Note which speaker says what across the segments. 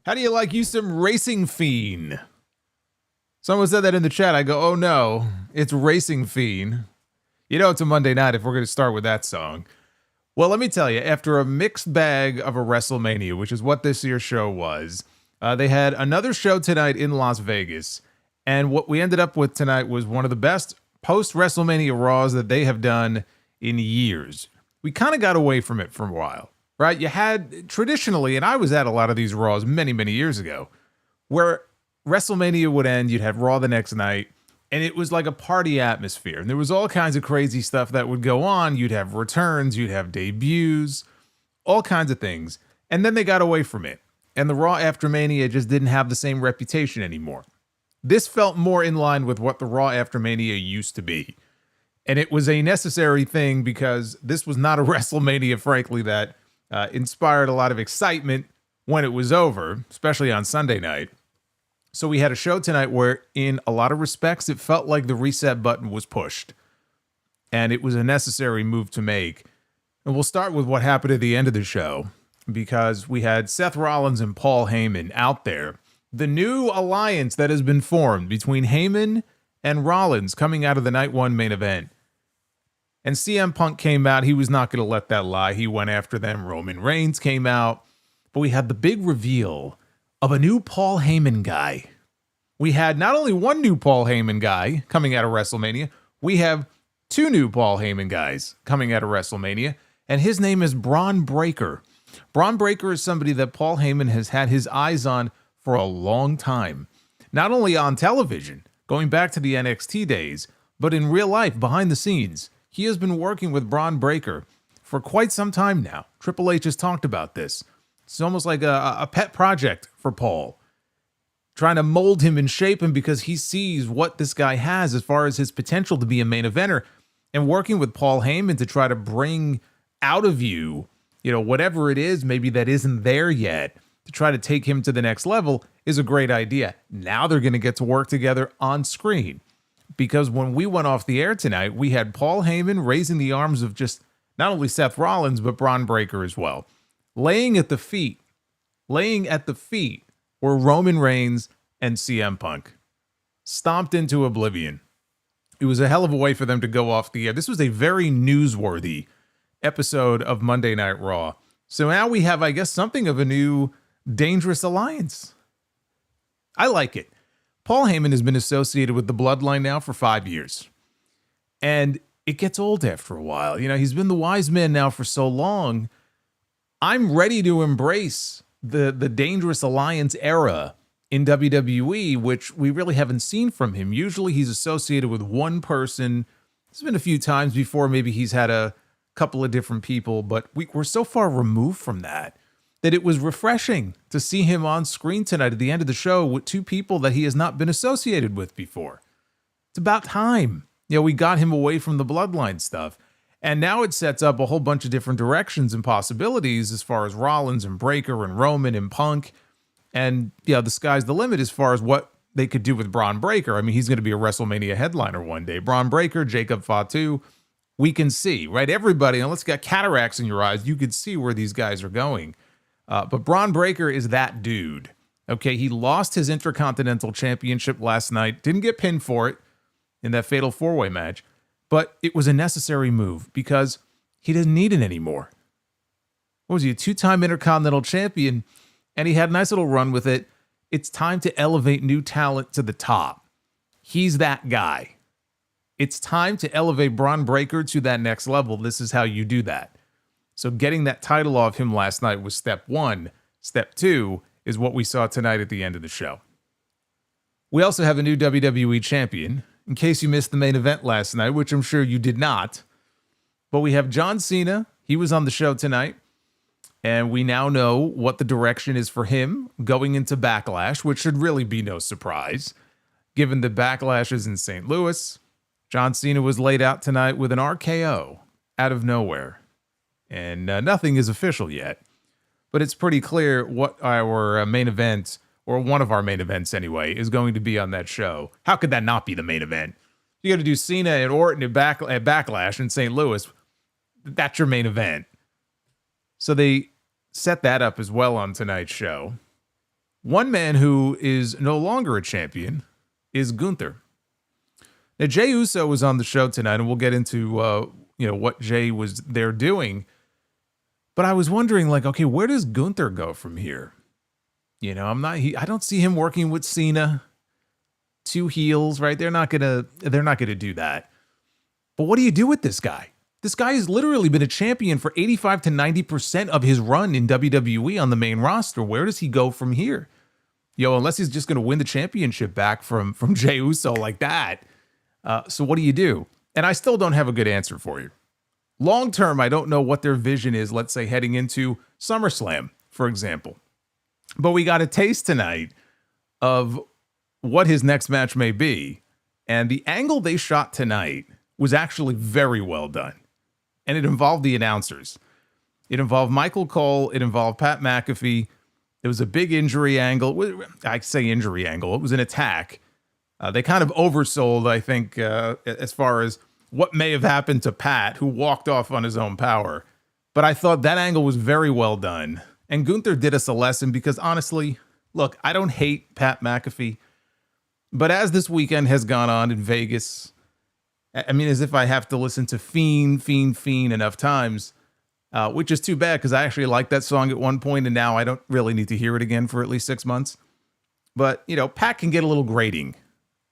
Speaker 1: How do you like you some Racing Fiend? Someone said that in the chat. I go, oh no, it's Racing Fiend. You know it's a Monday night if we're going to start with that song. Well, let me tell you, after a mixed bag of a WrestleMania, which is what this year's show was, they had another show tonight in Las Vegas. And what we ended up with tonight was one of the best post-WrestleMania Raws that they have done in years. We kind of got away from it for a while, right? You had traditionally, and I was at a lot of these Raws many, many years ago, where WrestleMania would end, you'd have Raw the next night, and it was like a party atmosphere. And there was all kinds of crazy stuff that would go on. You'd have returns, you'd have debuts, all kinds of things. And then they got away from it. And the Raw after Mania just didn't have the same reputation anymore. This felt more in line with what the Raw after Mania used to be. And it was a necessary thing because this was not a WrestleMania, frankly, that inspired a lot of excitement when it was over, especially on Sunday night. So we had a show tonight where, in a lot of respects, it felt like the reset button was pushed. And it was a necessary move to make. And we'll start with what happened at the end of the show, because we had Seth Rollins and Paul Heyman out there. The new alliance that has been formed between Heyman and Rollins coming out of the Night 1 main event. And CM Punk came out. He was not going to let that lie. He went after them. Roman Reigns came out. But we had the big reveal of a new Paul Heyman guy. We had not only one new Paul Heyman guy coming out of WrestleMania, we have two new Paul Heyman guys coming out of WrestleMania, and his name is Braun Breaker. Braun Breaker is somebody that Paul Heyman has had his eyes on for a long time. Not only on television, going back to the NXT days, but in real life, behind the scenes. He has been working with Braun Breaker for quite some time now. Triple H has talked about this. It's almost like a pet project for Paul, trying to mold him and shape him because he sees what this guy has as far as his potential to be a main eventer, and working with Paul Heyman to try to bring out of you, whatever it is, maybe that isn't there yet, to try to take him to the next level is a great idea. Now they're going to get to work together on screen, because when we went off the air tonight, we had Paul Heyman raising the arms of just not only Seth Rollins, but Braun Breaker as well. Laying at the feet were Roman Reigns and CM Punk. Stomped into oblivion. It was a hell of a way for them to go off the air. This was a very newsworthy episode of Monday Night Raw. So now we have, I guess, something of a new dangerous alliance. I like it. Paul Heyman has been associated with the Bloodline now for 5 years. And it gets old after a while. He's been the wise man now for so long. I'm ready to embrace the Dangerous Alliance era in WWE, which we really haven't seen from him. Usually he's associated with one person. There's been a few times before maybe he's had a couple of different people, but we're so far removed from that it was refreshing to see him on screen tonight at the end of the show with two people that he has not been associated with before. It's about time. We got him away from the Bloodline stuff. And now it sets up a whole bunch of different directions and possibilities as far as Rollins and Breaker and Roman and Punk. And the sky's the limit as far as what they could do with Braun Breaker. I mean, he's going to be a WrestleMania headliner one day. Braun Breaker, Jacob Fatu, we can see, right? Everybody, unless you got cataracts in your eyes, you could see where these guys are going. But Braun Breaker is that dude. Okay, he lost his Intercontinental Championship last night. Didn't get pinned for it in that fatal four-way match. But it was a necessary move because he didn't need it anymore. What was he, a two-time Intercontinental Champion? And he had a nice little run with it. It's time to elevate new talent to the top. He's that guy. It's time to elevate Braun Breaker to that next level. This is how you do that. So getting that title off him last night was step one. Step two is what we saw tonight at the end of the show. We also have a new WWE champion. In case you missed the main event last night, which I'm sure you did not. But we have John Cena. He was on the show tonight. And we now know what the direction is for him going into Backlash, which should really be no surprise. Given the Backlash is in St. Louis, John Cena was laid out tonight with an RKO out of nowhere. And nothing is official yet. But it's pretty clear what our main event, or one of our main events anyway, is going to be on that show. How could that not be the main event? You got to do Cena and Orton at Backlash in St. Louis. That's your main event. So they set that up as well on tonight's show. One man who is no longer a champion is Gunther. Now, Jey Uso was on the show tonight, and we'll get into what Jey was there doing. But I was wondering, like, okay, where does Gunther go from here? I don't see him working with Cena. Two heels, right? They're not gonna do that. But what do you do with this guy? This guy has literally been a champion for 85 to 90% of his run in WWE on the main roster. Where does he go from here? Unless he's just going to win the championship back from Jey Uso like that. So what do you do? And I still don't have a good answer for you. Long term, I don't know what their vision is, let's say heading into SummerSlam, for example. But we got a taste tonight of what his next match may be. And the angle they shot tonight was actually very well done. And it involved the announcers. It involved Michael Cole. It involved Pat McAfee. It was a big injury angle. I say injury angle. It was an attack. They kind of oversold, I think, as far as what may have happened to Pat, who walked off on his own power. But I thought that angle was very well done. And Gunther did us a lesson because, honestly, look, I don't hate Pat McAfee. But as this weekend has gone on in Vegas, I mean, as if I have to listen to Fiend enough times, which is too bad because I actually liked that song at one point and now I don't really need to hear it again for at least 6 months. But, Pat can get a little grating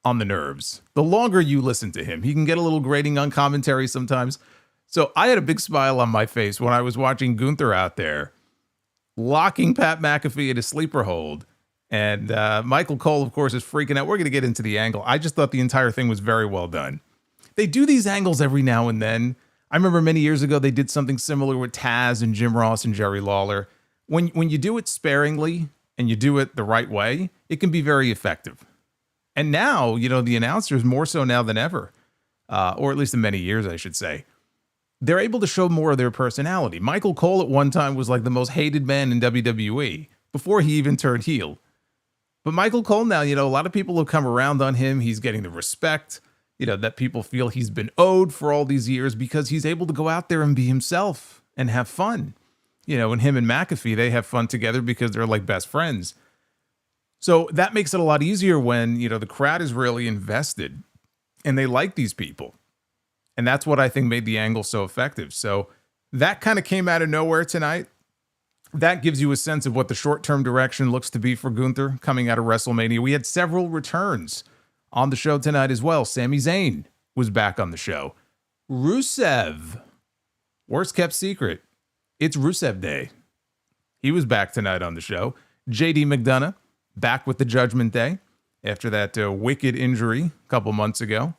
Speaker 1: on the nerves. The longer you listen to him, he can get a little grating on commentary sometimes. So I had a big smile on my face when I was watching Gunther out there locking Pat McAfee in a sleeper hold. And Michael Cole, of course, is freaking out. We're going to get into the angle. I just thought the entire thing was very well done. They do these angles every now and then. I remember many years ago, they did something similar with Taz and Jim Ross and Jerry Lawler. When you do it sparingly and you do it the right way, it can be very effective. And now, the announcers, more so now than ever, or at least in many years, I should say, they're able to show more of their personality. Michael Cole at one time was like the most hated man in WWE before he even turned heel. But Michael Cole now, a lot of people have come around on him. He's getting the respect, that people feel he's been owed for all these years because he's able to go out there and be himself and have fun. And him and McAfee, they have fun together because they're like best friends. So that makes it a lot easier when, the crowd is really invested and they like these people. And that's what I think made the angle so effective. So that kind of came out of nowhere tonight. That gives you a sense of what the short-term direction looks to be for Gunther coming out of WrestleMania. We had several returns on the show tonight as well. Sami Zayn was back on the show. Rusev, worst kept secret, it's Rusev Day. He was back tonight on the show. JD McDonough, back with the Judgment Day after that wicked injury a couple months ago.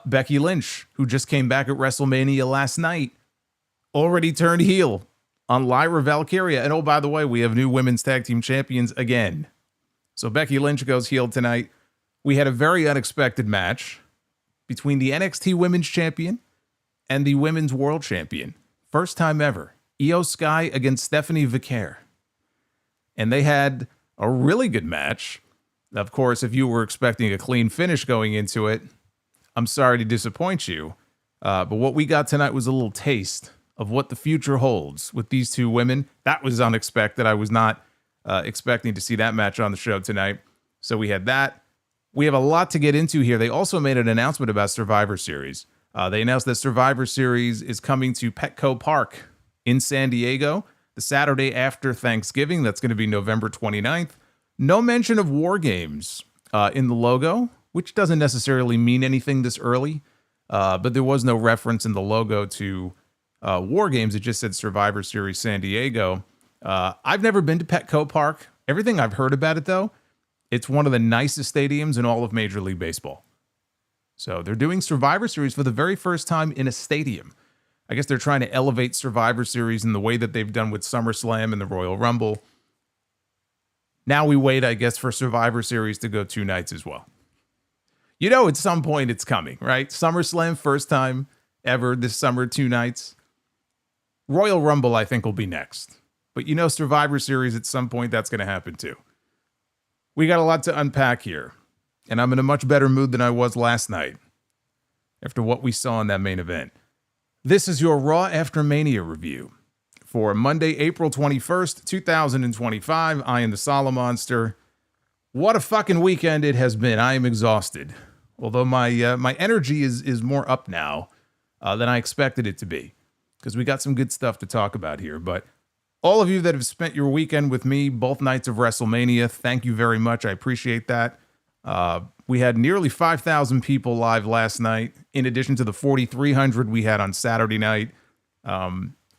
Speaker 1: Becky Lynch, who just came back at WrestleMania last night, already turned heel on Lyra Valkyria. And oh, by the way, we have new women's tag team champions again. So Becky Lynch goes heel tonight. We had a very unexpected match between the NXT Women's Champion and the Women's World Champion. First time ever. Io Sky against Stephanie Vicaire. And they had a really good match. Of course, if you were expecting a clean finish going into it, I'm sorry to disappoint you. But what we got tonight was a little taste of what the future holds with these two women. That was unexpected. I was not expecting to see that match on the show tonight. So we had that. We have a lot to get into here. They also made an announcement about Survivor Series. They announced that Survivor Series is coming to Petco Park in San Diego the Saturday after Thanksgiving. That's going to be November 29th. No mention of War Games in the logo, which doesn't necessarily mean anything this early. But there was no reference in the logo to War Games. It just said Survivor Series San Diego. I've never been to Petco Park. Everything I've heard about it, though, it's one of the nicest stadiums in all of Major League Baseball. So they're doing Survivor Series for the very first time in a stadium. I guess they're trying to elevate Survivor Series in the way that they've done with SummerSlam and the Royal Rumble. Now we wait, I guess, for Survivor Series to go 2 nights as well. At some point it's coming, right? SummerSlam, first time ever this summer, 2 nights. Royal Rumble, I think, will be next. But Survivor Series, at some point, that's going to happen too. We got a lot to unpack here, and I'm in a much better mood than I was last night after what we saw in that main event. This is your Raw After Mania review for Monday, April 21st, 2025. I am the Solomonster. What a fucking weekend it has been. I am exhausted. Although my energy is more up now than I expected it to be, because we got some good stuff to talk about here. But all of you that have spent your weekend with me, both nights of WrestleMania, thank you very much. I appreciate that. We had nearly 5,000 people live last night, in addition to the 4,300 we had on Saturday night.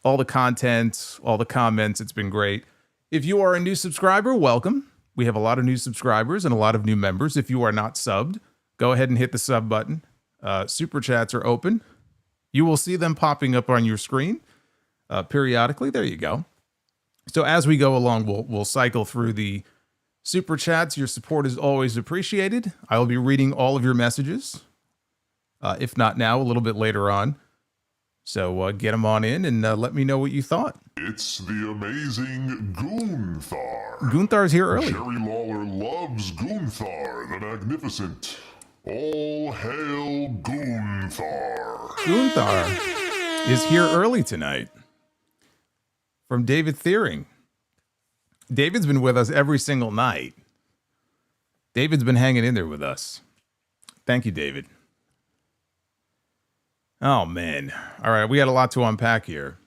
Speaker 1: All the content, all the comments, it's been great. If you are a new subscriber, welcome. We have a lot of new subscribers and a lot of new members. If you are not subbed, go ahead and hit the sub button. Super chats are open. You will see them popping up on your screen periodically. There you go. So as we go along, we'll cycle through the super chats. Your support is always appreciated. I will be reading all of your messages, if not now, a little bit later on. So get them on in and let me know what you thought.
Speaker 2: It's the amazing Gunther.
Speaker 1: Gunther's here early.
Speaker 2: Jerry Lawler loves Gunther the Magnificent. All hail Gunther.
Speaker 1: Gunther is here early tonight. From David Thiering. David's been with us every single night. David's been hanging in there with us. Thank you, David. Oh, man. All right, we got a lot to unpack here.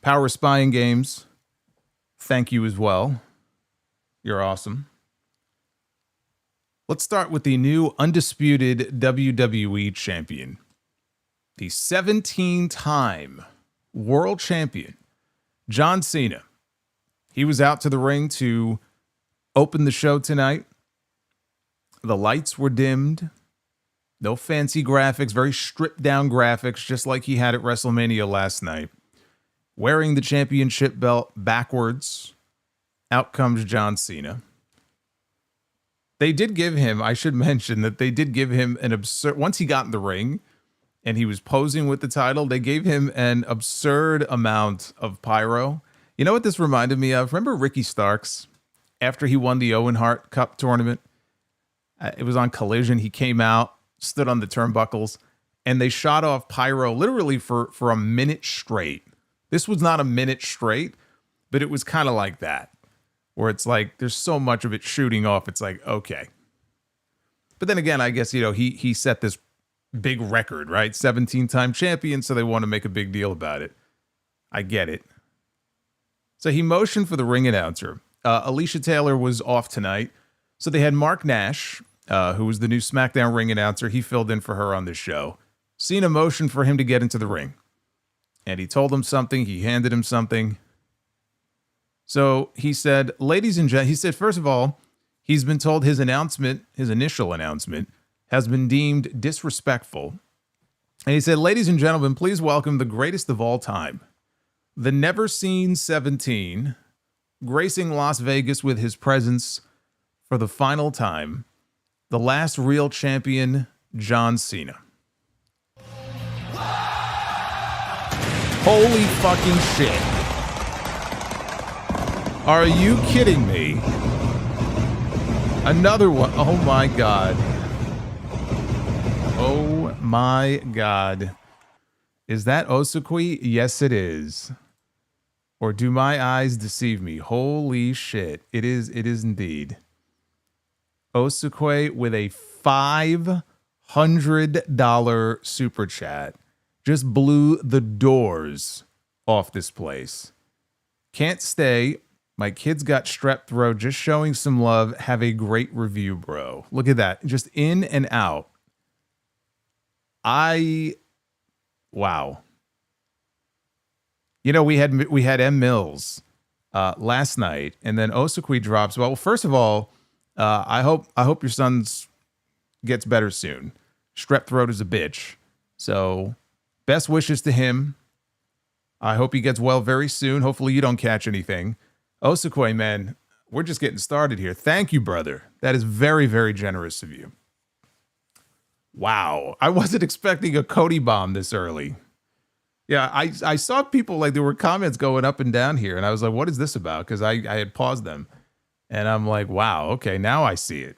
Speaker 1: Power Spying Games, thank you as well. You're awesome. Let's start with the new undisputed WWE champion. The 17-time world champion, John Cena. He was out to the ring to open the show tonight. The lights were dimmed. No fancy graphics, very stripped down graphics, just like he had at WrestleMania last night. Wearing the championship belt backwards, out comes John Cena. They did give him, I should mention that they did give him an absurd, once he got in the ring and he was posing with the title, they gave him an absurd amount of pyro. You know what this reminded me of? Remember Ricky Starks after he won the Owen Hart Cup tournament? It was on Collision. He came out, stood on the turnbuckles, and they shot off pyro literally for a minute straight. This was not a minute straight, but it was kind of like that, where it's like there's so much of it shooting off. It's like, okay. But then again, I guess, you know, he set this big record, right? 17-time champion, so they want to make a big deal about it. I get it. So he motioned for the ring announcer. Alicia Taylor was off tonight, so they had Mark Nash, who was the new SmackDown ring announcer. He filled in for her on this show. Cena motioned for him to get into the ring. And he told him something. He handed him something. So he said, ladies and gentlemen, he said, first of all, he's been told his announcement, his initial announcement, has been deemed disrespectful. And he said, ladies and gentlemen, please welcome the greatest of all time, the never seen 17, gracing Las Vegas with his presence for the final time, the last real champion, John Cena. Holy fucking shit. Are you kidding me? Another one. Oh my God. Oh my God. Is that Osukui? Yes, it is. Or do my eyes deceive me? Holy shit. It is indeed. Osukwe with a $500 super chat just blew the doors off this place. Can't stay. My kids got strep throat. Just showing some love. Have a great review, bro. Look at that. Just in and out. Wow. You know, we had M. Mills last night, and then Osukwe drops. Well, first of all, I hope your son's gets better soon. Strep throat is a bitch. So best wishes to him. I hope he gets well very soon. Hopefully you don't catch anything. Osukwe, man, we're just getting started here. Thank you, brother. That is very, very generous of you. Wow. I wasn't expecting a Cody bomb this early. Yeah, I saw people, like, there were comments going up and down here, and I was like, what is this about? Because I had paused them. And I'm like, wow, okay, now I see it.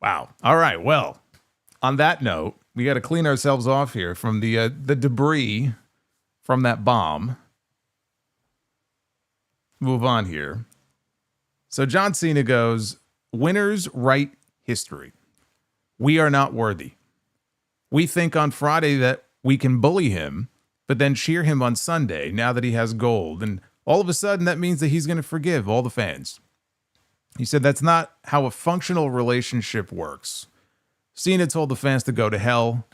Speaker 1: Wow. All right, well, on that note, we got to clean ourselves off here from the debris from that bomb. Move on here. So John Cena goes, winners write history. We are not worthy. We think on Friday that we can bully him, but then cheer him on Sunday now that he has gold. And all of a sudden, that means that he's going to forgive all the fans. He said that's not how a functional relationship works. Cena told the fans to go to hell.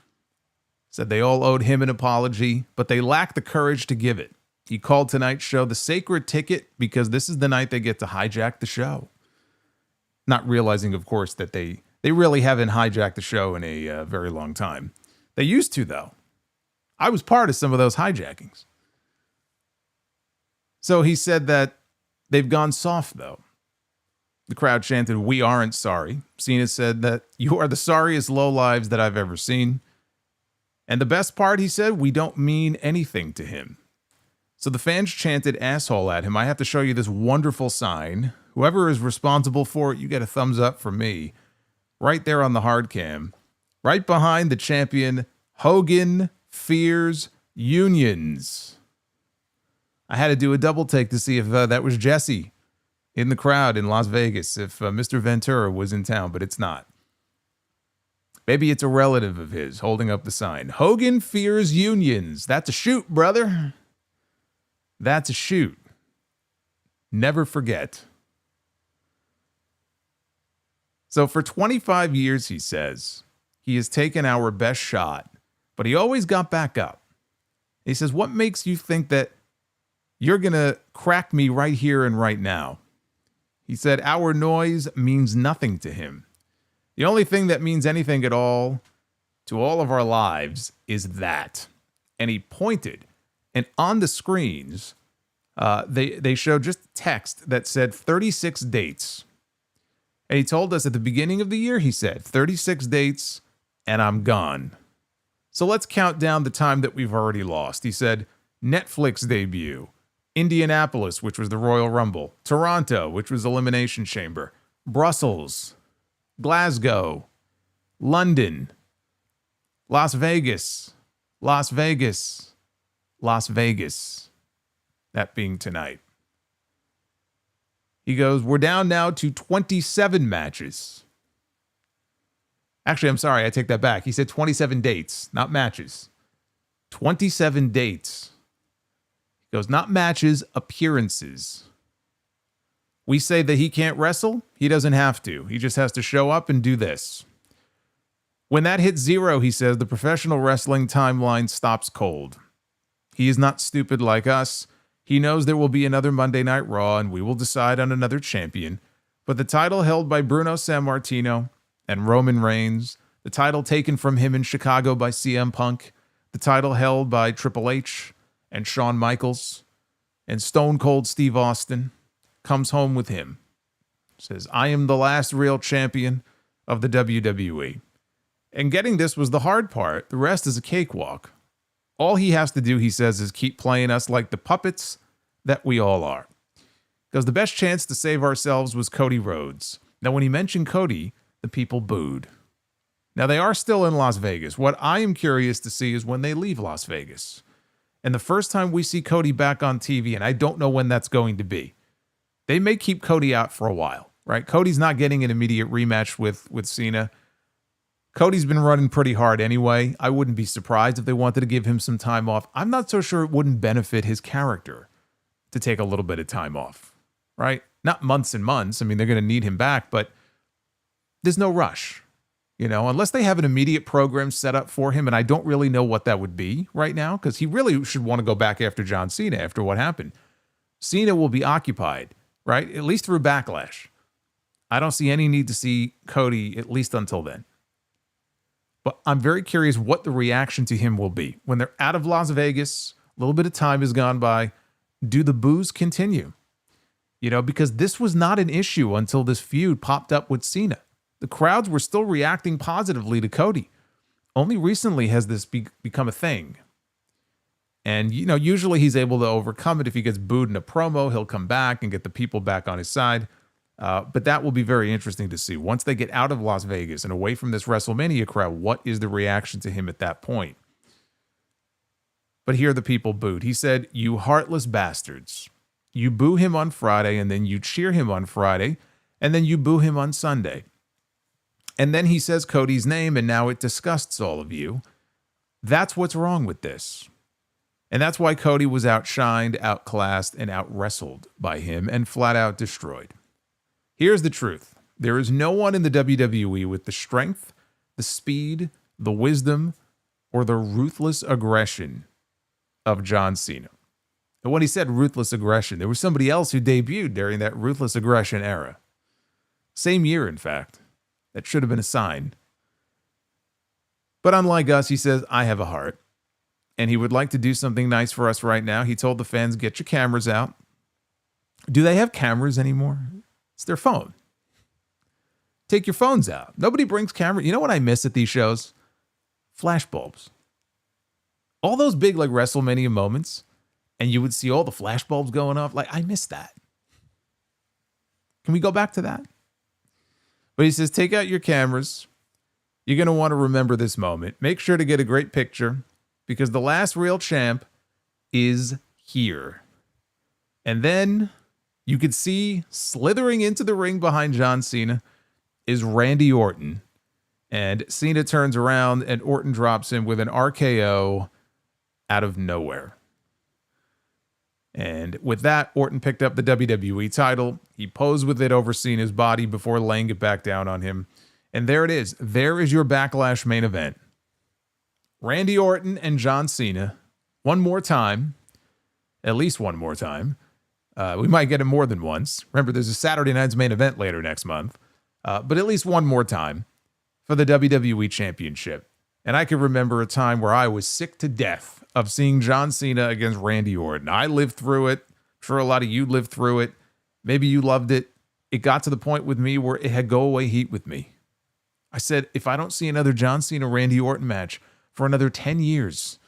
Speaker 1: Said they all owed him an apology, but they lacked the courage to give it. He called tonight's show the sacred ticket because this is the night they get to hijack the show. Not realizing, of course, that they really haven't hijacked the show in a very long time. They used to, though. I was part of some of those hijackings. So he said that they've gone soft, though. The crowd chanted, "We aren't sorry." Cena said that you are the sorriest lowlives that I've ever seen. And the best part, he said, we don't mean anything to him. So the fans chanted asshole at him. I have to show you this wonderful sign. Whoever is responsible for it, you get a thumbs up from me. Right there on the hard cam. Right behind the champion, Hogan fears unions. I had to do a double take to see if that was Jesse in the crowd in Las Vegas, if Mr. Ventura was in town, but it's not. Maybe it's a relative of his holding up the sign. Hogan fears unions. That's a shoot, brother. That's a shoot. Never forget. So for 25 years, he says, he has taken our best shot, but he always got back up. He says, what makes you think that you're going to crack me right here and right now? He said, our noise means nothing to him. The only thing that means anything at all to all of our lives is that. And he pointed, and on the screens, they showed just text that said 36 dates. And he told us at the beginning of the year, he said, 36 dates, and I'm gone. So let's count down the time that we've already lost. He said, Netflix debut, Indianapolis, which was the Royal Rumble, Toronto, which was Elimination Chamber, Brussels, Glasgow, London, Las Vegas, Las Vegas, Las Vegas. That being tonight. He goes, we're down now to 27 matches. Actually, I'm sorry, I take that back. He said 27 dates, not matches. 27 dates. He goes, not matches, appearances. We say that he can't wrestle. He doesn't have to. He just has to show up and do this. When that hits 0, he says, the professional wrestling timeline stops cold. He is not stupid like us. He knows there will be another Monday Night Raw and we will decide on another champion. But the title held by Bruno Sammartino and Roman Reigns, the title taken from him in Chicago by CM Punk, the title held by Triple H and Shawn Michaels and Stone Cold Steve Austin, comes home with him. Says, I am the last real champion of the WWE. And getting this was the hard part. The rest is a cakewalk. All he has to do, he says, is keep playing us like the puppets that we all are. Because the best chance to save ourselves was Cody Rhodes. Now, when he mentioned Cody, the people booed. Now, they are still in Las Vegas. What I am curious to see is when they leave Las Vegas. And the first time we see Cody back on TV, and I don't know when that's going to be, they may keep Cody out for a while, right? Cody's not getting an immediate rematch with Cena. Cody's been running pretty hard anyway. I wouldn't be surprised if they wanted to give him some time off. I'm not so sure it wouldn't benefit his character to take a little bit of time off, right? Not months and months. I mean, they're going to need him back, but there's no rush, you know, unless they have an immediate program set up for him. And I don't really know what that would be right now because he really should want to go back after John Cena after what happened. Cena will be occupied, right? At least through Backlash. I don't see any need to see Cody at least until then. But I'm very curious what the reaction to him will be. When they're out of Las Vegas, a little bit of time has gone by. Do the boos continue? You know, because this was not an issue until this feud popped up with Cena. The crowds were still reacting positively to Cody. Only recently has this become a thing. And, you know, usually he's able to overcome it. If he gets booed in a promo, he'll come back and get the people back on his side. But that will be very interesting to see. Once they get out of Las Vegas and away from this WrestleMania crowd, what is the reaction to him at that point? but here the people booed. He said, "You heartless bastards. You boo him on Friday, and then you cheer him on Friday, and then you boo him on Sunday. And then he says Cody's name, and now it disgusts all of you. That's what's wrong with this. And that's why Cody was outshined, outclassed, and outwrestled by him and flat out destroyed. Here's the truth. There is no one in the WWE with the strength, the speed, the wisdom, or the ruthless aggression of John Cena." And when he said ruthless aggression, there was somebody else who debuted during that ruthless aggression era. Same year, in fact. That should have been a sign. But unlike us, he says, "I have a heart." And he would like to do something nice for us right now. He told the fans, "Get your cameras out." Do they have cameras anymore? It's their phone. Take your phones out. Nobody brings cameras. You know what I miss at these shows? Flashbulbs. All those big like WrestleMania moments, and you would see all the flashbulbs going off. Like, I miss that. Can we go back to that? But he says, take out your cameras. You're going to want to remember this moment. Make sure to get a great picture because the last real champ is here. And then you could see slithering into the ring behind John Cena is Randy Orton. And Cena turns around and Orton drops him with an RKO out of nowhere. And with that, Orton picked up the WWE title. He posed with it over Cena's body before laying it back down on him. And there it is. There is your Backlash main event. Randy Orton and John Cena. One more time. At least one more time. We might get it more than once. Remember, there's a Saturday Night's main event later next month. But at least one more time for the WWE Championship. And I can remember a time where I was sick to death of seeing John Cena against Randy Orton. I lived through it. I'm sure a lot of you lived through it. Maybe you loved it. It got to the point with me where it had go-away heat with me. I said, if I don't see another John Cena-Randy Orton match for another 10 years,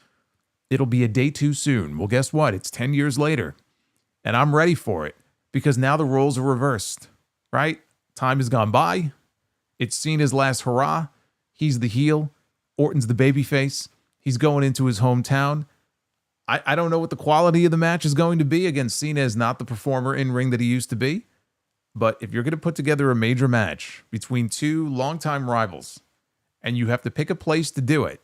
Speaker 1: it'll be a day too soon. Well, guess what? It's 10 years later, and I'm ready for it because now the roles are reversed, right? Time has gone by. It's Cena's last hurrah. He's the heel. Orton's the babyface. He's going into his hometown. I don't know what the quality of the match is going to be. Again, Cena is not the performer in ring that he used to be. But if you're going to put together a major match between two longtime rivals and you have to pick a place to do it,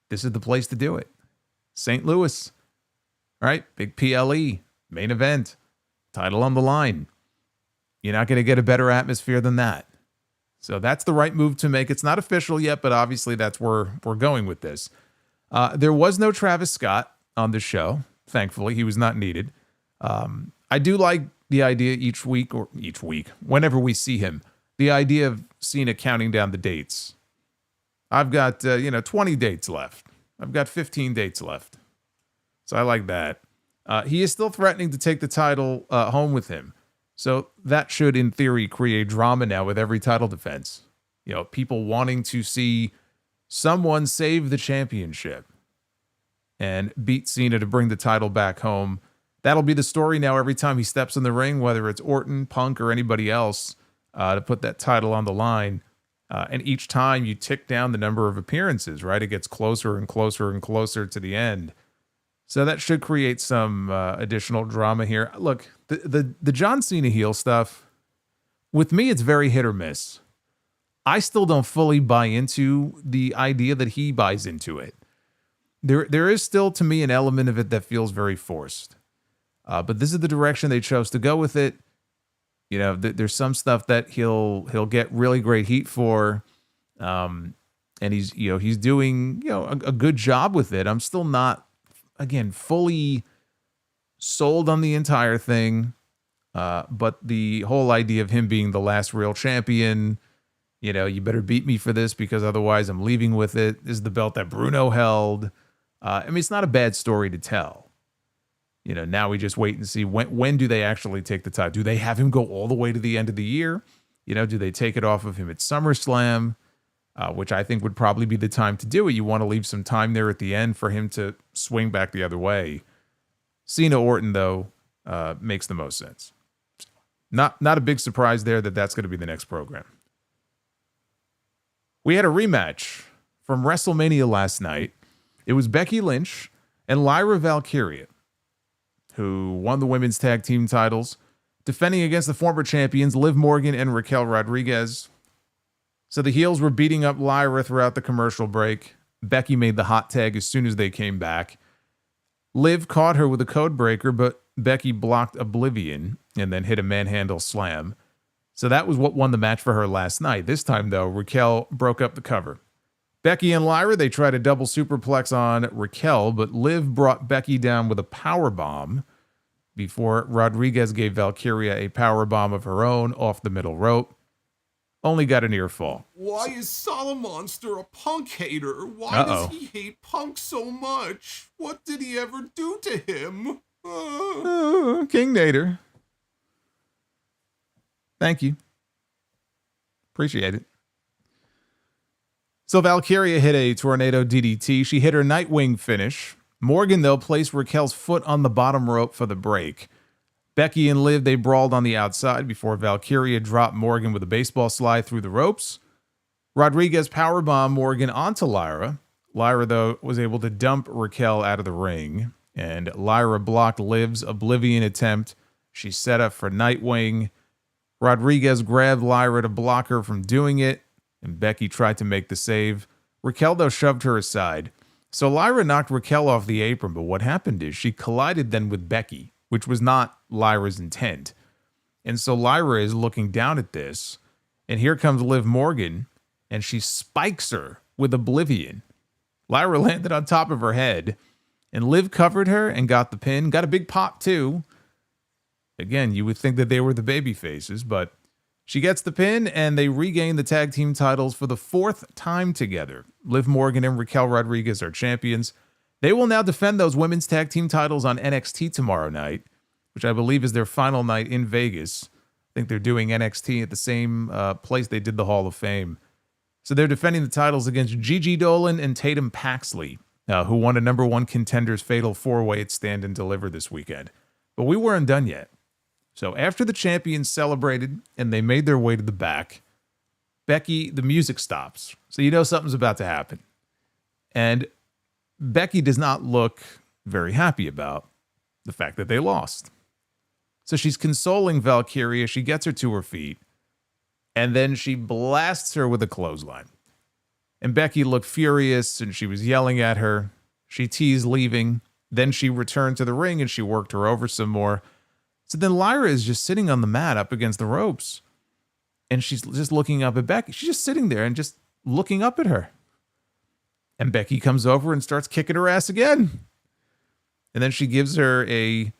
Speaker 1: this is the place to do it. St. Louis, right? Big PLE, main event, title on the line. You're not going to get a better atmosphere than that. So that's the right move to make. It's not official yet, but obviously that's where we're going with this. There was no Travis Scott on the show. Thankfully, he was not needed. I do like the idea each week, whenever we see him, the idea of Cena counting down the dates. I've got 20 dates left. I've got 15 dates left. So I like that. He is still threatening to take the title home with him. So that should, in theory, create drama now with every title defense. You know, people wanting to see someone save the championship and beat Cena to bring the title back home. That'll be the story now every time he steps in the ring, whether it's Orton, Punk, or anybody else, to put that title on the line. And each time you tick down the number of appearances, right? It gets closer and closer and closer to the end. So that should create some additional drama here. Look, the John Cena heel stuff, with me, it's very hit or miss. I still don't fully buy into the idea that he buys into it. There is still, to me, an element of it that feels very forced. But this is the direction they chose to go with it. You know, there's some stuff that he'll get really great heat for, and he's doing a good job with it. I'm still not, again, fully sold on the entire thing, but the whole idea of him being the last real champion, you better beat me for this because otherwise I'm leaving with it. This is the belt that Bruno held. It's not a bad story to tell. Now we just wait and see when do they actually take the title? Do they have him go all the way to the end of the year? Do they take it off of him at SummerSlam? Which I think would probably be the time to do it. You want to leave some time there at the end for him to swing back the other way. Cena Orton, though, makes the most sense. Not a big surprise there that's going to be the next program. We had a rematch from WrestleMania last night. It was Becky Lynch and Lyra Valkyria, who won the women's tag team titles, defending against the former champions Liv Morgan and Raquel Rodriguez. So the heels were beating up Lyra throughout the commercial break. Becky made the hot tag as soon as they came back. Liv caught her with a code breaker, but Becky blocked Oblivion and then hit a manhandle slam. So that was what won the match for her last night. This time, though, Raquel broke up the cover. Becky and Lyra, they tried a double superplex on Raquel, but Liv brought Becky down with a power bomb before Rodriguez gave Valkyria a power bomb of her own off the middle rope. Only got a near fall.
Speaker 3: Why is Solomonster a Punk hater? Why
Speaker 1: Uh-oh.
Speaker 3: does he hate Punk so much? What did he ever do to him?
Speaker 1: King Nader. Thank you. Appreciate it. So Valkyria hit a tornado DDT. She hit her Nightwing finish. Morgan, though, placed Raquel's foot on the bottom rope for the break. Becky and Liv, they brawled on the outside before Valkyria dropped Morgan with a baseball slide through the ropes. Rodriguez powerbombed Morgan onto Lyra. Lyra, though, was able to dump Raquel out of the ring, and Lyra blocked Liv's Oblivion attempt. She set up for Nightwing. Rodriguez grabbed Lyra to block her from doing it, and Becky tried to make the save. Raquel, though, shoved her aside. So Lyra knocked Raquel off the apron, but what happened is she collided then with Becky, which was not Lyra's intent. And so Lyra is looking down at this, and here comes Liv Morgan, and she spikes her with Oblivion. Lyra landed on top of her head, and Liv covered her and got the pin. Got a big pop, too. Again, you would think that they were the baby faces, but she gets the pin, and they regain the tag team titles for the fourth time together. Liv Morgan and Raquel Rodriguez are champions. They will now defend those women's tag team titles on NXT tomorrow night, which I believe is their final night in Vegas. I think they're doing NXT at the same place they did the Hall of Fame. So they're defending the titles against Gigi Dolan and Tatum Paxley, who won a number one contenders fatal four-way at Stand and Deliver this weekend. But we weren't done yet. So after the champions celebrated and they made their way to the back, Becky, the music stops. So you know something's about to happen. And Becky does not look very happy about the fact that they lost. So she's consoling Valkyria. She gets her to her feet. And then she blasts her with a clothesline. And Becky looked furious and she was yelling at her. She teased leaving. Then she returned to the ring and she worked her over some more. So then Lyra is just sitting on the mat up against the ropes. And she's just looking up at Becky. She's just sitting there and just looking up at her. And Becky comes over and starts kicking her ass again. And then she gives her she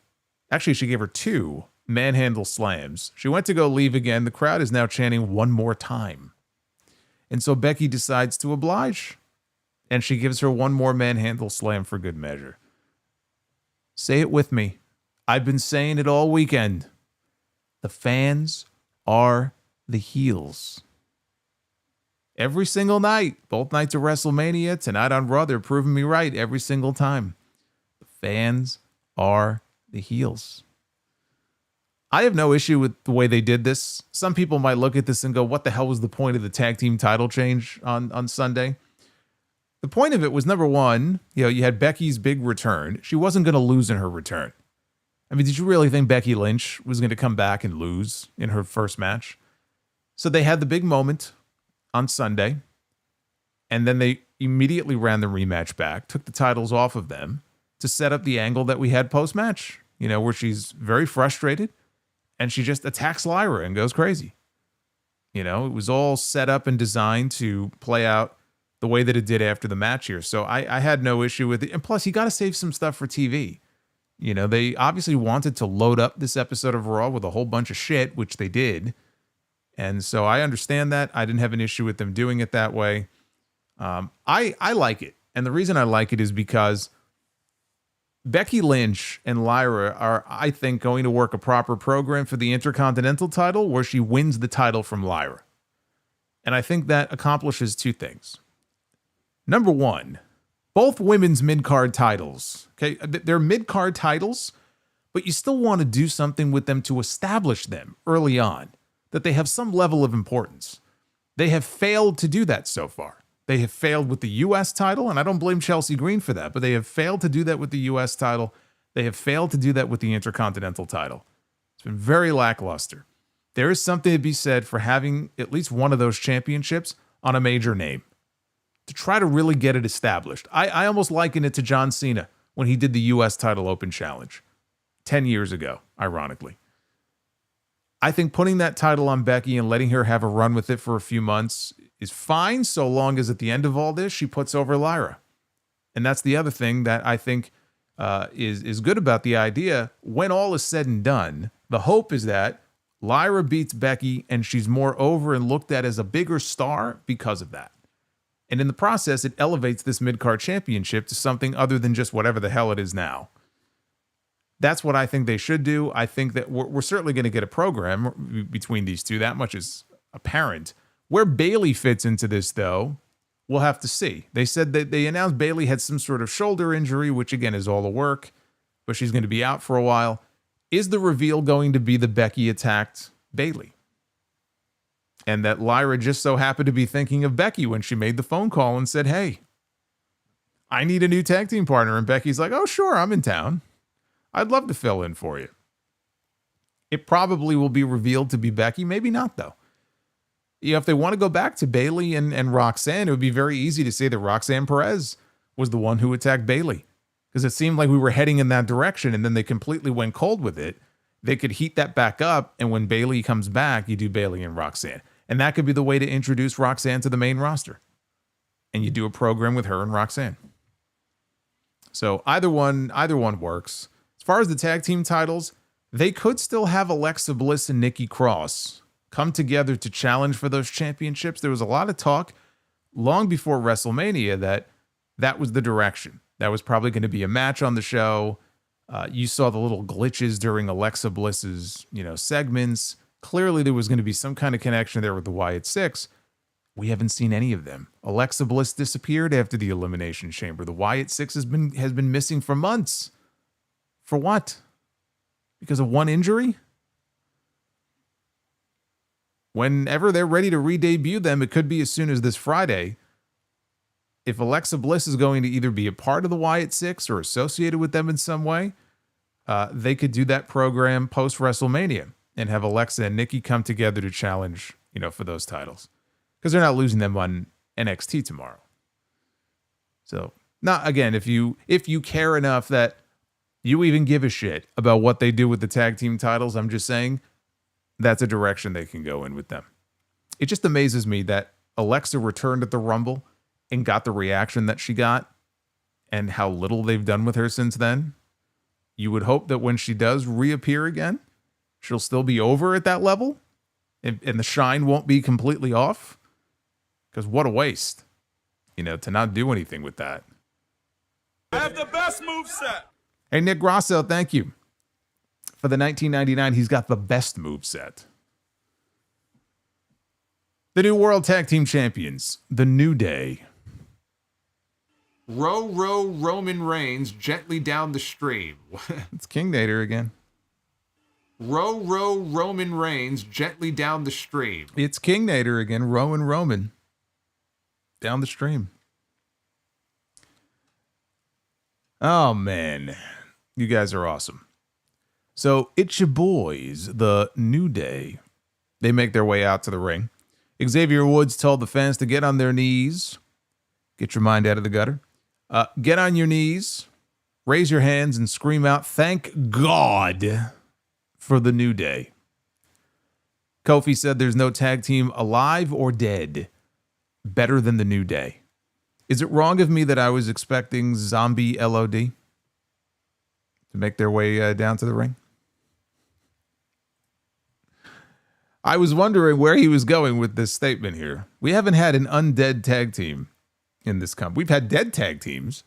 Speaker 1: gave her two manhandle slams. She went to go leave again. The crowd is now chanting one more time. And so Becky decides to oblige. And she gives her one more manhandle slam for good measure. Say it with me. I've been saying it all weekend. The fans are the heels. Every single night, both nights of WrestleMania, tonight on Raw, they're proving me right every single time. The fans are the heels. I have no issue with the way they did this. Some people might look at this and go, what the hell was the point of the tag team title change on Sunday? The point of it was, number one, you had Becky's big return. She wasn't going to lose in her return. I mean, did you really think Becky Lynch was going to come back and lose in her first match? So they had the big moment on Sunday, and then they immediately ran the rematch back, took the titles off of them to set up the angle that we had post-match, where she's very frustrated, and she just attacks Lyra and goes crazy. It was all set up and designed to play out the way that it did after the match here. So I had no issue with it. And plus, you got to save some stuff for TV. They obviously wanted to load up this episode of Raw with a whole bunch of shit, which they did. And so I understand that. I didn't have an issue with them doing it that way. I like it. And the reason I like it is because Becky Lynch and Lyra are, I think, going to work a proper program for the Intercontinental title where she wins the title from Lyra. And I think that accomplishes two things. Number one, both women's mid-card titles, okay, they're mid-card titles, but you still want to do something with them to establish them early on, that they have some level of importance. They have failed to do that so far. They have failed with the U.S. title, and I don't blame Chelsea Green for that, but they have failed to do that with the U.S. title. They have failed to do that with the Intercontinental title. It's been very lackluster. There is something to be said for having at least one of those championships on a major name to try to really get it established. I almost liken it to John Cena when he did the U.S. title open challenge 10 years ago, ironically. I think putting that title on Becky and letting her have a run with it for a few months is fine, so long as at the end of all this, she puts over Lyra. And that's the other thing that I think is good about the idea. When all is said and done, the hope is that Lyra beats Becky and she's more over and looked at as a bigger star because of that. And in the process, it elevates this mid-card championship to something other than just whatever the hell it is now. That's what I think they should do. I think that we're certainly going to get a program between these two. That much is apparent. Where Bayley fits into this, though, we'll have to see. They said that they announced Bayley had some sort of shoulder injury, which again is all the work, but she's going to be out for a while. Is the reveal going to be the Becky attacked Bayley? And that Lyra just so happened to be thinking of Becky when she made the phone call and said, hey, I need a new tag team partner. And Becky's like, oh, sure, I'm in town. I'd love to fill in for you. It probably will be revealed to be Becky. Maybe not, though. You know, if they want to go back to Bayley and Roxanne, it would be very easy to say that Roxanne Perez was the one who attacked Bayley, because it seemed like we were heading in that direction, and then they completely went cold with it. They could heat that back up, and when Bayley comes back, you do Bayley and Roxanne. And that could be the way to introduce Roxanne to the main roster. And you do a program with her and Roxanne. So either one works. As far as the tag team titles, they could still have Alexa Bliss and Nikki Cross come together to challenge for those championships. There was a lot of talk long before WrestleMania that was the direction. That was probably going to be a match on the show. You saw the little glitches during Alexa Bliss's, segments. Clearly there was going to be some kind of connection there with the Wyatt Six. We haven't seen any of them. Alexa Bliss disappeared after the Elimination Chamber. The Wyatt Six has been missing for months. For what? Because of one injury? Whenever they're ready to re-debut them, it could be as soon as this Friday. If Alexa Bliss is going to either be a part of the Wyatt Six or associated with them in some way, they could do that program post-WrestleMania and have Alexa and Nikki come together to challenge, for those titles. Because they're not losing them on NXT tomorrow. So, again, if you care enough that you even give a shit about what they do with the tag team titles, I'm just saying that's a direction they can go in with them. It just amazes me that Alexa returned at the Rumble and got the reaction that she got, and how little they've done with her since then. You would hope that when she does reappear again, she'll still be over at that level, and the shine won't be completely off. Because what a waste, to not do anything with that.
Speaker 4: I have the best moveset.
Speaker 1: Hey, Nick Grosso, thank you. For the 1999, he's got the best moveset. The new World Tag Team Champions, The New Day.
Speaker 3: Row, row, Roman Reigns gently down the stream.
Speaker 1: It's King Nader again.
Speaker 3: Row, row, Roman Reigns gently down the stream.
Speaker 1: It's King Nader again, Roman. Down the stream. Oh, man. You guys are awesome. So, it's your boys, The New Day. They make their way out to the ring. Xavier Woods told the fans to get on their knees. Get your mind out of the gutter. Get on your knees, raise your hands, and scream out, "Thank God for the New Day." Kofi said there's no tag team alive or dead better than the New Day. Is it wrong of me that I was expecting Zombie LOD to make their way down to the ring? I was wondering where he was going with this statement here. We haven't had an undead tag team in this company. We've had dead tag teams,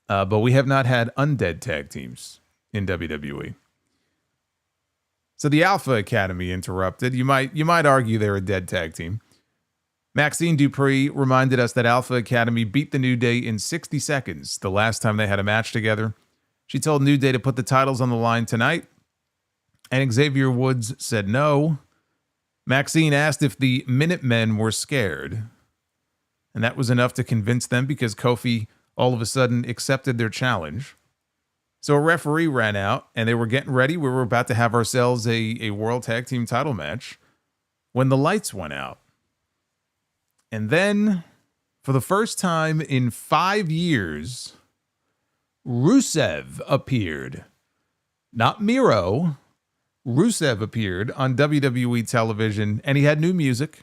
Speaker 1: but we have not had undead tag teams in WWE. So the Alpha Academy interrupted. You might argue they're a dead tag team. Maxine Dupree reminded us that Alpha Academy beat the New Day in 60 seconds the last time they had a match together. She told New Day to put the titles on the line tonight, and Xavier Woods said no. Maxine asked if the Minutemen were scared, And that was enough to convince them because Kofi all of a sudden accepted their challenge. So a referee ran out and they were getting ready. We were about to have ourselves a World Tag Team title match when the lights went out. And then, for the first time in 5 years, Rusev appeared. Not Miro. Rusev appeared on WWE television, and he had new music.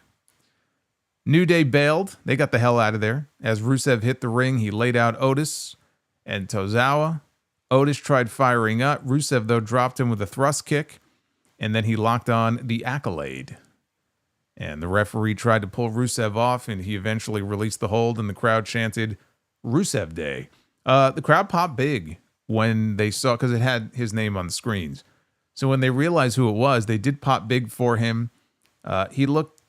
Speaker 1: New Day bailed. They got the hell out of there. As Rusev hit the ring, he laid out Otis and Tozawa. Otis tried firing up. Rusev, though, dropped him with a thrust kick, and then he locked on the Accolade. And the referee tried to pull Rusev off, and he eventually released the hold, and the crowd chanted, Rusev Day. The crowd popped big when they saw, because it had his name on the screens. So when they realized who it was, they did pop big for him. He looked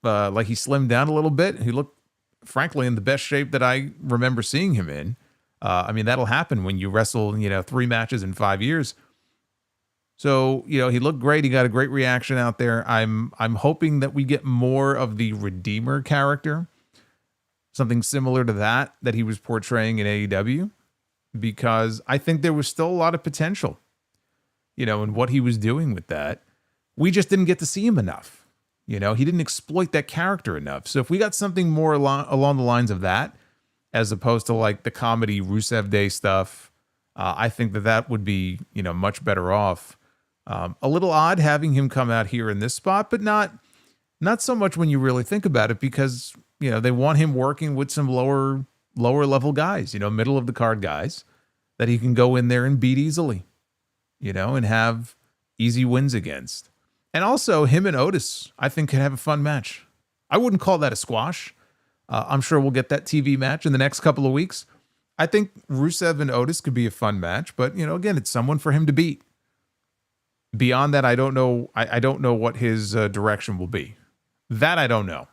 Speaker 1: like he slimmed down a little bit. He looked, frankly, in the best shape that I remember seeing him in. I mean, that'll happen when you wrestle, 3 matches in 5 years. So, he looked great. He got a great reaction out there. I'm hoping that we get more of the Redeemer character, something similar to that he was portraying in AEW, because I think there was still a lot of potential, in what he was doing with that. We just didn't get to see him enough. He didn't exploit that character enough. So if we got something more along the lines of that, as opposed to like the comedy Rusev Day stuff, I think that would be, much better off. A little odd having him come out here in this spot, but not so much when you really think about it, because, they want him working with some lower level guys, middle of the card guys that he can go in there and beat easily, and have easy wins against. And also him and Otis, I think, can have a fun match. I wouldn't call that a squash. I'm sure we'll get that TV match in the next couple of weeks. I think Rusev and Otis could be a fun match, but, again, it's someone for him to beat. Beyond that, I don't know. I don't know what his direction will be. That I don't know.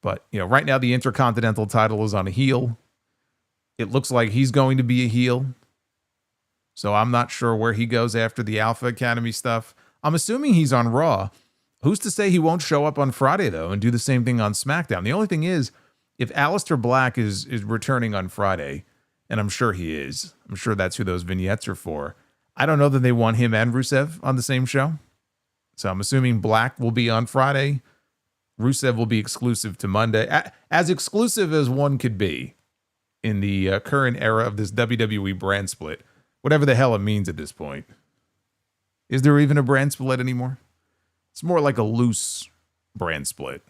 Speaker 1: But, right now the Intercontinental title is on a heel. It looks like he's going to be a heel. So I'm not sure where he goes after the Alpha Academy stuff. I'm assuming he's on Raw. Who's to say he won't show up on Friday, though, and do the same thing on SmackDown? The only thing is, if Aleister Black is returning on Friday, and I'm sure he is, I'm sure that's who those vignettes are for, I don't know that they want him and Rusev on the same show. So I'm assuming Black will be on Friday. Rusev will be exclusive to Monday. As exclusive as one could be in the current era of this WWE brand split. Whatever the hell it means at this point. Is there even a brand split anymore? It's more like a loose brand split.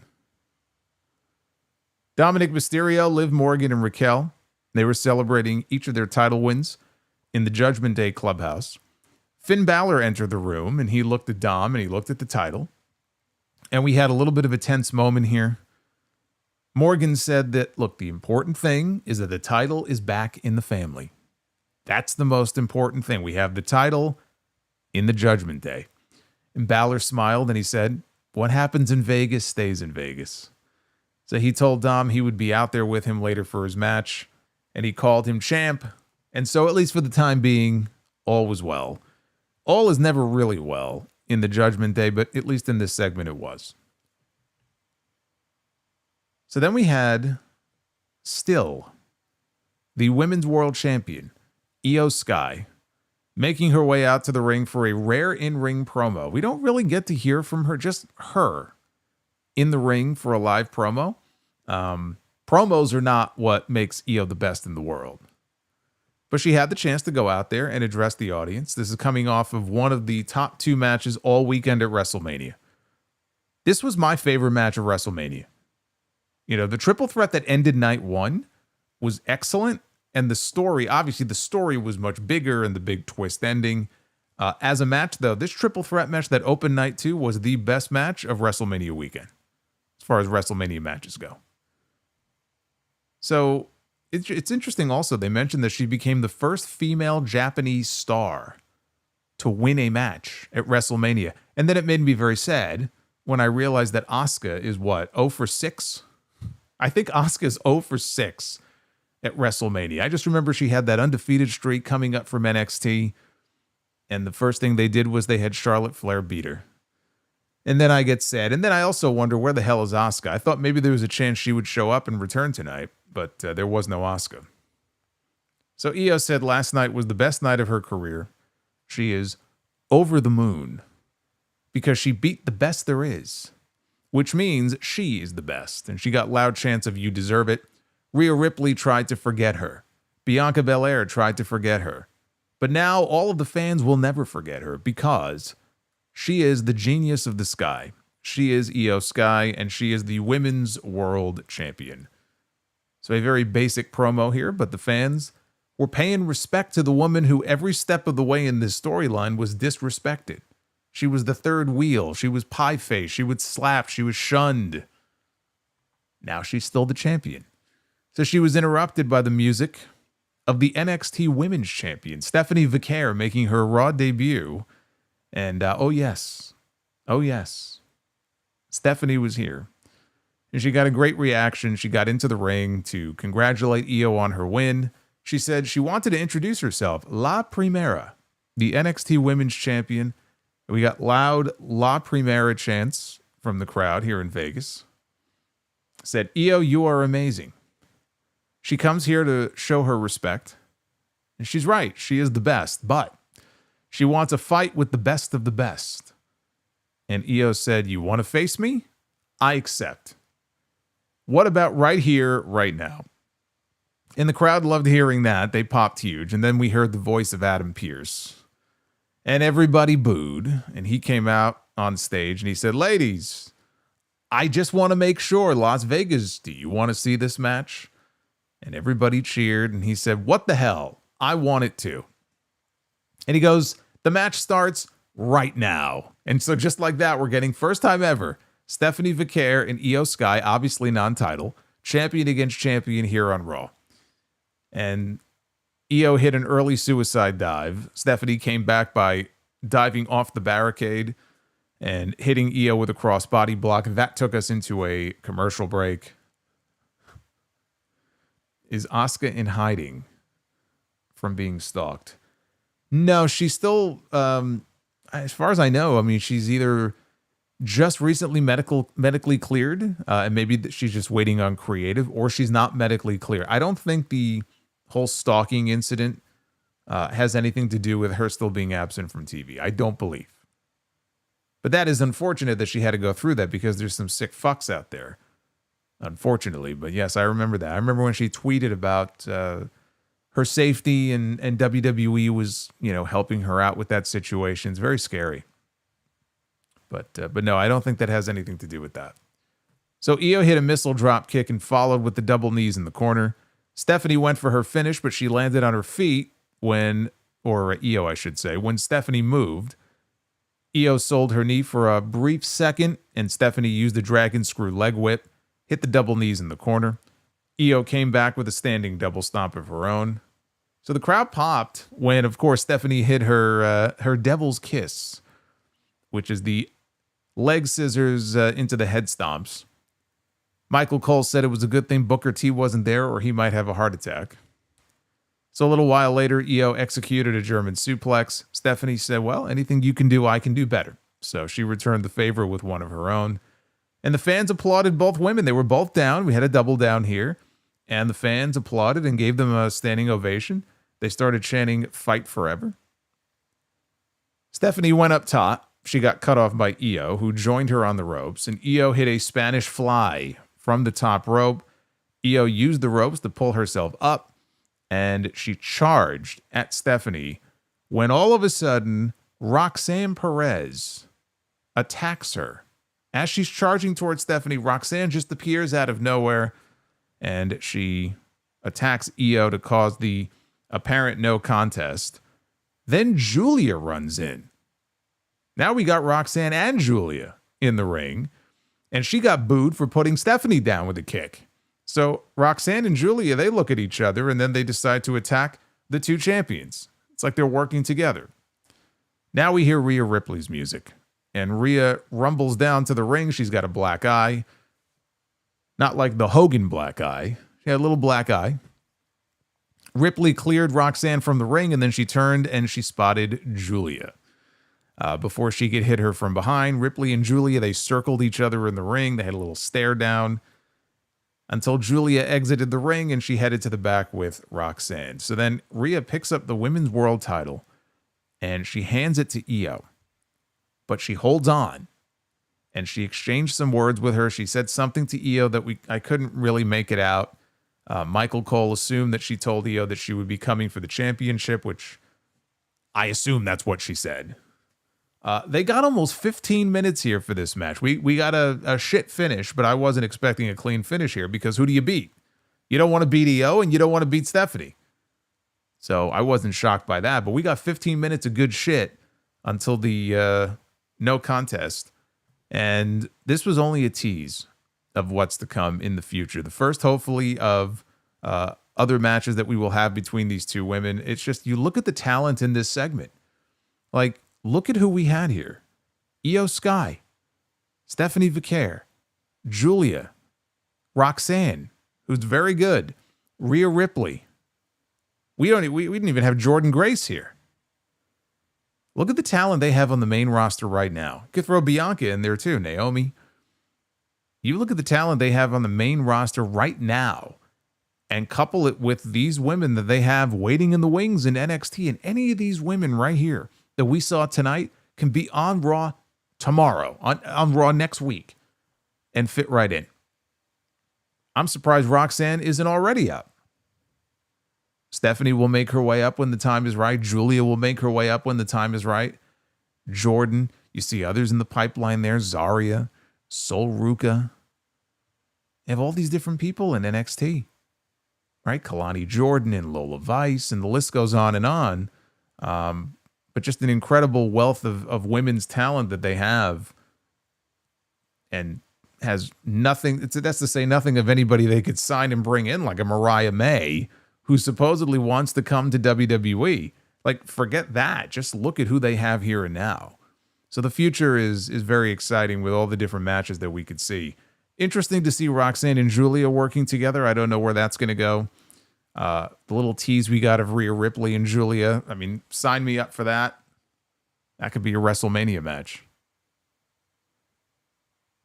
Speaker 1: Dominic Mysterio, Liv Morgan, and Raquel, they were celebrating each of their title wins in the Judgment Day clubhouse. Finn Balor entered the room, and he looked at Dom, and he looked at the title. And we had a little bit of a tense moment here. Morgan said that, look, the important thing is that the title is back in the family. That's the most important thing. We have the title in the Judgment Day. And Balor smiled and he said, what happens in Vegas stays in Vegas. So he told Dom he would be out there with him later for his match, and he called him champ. And so, at least for the time being, all was well. All is never really well in the Judgment Day, but at least in this segment it was. So then we had still the Women's World Champion, Io Sky, making her way out to the ring for a rare in-ring promo. We don't really get to hear from her, just her in the ring for a live promo. Promos are not what makes Io the best in the world. But she had the chance to go out there and address the audience. This is coming off of one of the top 2 matches all weekend at WrestleMania. This was my favorite match of WrestleMania. The triple threat that ended night 1 was excellent. And the story, obviously the story was much bigger and the big twist ending. As a match, though, this triple threat match that opened night 2 was the best match of WrestleMania weekend, as far as WrestleMania matches go. So it's interesting also, they mentioned that she became the first female Japanese star to win a match at WrestleMania. And then it made me very sad when I realized that Asuka is 0 for 6? I think Asuka's 0 for 6 at WrestleMania. I just remember she had that undefeated streak coming up from NXT, and the first thing they did was they had Charlotte Flair beat her. And then I get sad. And then I also wonder, where the hell is Asuka? I thought maybe there was a chance she would show up and return tonight, but there was no Asuka. So Io said last night was the best night of her career. She is over the moon because she beat the best there is, which means she is the best. And she got loud chants of "You deserve it." Rhea Ripley tried to forget her. Bianca Belair tried to forget her. But now all of the fans will never forget her because she is the genius of the Sky. She is Io Sky, and she is the Women's World Champion. So a very basic promo here, but the fans were paying respect to the woman who every step of the way in this storyline was disrespected. She was the third wheel. She was pie face. She was slapped. She was shunned. Now she's still the champion. So she was interrupted by the music of the NXT Women's Champion, Stephanie Vicaire, making her Raw debut. And oh yes, Stephanie was here. And she got a great reaction. She got into the ring to congratulate Io on her win. She said she wanted to introduce herself, La Primera, the NXT Women's Champion. We got loud La Primera chants from the crowd here in Vegas. Said, "Io, you are amazing." She comes here to show her respect. And she's right. She is the best. But she wants a fight with the best of the best. And Io said, "You want to face me? I accept." What about right here, right now? And the crowd loved hearing that. They popped huge. And then we heard the voice of Adam Pearce. And everybody booed. And he came out on stage and he said, "Ladies, I just want to make sure, Las Vegas, do you want to see this match?" And everybody cheered. And he said, "What the hell? I want it to." And he goes, "The match starts right now." And so just like that, we're getting first time ever Stephanie Vicaire and Io Sky, obviously non-title, champion against champion here on Raw. And Io hit an early suicide dive. Stephanie came back by diving off the barricade and hitting Io with a crossbody block. That took us into a commercial break. Is Asuka in hiding from being stalked? No, she's still, as far as I know, I mean, she's either just recently medically cleared, and maybe she's just waiting on creative, or she's not medically clear. I don't think the whole stalking incident has anything to do with her still being absent from TV. I don't believe. But that is unfortunate that she had to go through that because there's some sick fucks out there, unfortunately. But yes, I remember that. I remember when she tweeted about her safety and WWE was, helping her out with that situation. It's very scary. But no, I don't think that has anything to do with that. So Io hit a missile drop kick and followed with the double knees in the corner. Stephanie went for her finish, but she landed on her feet Io, I should say, when Stephanie moved. Io sold her knee for a brief second, and Stephanie used the dragon screw leg whip, hit the double knees in the corner. Io came back with a standing double stomp of her own. So the crowd popped when, of course, Stephanie hit her devil's kiss, which is the leg scissors into the head stomps. Michael Cole said it was a good thing Booker T wasn't there or he might have a heart attack. So a little while later, Io executed a German suplex. Stephanie said, "Well, anything you can do, I can do better." So she returned the favor with one of her own. And the fans applauded both women. They were both down. We had a double down here. And the fans applauded and gave them a standing ovation. They started chanting, "Fight forever." Stephanie went up top. She got cut off by Io, who joined her on the ropes. And Io hit a Spanish fly from the top rope. Io used the ropes to pull herself up. And she charged at Stephanie when all of a sudden Roxanne Perez attacks her. As she's charging towards Stephanie, Roxanne just appears out of nowhere and she attacks Io to cause the apparent no contest. Then Julia runs in. Now we got Roxanne and Julia in the ring, and she got booed for putting Stephanie down with a kick. So Roxanne and Julia, they look at each other and then they decide to attack the two champions. It's like they're working together. Now we hear Rhea Ripley's music, and Rhea rumbles down to the ring. She's got a black eye. Not like the Hogan black eye. She had a little black eye. Ripley cleared Roxanne from the ring, and then she turned and she spotted Julia. before she could hit her from behind. Ripley and Julia, they circled each other in the ring. They had a little stare down until Julia exited the ring and she headed to the back with Roxanne. So then Rhea picks up the women's world title and she hands it to Io. But she holds on and she exchanged some words with her. She said something to Io that I couldn't really make it out. Michael Cole assumed that she told Io that she would be coming for the championship, which I assume that's what she said. They got almost 15 minutes here for this match. We got a shit finish, but I wasn't expecting a clean finish here because who do you beat? You don't want to beat Io and you don't want to beat Stephanie. So I wasn't shocked by that, but we got 15 minutes of good shit until the no contest. And this was only a tease of what's to come in the future. The first, hopefully, of other matches that we will have between these two women. It's just, you look at the talent in this segment. Like, look at who we had here. Io Sky, Stephanie Vicaire, Julia, Roxanne, who's very good, Rhea Ripley. We didn't even have Jordan Grace here. Look at the talent they have on the main roster right now. You could throw Bianca in there too, Naomi. You look at the talent they have on the main roster right now and couple it with these women that they have waiting in the wings in NXT, and any of these women right here that we saw tonight can be on Raw tomorrow, on Raw next week, and fit right in. I'm surprised Roxanne isn't already up. Stephanie will make her way up when the time is right. Julia will make her way up when the time is right. Jordan, you see others in the pipeline there. Zarya, Sol Ruka. You have all these different people in NXT, right? Kalani Jordan and Lola Vice, and the list goes on and on. But just an incredible wealth of women's talent that they have, and has nothing. That's to say nothing of anybody they could sign and bring in, like a Mariah May, who supposedly wants to come to WWE. Like, forget that. Just look at who they have here and now. So the future is very exciting with all the different matches that we could see. Interesting to see Roxanne and Julia working together. I don't know where that's going to go. The little tease we got of Rhea Ripley and Julia, I mean, sign me up for that. That could be a WrestleMania match.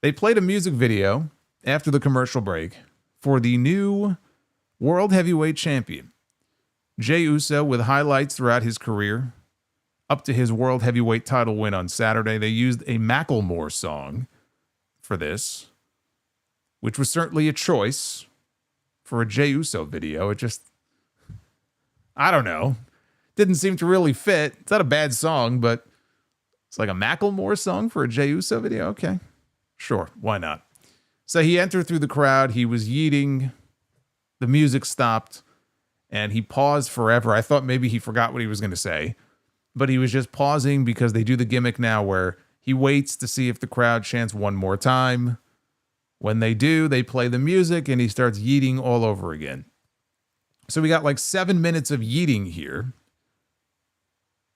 Speaker 1: They played a music video after the commercial break for the new World Heavyweight Champion, Jey Uso, with highlights throughout his career, up to his World Heavyweight title win on Saturday. They used a Macklemore song for this, which was certainly a choice for a Jey Uso video. It just, I don't know, didn't seem to really fit. It's not a bad song, but it's like a Macklemore song for a Jey Uso video. Okay, sure, why not? So he entered through the crowd. He was yeeting. The music stopped, and he paused forever. I thought maybe he forgot what he was going to say, but he was just pausing because they do the gimmick now where he waits to see if the crowd chants one more time. When they do, they play the music, and he starts yeeting all over again. So we got like 7 minutes of yeeting here.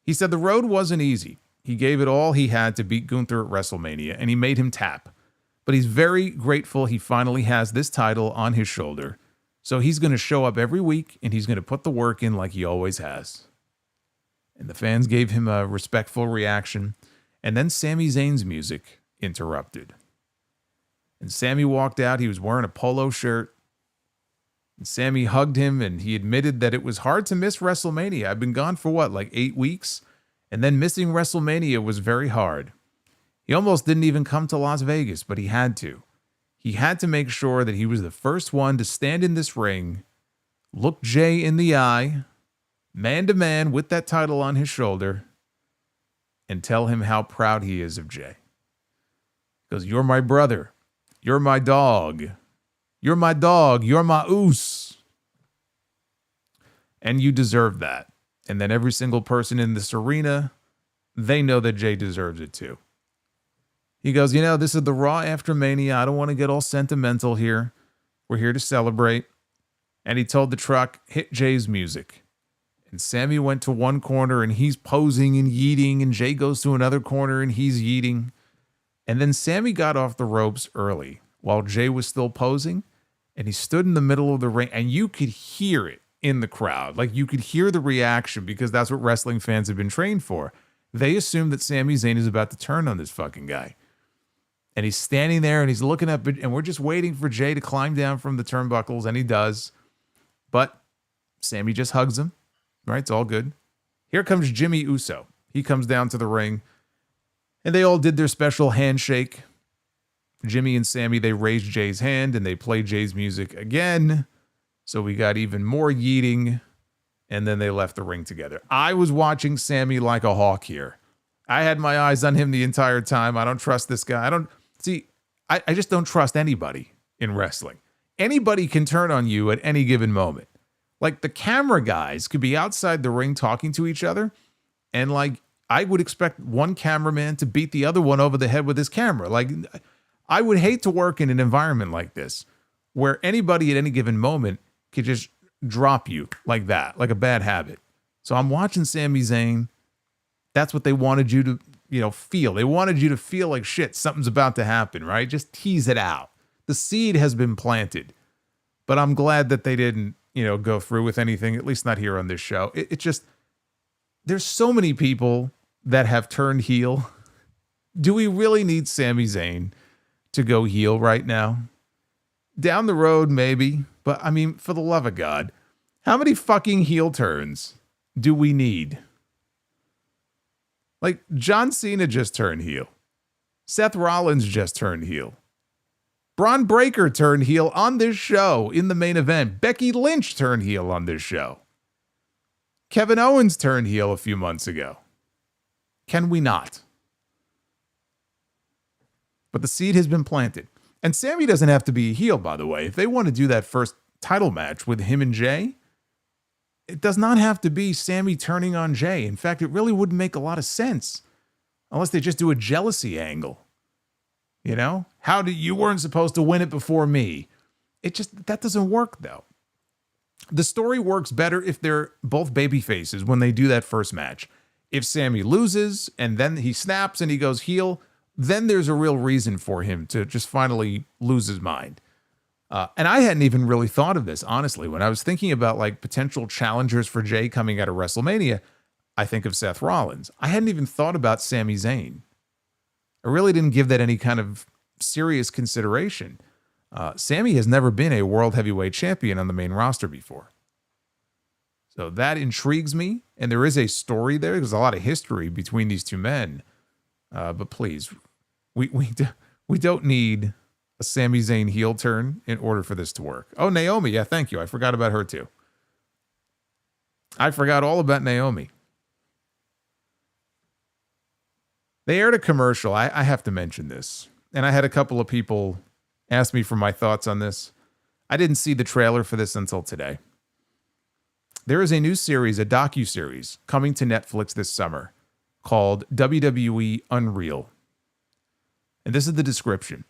Speaker 1: He said the road wasn't easy. He gave it all he had to beat Gunther at WrestleMania, and he made him tap. But he's very grateful he finally has this title on his shoulder. So he's going to show up every week, and he's going to put the work in like he always has. And the fans gave him a respectful reaction. And then Sami Zayn's music interrupted. And Sami walked out. He was wearing a polo shirt. And Sami hugged him, and he admitted that it was hard to miss WrestleMania. I've been gone for what, like 8 weeks? And then missing WrestleMania was very hard. He almost didn't even come to Las Vegas, but he had to. He had to make sure that he was the first one to stand in this ring, look Jey in the eye, man to man with that title on his shoulder, and tell him how proud he is of Jey. Because you're my brother. You're my dog. You're my dog. You're my oos. And you deserve that. And then every single person in this arena, they know that Jey deserves it too. He goes, you know, this is the Raw after Mania. I don't want to get all sentimental here. We're here to celebrate. And he told the truck, hit Jey's music. And Sami went to one corner and he's posing and yeeting. And Jey goes to another corner and he's yeeting. And then Sami got off the ropes early while Jey was still posing. And he stood in the middle of the ring. And you could hear it in the crowd. Like you could hear the reaction because that's what wrestling fans have been trained for. They assume that Sami Zayn is about to turn on this fucking guy. And he's standing there and he's looking up, and we're just waiting for Jay to climb down from the turnbuckles, and he does. But Sami just hugs him, right? It's all good. Here comes Jimmy Uso. He comes down to the ring, and they all did their special handshake. Jimmy and Sami, they raised Jay's hand, and they played Jay's music again. So we got even more yeeting, and then they left the ring together. I was watching Sami like a hawk here. I had my eyes on him the entire time. I don't trust this guy. I just don't trust anybody in wrestling. Anybody can turn on you at any given moment. Like, the camera guys could be outside the ring talking to each other, and like, I would expect one cameraman to beat the other one over the head with his camera. Like, I would hate to work in an environment like this where anybody at any given moment could just drop you like that, like a bad habit. So I'm watching Sami Zayn. That's what they wanted you to, feel. They wanted you to feel like, shit, something's about to happen, right? Just tease it out. The seed has been planted. But I'm glad that they didn't, go through with anything, at least not here on this show. It just, there's so many people that have turned heel. Do we really need Sami Zayn to go heel right now? Down the road, maybe. But I mean, for the love of God, how many fucking heel turns do we need? Like, John Cena just turned heel. Seth Rollins just turned heel. Braun Breaker turned heel on this show in the main event. Becky Lynch turned heel on this show. Kevin Owens turned heel a few months ago. Can we not? But the seed has been planted. And Sami doesn't have to be a heel, by the way. If they want to do that first title match with him and Jay, it does not have to be Sami turning on Jay. In fact, it really wouldn't make a lot of sense unless they just do a jealousy angle. You weren't supposed to win it before me. That doesn't work, though. The story works better if they're both baby faces when they do that first match. If Sami loses and then he snaps and he goes heel, then there's a real reason for him to just finally lose his mind. And I hadn't even really thought of this, honestly. When I was thinking about like potential challengers for Jay coming out of WrestleMania, I think of Seth Rollins. I hadn't even thought about Sami Zayn. I really didn't give that any kind of serious consideration. Sami has never been a world heavyweight champion on the main roster before. So that intrigues me. And there is a story there. There's a lot of history between these two men. But please, we don't need a Sami Zayn heel turn in order for this to work. Oh, Naomi. Yeah, thank you. I forgot about her too. I forgot all about Naomi. They aired a commercial. I have to mention this. And I had a couple of people ask me for my thoughts on this. I didn't see the trailer for this until today. There is a new series, a docuseries, coming to Netflix this summer called WWE Unreal. And this is the description.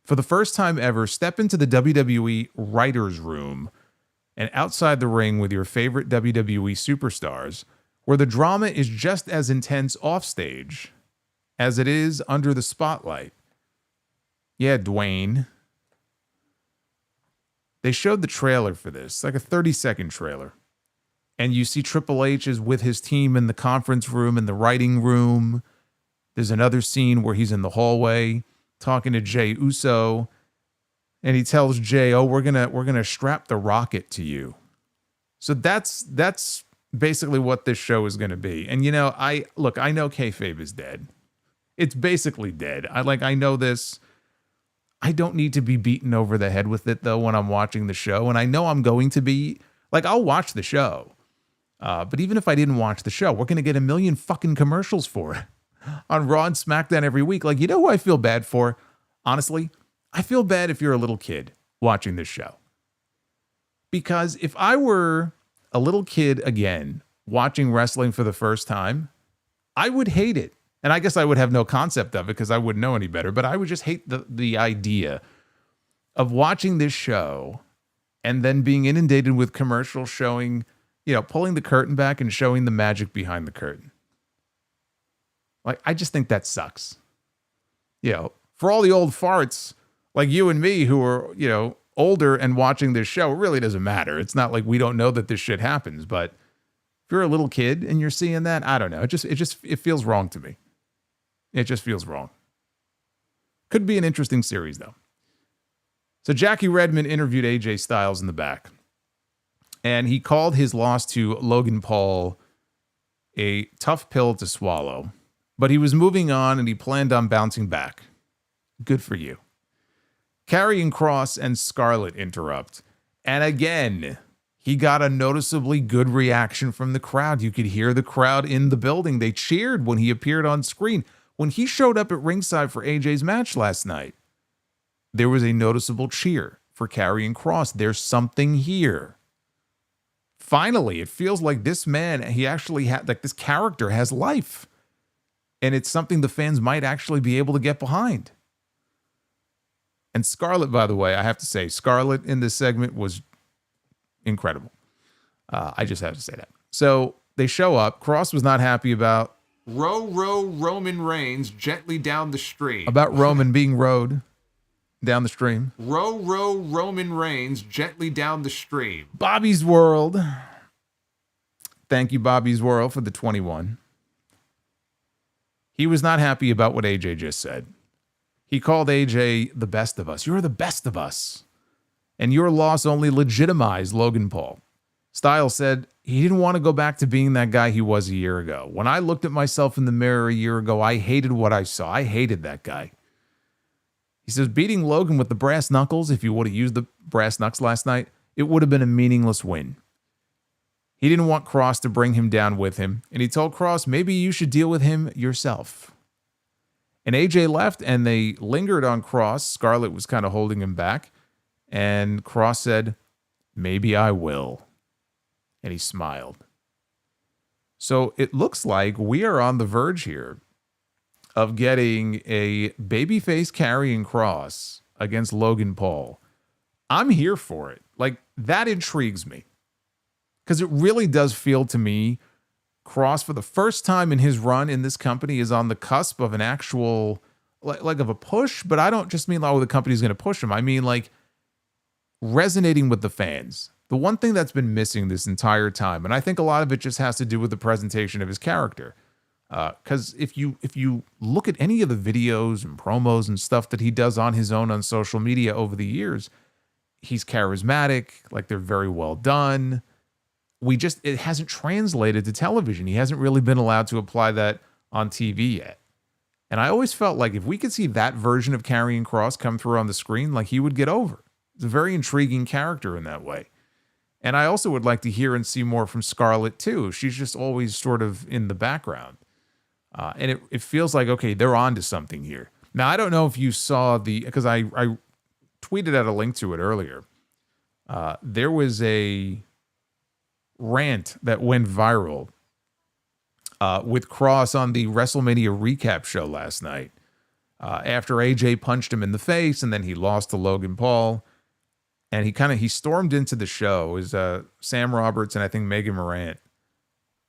Speaker 1: For the first time ever, step into the WWE writer's room and outside the ring with your favorite WWE superstars, where the drama is just as intense offstage as it is under the spotlight. Yeah, Dwayne. They showed the trailer for this, like a 30-second trailer. And you see Triple H is with his team in the conference room, in the writing room. There's another scene where he's in the hallway talking to Jey Uso. And he tells Jey, "Oh, we're gonna strap the rocket to you." So that's basically what this show is gonna be. And I know kayfabe is dead. It's basically dead. I know this. I don't need to be beaten over the head with it, though, when I'm watching the show. And I know I'm going to be. I'll watch the show. But even if I didn't watch the show, we're going to get a million fucking commercials for it on Raw and SmackDown every week. Who I feel bad for? Honestly, I feel bad if you're a little kid watching this show. Because if I were a little kid again watching wrestling for the first time, I would hate it. And I guess I would have no concept of it because I wouldn't know any better. But I would just hate the idea of watching this show and then being inundated with commercials showing, pulling the curtain back and showing the magic behind the curtain. I just think that sucks. For all the old farts like you and me who are, older and watching this show, it really doesn't matter. It's not like we don't know that this shit happens, but If you're a little kid and you're seeing that, I don't know. It feels wrong to me. It just feels wrong. Could be an interesting series, though. So Jackie Redmond interviewed AJ Styles in the back, and he called his loss to Logan Paul a tough pill to swallow, but he was moving on and he planned on bouncing back. Good for you. Karrion Kross and Scarlett interrupt, and again, he got a noticeably good reaction from the crowd. You could hear the crowd in the building. They cheered when he appeared on screen. When he showed up at ringside for AJ's match last night, there was a noticeable cheer for Karrion Kross. There's something here. Finally, it feels like this man, he actually had, like, this character has life. And it's something the fans might actually be able to get behind. And Scarlett, by the way, I have to say, Scarlett in this segment was incredible. I just have to say that. So they show up. Kross was not happy about
Speaker 3: Row Roman Reigns gently down the stream.
Speaker 1: about Roman being rowed down the stream.
Speaker 3: Row Roman Reigns gently down the stream.
Speaker 1: Bobby's World. Thank you, Bobby's World, for the 21. He was not happy about what AJ just said. He called AJ the best of us. You're the best of us. And your loss only legitimized Logan Paul. Styles said he didn't want to go back to being that guy he was a year ago. When I looked at myself in the mirror a year ago, I hated what I saw. I hated that guy. He says beating Logan with the brass knuckles, if you would have used the brass knucks last night, it would have been a meaningless win. He didn't want Kross to bring him down with him, and he told Kross maybe you should deal with him yourself. And AJ left, and they lingered on Kross. Scarlett was kind of holding him back, and Kross said, maybe I will. And he smiled. So it looks like we are on the verge here of getting a babyface Karrion Kross against Logan Paul. I'm here for it. Like, that intrigues me. Because it really does feel to me, Kross, for the first time in his run in this company, is on the cusp of an actual, like of a push. But I don't just mean, oh, the company's going to push him. I mean, like, resonating with the fans. The one thing that's been missing this entire time, and I think a lot of it just has to do with the presentation of his character. Because if you look at any of the videos and promos and stuff that he does on his own on social media over the years, he's charismatic, like they're very well done. It hasn't translated to television. He hasn't really been allowed to apply that on TV yet. And I always felt like if we could see that version of Karrion Kross come through on the screen, like he would get over. It's a very intriguing character in that way. And I also would like to hear and see more from Scarlett too. She's just always sort of in the background. And it feels like, okay, they're on to something here. Now, I don't know if you saw because I tweeted out a link to it earlier. There was a rant that went viral with Kross on the WrestleMania recap show last night. After AJ punched him in the face and then he lost to Logan Paul. And he stormed into the show. It was Sam Roberts and I think Megan Morant.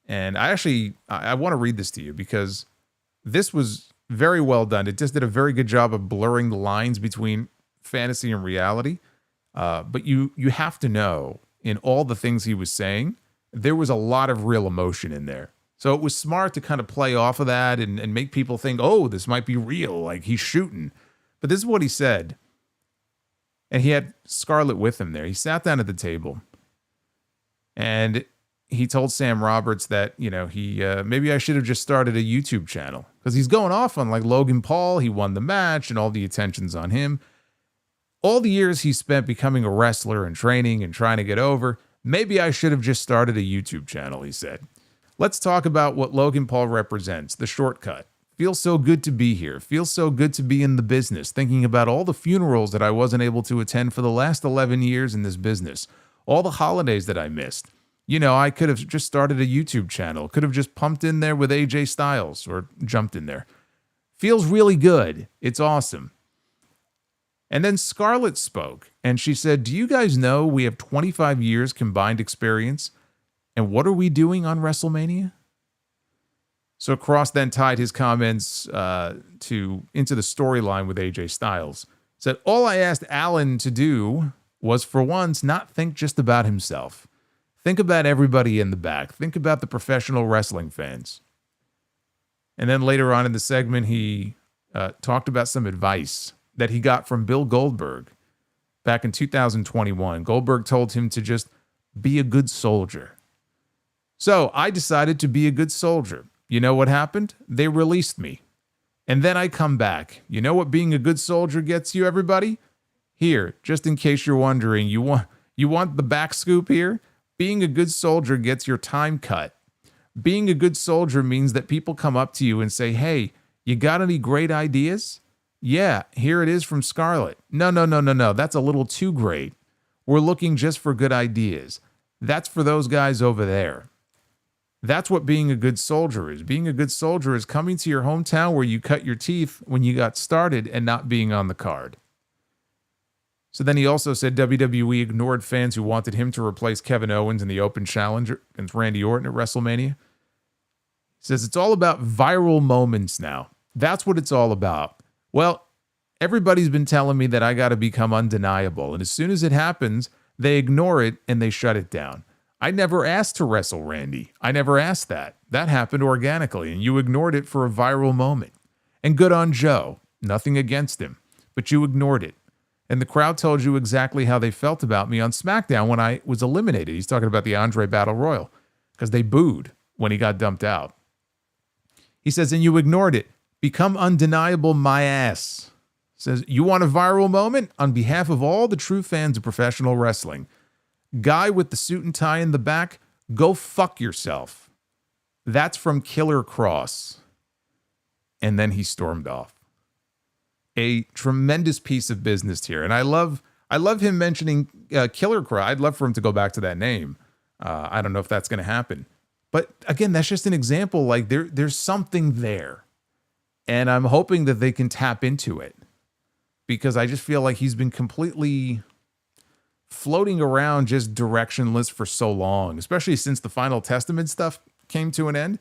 Speaker 1: And I want to read this to you because this was very well done. It just did a very good job of blurring the lines between fantasy and reality. But you have to know, in all the things he was saying, there was a lot of real emotion in there. So it was smart to kind of play off of that and make people think, oh, this might be real, like he's shooting. But this is what he said. And he had Scarlett with him there. He sat down at the table and he told Sam Roberts that, he maybe I should have just started a YouTube channel because he's going off on like Logan Paul. He won the match and all the attention's on him. All the years he spent becoming a wrestler and training and trying to get over, maybe I should have just started a YouTube channel, he said. Let's talk about what Logan Paul represents, the shortcut. Feels so good to be here. Feels so good to be in the business, thinking about all the funerals that I wasn't able to attend for the last 11 years in this business, all the holidays that I missed. I could have just started a YouTube channel, could have just pumped in there with AJ Styles or jumped in there. Feels really good. It's awesome. And then Scarlett spoke and she said, do you guys know we have 25 years combined experience? And what are we doing on WrestleMania? So Kross then tied his comments into the storyline with AJ Styles. Said, all I asked Alan to do was for once not think just about himself. Think about everybody in the back. Think about the professional wrestling fans. And then later on in the segment, he talked about some advice that he got from Bill Goldberg back in 2021. Goldberg told him to just be a good soldier. So I decided to be a good soldier. You know what happened? They released me. And then I come back. You know what being a good soldier gets you, everybody? Here, just in case you're wondering, you want the back scoop here? Being a good soldier gets your time cut. Being a good soldier means that people come up to you and say, hey, you got any great ideas? Yeah, here it is from Scarlett. No. That's a little too great. We're looking just for good ideas. That's for those guys over there. That's what being a good soldier is. Being a good soldier is coming to your hometown where you cut your teeth when you got started and not being on the card. So then he also said WWE ignored fans who wanted him to replace Kevin Owens in the open challenge against Randy Orton at WrestleMania. He says it's all about viral moments now. That's what it's all about. Well, everybody's been telling me that I got to become undeniable. And as soon as it happens, they ignore it and they shut it down. I never asked to wrestle Randy. I never asked that. That happened organically, and you ignored it for a viral moment. And good on Joe. Nothing against him. But you ignored it. And the crowd told you exactly how they felt about me on SmackDown when I was eliminated. He's talking about the Andre Battle Royal, because they booed when he got dumped out. He says, and you ignored it. Become undeniable, my ass. Says, you want a viral moment? On behalf of all the true fans of professional wrestling, guy with the suit and tie in the back, go fuck yourself. That's from Killer Cross. And then he stormed off. A tremendous piece of business here. And I love him mentioning Killer Cross. I'd love for him to go back to that name. I don't know if that's going to happen. But again, that's just an example. Like there's something there. And I'm hoping that they can tap into it. Because I just feel like he's been completely floating around just directionless for so long, especially since the Final Testament stuff came to an end.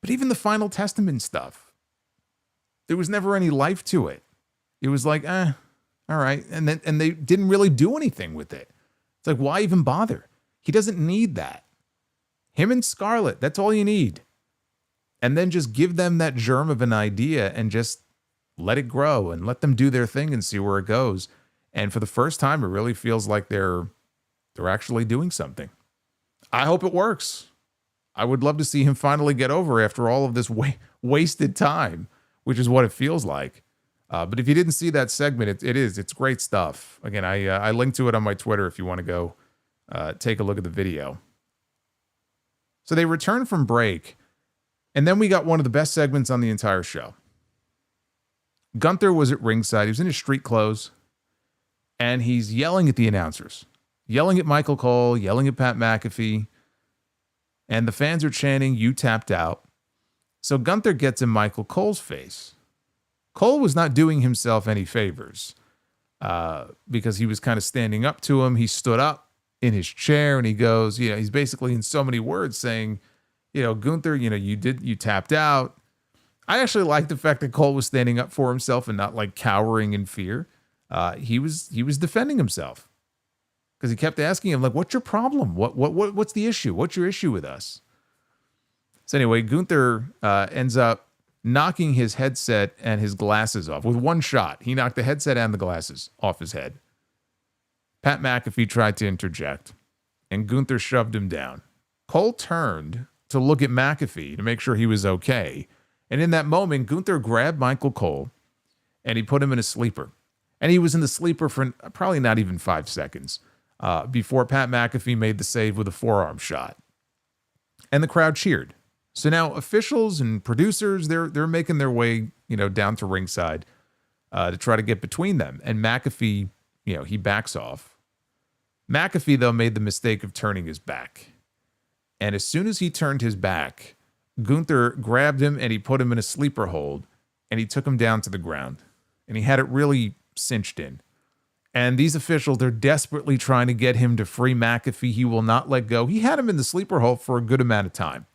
Speaker 1: But even the Final Testament stuff, there was never any life to it. It was like, all right. And they didn't really do anything with it. It's like, why even bother? He doesn't need that. Him and Scarlett, that's all you need. And then just give them that germ of an idea and just let it grow and let them do their thing and see where it goes. And for the first time, it really feels like they're actually doing something. I hope it works. I would love to see him finally get over after all of this wasted time, which is what it feels like. But if you didn't see that segment, it's great stuff. Again, I linked to it on my Twitter if you want to go take a look at the video. So they returned from break, and then we got one of the best segments on the entire show. Gunther was at ringside. He was in his street clothes, and he's yelling at the announcers, yelling at Michael Cole, yelling at Pat McAfee, and the fans are chanting, "You tapped out." So Gunther gets in Michael Cole's face. Cole was not doing himself any favors because he was kind of standing up to him. He stood up in his chair and he goes, he's basically in so many words saying, Gunther, you tapped out. I actually like the fact that Cole was standing up for himself and not like cowering in fear. He was defending himself because he kept asking him, like, what's your problem? What's the issue? What's your issue with us? So anyway, Gunther ends up knocking his headset and his glasses off with one shot. He knocked the headset and the glasses off his head. Pat McAfee tried to interject, and Gunther shoved him down. Cole turned to look at McAfee to make sure he was okay. And in that moment, Gunther grabbed Michael Cole, and he put him in a sleeper. And he was in the sleeper for probably not even 5 seconds before Pat McAfee made the save with a forearm shot. And the crowd cheered. So now officials and producers, they're making their way, down to ringside to try to get between them. And McAfee, he backs off. McAfee, though, made the mistake of turning his back. And as soon as he turned his back, Gunther grabbed him and he put him in a sleeper hold and he took him down to the ground. And he had it really cinched in. And these officials, they're desperately trying to get him to free McAfee. He will not let go. He had him in the sleeper hold for a good amount of time.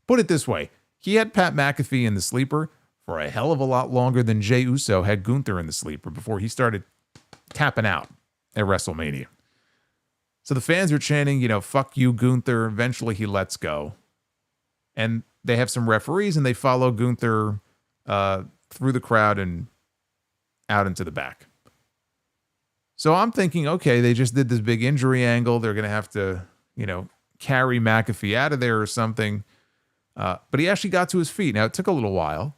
Speaker 1: Put it this way, he had Pat McAfee in the sleeper for a hell of a lot longer than Jey Uso had Gunther in the sleeper before he started tapping out at WrestleMania. So the fans are chanting, fuck you, Gunther. Eventually he lets go. And they have some referees and they follow Gunther through the crowd and out into the back. So I'm thinking, okay, they just did this big injury angle. They're going to have to, carry McAfee out of there or something. But he actually got to his feet. Now, it took a little while,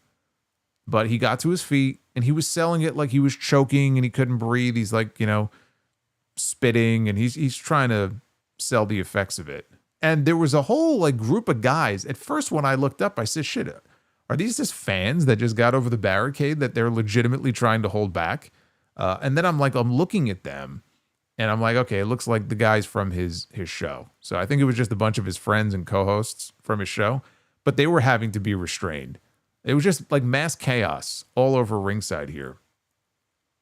Speaker 1: but he got to his feet and he was selling it like he was choking and he couldn't breathe. He's like, spitting, and he's trying to sell the effects of it. And there was a whole group of guys. At first, when I looked up, I said, shit, are these just fans that just got over the barricade that they're legitimately trying to hold back? And then I'm looking at them and I'm like, okay, it looks like the guys from his show. So I think it was just a bunch of his friends and co-hosts from his show, but they were having to be restrained. It was just like mass chaos all over ringside here.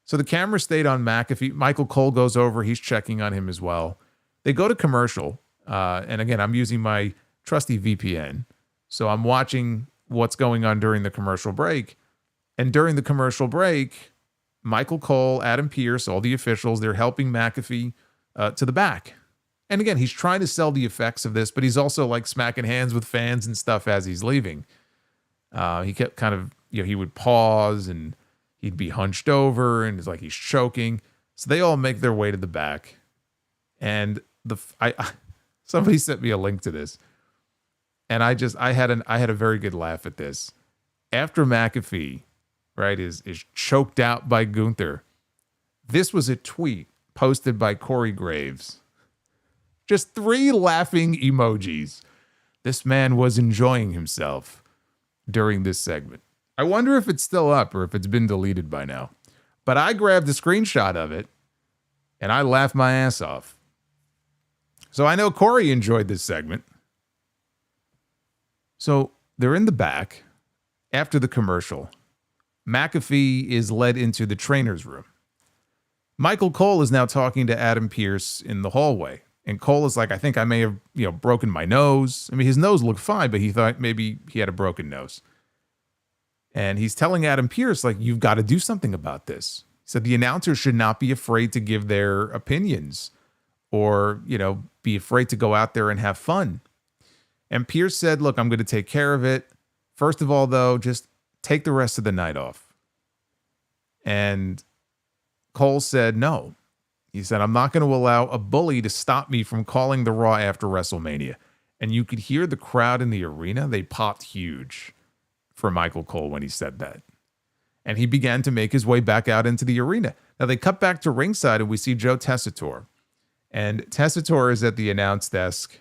Speaker 1: So the camera stayed on McAfee. Michael Cole goes over. He's checking on him as well. They go to commercial. And again, I'm using my trusty VPN. So I'm watching what's going on during the commercial break. And during the commercial break, Michael Cole, Adam Pearce, all the officials, they're helping McAfee to the back. And again, he's trying to sell the effects of this, but he's also smacking hands with fans and stuff as he's leaving. He kept kind of, he would pause and he'd be hunched over and it's like he's choking. So they all make their way to the back. And somebody sent me a link to this. And I had a very good laugh at this. After McAfee, right, is choked out by Gunther, this was a tweet posted by Corey Graves. Just 3 laughing emojis. This man was enjoying himself during this segment. I wonder if it's still up or if it's been deleted by now. But I grabbed a screenshot of it and I laughed my ass off. So I know Corey enjoyed this segment. So they're in the back after the commercial. McAfee is led into the trainer's room. Michael Cole is now talking to Adam Pearce in the hallway. And Cole is like, I think I may have, broken my nose. I mean, his nose looked fine, but he thought maybe he had a broken nose. And he's telling Adam Pearce, you've got to do something about this. He said the announcers should not be afraid to give their opinions or, be afraid to go out there and have fun. And Pearce said, look, I'm going to take care of it. First of all, though, just take the rest of the night off. And Cole said, no. He said, I'm not going to allow a bully to stop me from calling the Raw after WrestleMania. And you could hear the crowd in the arena. They popped huge for Michael Cole when he said that. And he began to make his way back out into the arena. Now they cut back to ringside and we see Joe Tessitore. And Tessitore is at the announce desk.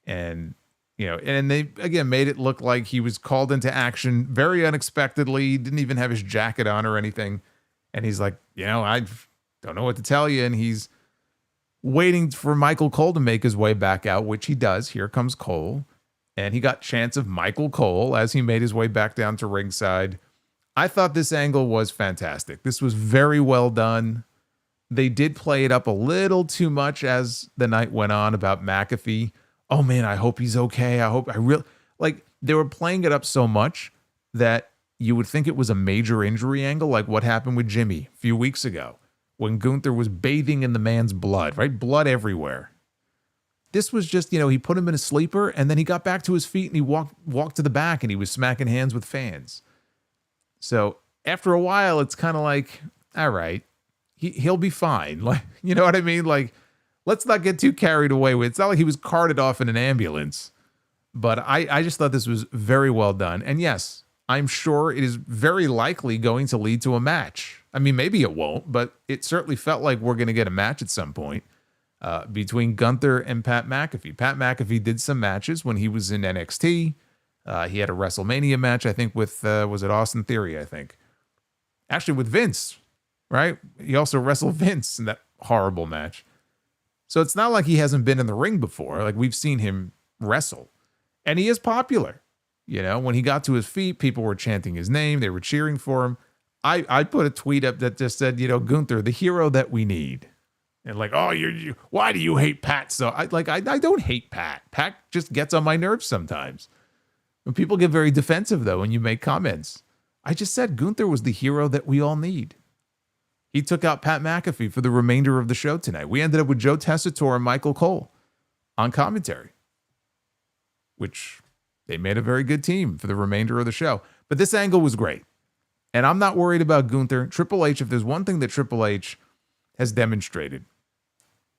Speaker 1: And, and they, again, made it look like he was called into action very unexpectedly. He didn't even have his jacket on or anything. And he's like, I don't know what to tell you. And he's waiting for Michael Cole to make his way back out, which he does. Here comes Cole. And he got chants of Michael Cole as he made his way back down to ringside. I thought this angle was fantastic. This was very well done. They did play it up a little too much as the night went on about McAfee. Oh man, I hope he's okay. They were playing it up so much that you would think it was a major injury angle, like what happened with Jimmy a few weeks ago when Gunther was bathing in the man's blood, right? Blood everywhere. This was just, he put him in a sleeper and then he got back to his feet and he walked to the back and he was smacking hands with fans. So after a while, it's kind of like, all right, he'll be fine. You know what I mean? Let's not get too carried away with it. It's not like he was carted off in an ambulance, but I just thought this was very well done. And yes, I'm sure it is very likely going to lead to a match. I mean, maybe it won't, but it certainly felt like we're going to get a match at some point. Between Gunther and Pat McAfee. Pat McAfee did some matches when he was in NXT. He had a WrestleMania match, I think, with, was it Austin Theory, I think. Actually, with Vince, right? He also wrestled Vince in that horrible match. So it's not like he hasn't been in the ring before. We've seen him wrestle. And he is popular. When he got to his feet, people were chanting his name. They were cheering for him. I put a tweet up that just said, Gunther, the hero that we need. And why do you hate Pat? So I don't hate Pat. Pat just gets on my nerves sometimes. When people get very defensive though, when you make comments, I just said Gunther was the hero that we all need. He took out Pat McAfee for the remainder of the show tonight. We ended up with Joe Tessitore and Michael Cole on commentary, which they made a very good team for the remainder of the show. But this angle was great. And I'm not worried about Gunther. Triple H, if there's one thing that Triple H has demonstrated,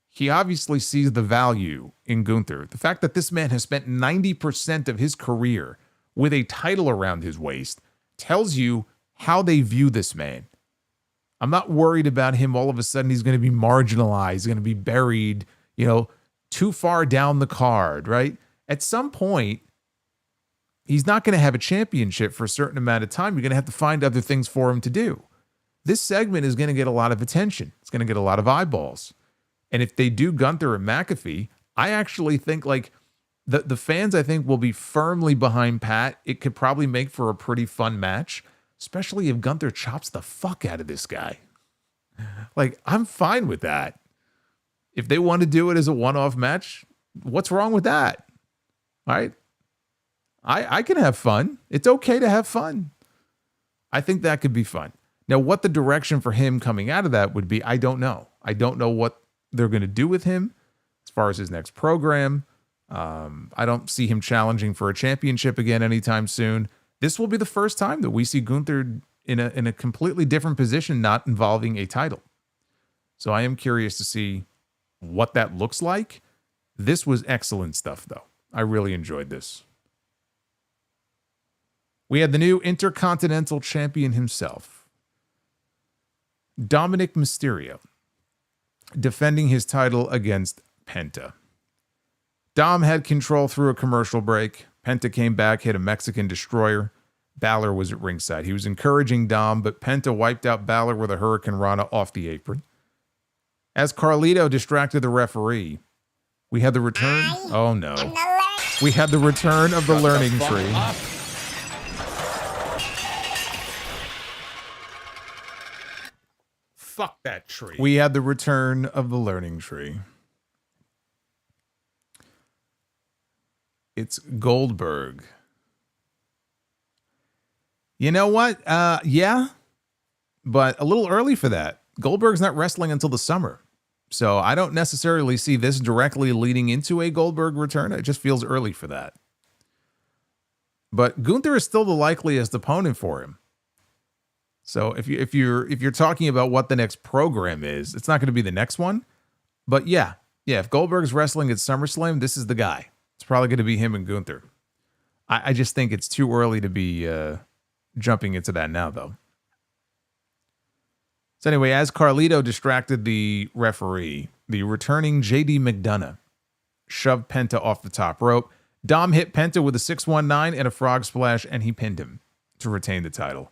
Speaker 1: he obviously sees the value in Gunther. The fact that this man has spent 90% of his career with a title around his waist tells you how they view this man. I'm not worried about him all of a sudden he's going to be marginalized, going to be buried, too far down the card, right? At some point, he's not going to have a championship for a certain amount of time. You're going to have to find other things for him to do. This segment is going to get a lot of attention. It's going to get a lot of eyeballs. And if they do Gunther and McAfee, I actually think like the fans, I think, will be firmly behind Pat. It could probably make for a pretty fun match, especially if Gunther chops the fuck out of this guy. Like, I'm fine with that. If they want to do it as a one-off match, what's wrong with that? Right? I can have fun. It's okay to have fun. I think that could be fun. Now, what the direction for him coming out of that would be, I don't know. I don't know what they're going to do with him as far as his next program. I don't see him challenging for a championship again anytime soon. This will be the first time that we see Gunther in a completely different position, not involving a title. So I am curious to see what that looks like. This was excellent stuff, though. I really enjoyed this. We had the new Intercontinental Champion himself, Dominic Mysterio, defending his title against Penta. Dom had control through a commercial break. Penta came back, hit a Mexican destroyer. Balor was at ringside. He was encouraging Dom, but Penta wiped out Balor with a Hurricane Rana off the apron. As Carlito distracted the referee, we had the return. Oh no. We had the return of the learning tree.
Speaker 3: Fuck that tree.
Speaker 1: We had the return of the learning tree. It's Goldberg. You know what? Yeah, but a little early for that. Goldberg's not wrestling until the summer. So I don't necessarily see this directly leading into a Goldberg return. It just feels early for that. But Gunther is still the likeliest opponent for him. So if you're talking about what the next program is, it's not going to be the next one. But yeah, if Goldberg's wrestling at SummerSlam, this is the guy. It's probably going to be him and Gunther. I just think it's too early to be jumping into that now, though. So anyway, as Carlito distracted the referee, the returning JD McDonough shoved Penta off the top rope. Dom hit Penta with a 619 and a frog splash, and he pinned him to retain the title.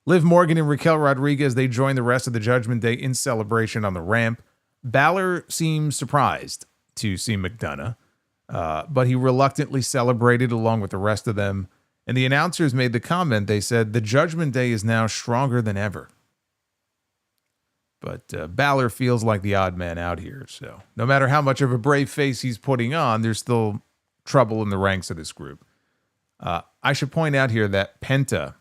Speaker 1: Liv Morgan and Raquel Rodriguez, they joined the rest of the Judgment Day in celebration on the ramp. Balor seemed surprised to see McDonough, but he reluctantly celebrated along with the rest of them. And the announcers made the comment, they said, the Judgment Day is now stronger than ever. But Balor feels like the odd man out here. So no matter how much of a brave face he's putting on, there's still trouble in the ranks of this group. I should point out here that Penta,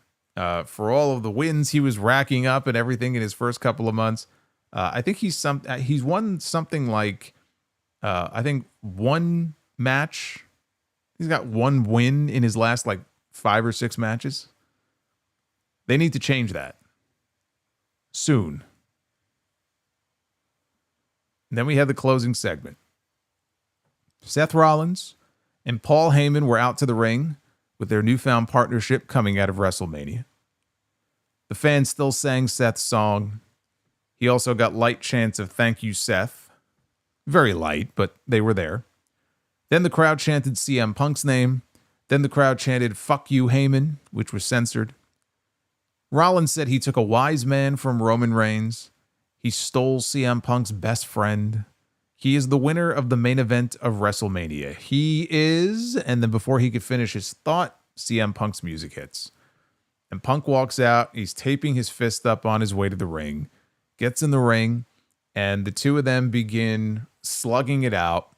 Speaker 1: for all of the wins he was racking up and everything in his first couple of months, I think he's won something like, I think one match. He's got one win in his last like 5 or 6 matches. They need to change that soon. And then we had the closing segment. Seth Rollins and Paul Heyman were out to the ring with their newfound partnership coming out of WrestleMania. The fans still sang Seth's song. He also got light chants of thank you, Seth. Very light, but they were there. Then the crowd chanted CM Punk's name. Then the crowd chanted fuck you, Heyman, which was censored. Rollins said he took a wise man from Roman Reigns. He stole CM Punk's best friend. He is the winner of the main event of WrestleMania. He is, and then before he could finish his thought, CM Punk's music hits. And Punk walks out. He's taping his fist up on his way to the ring. Gets in the ring, and the two of them begin slugging it out.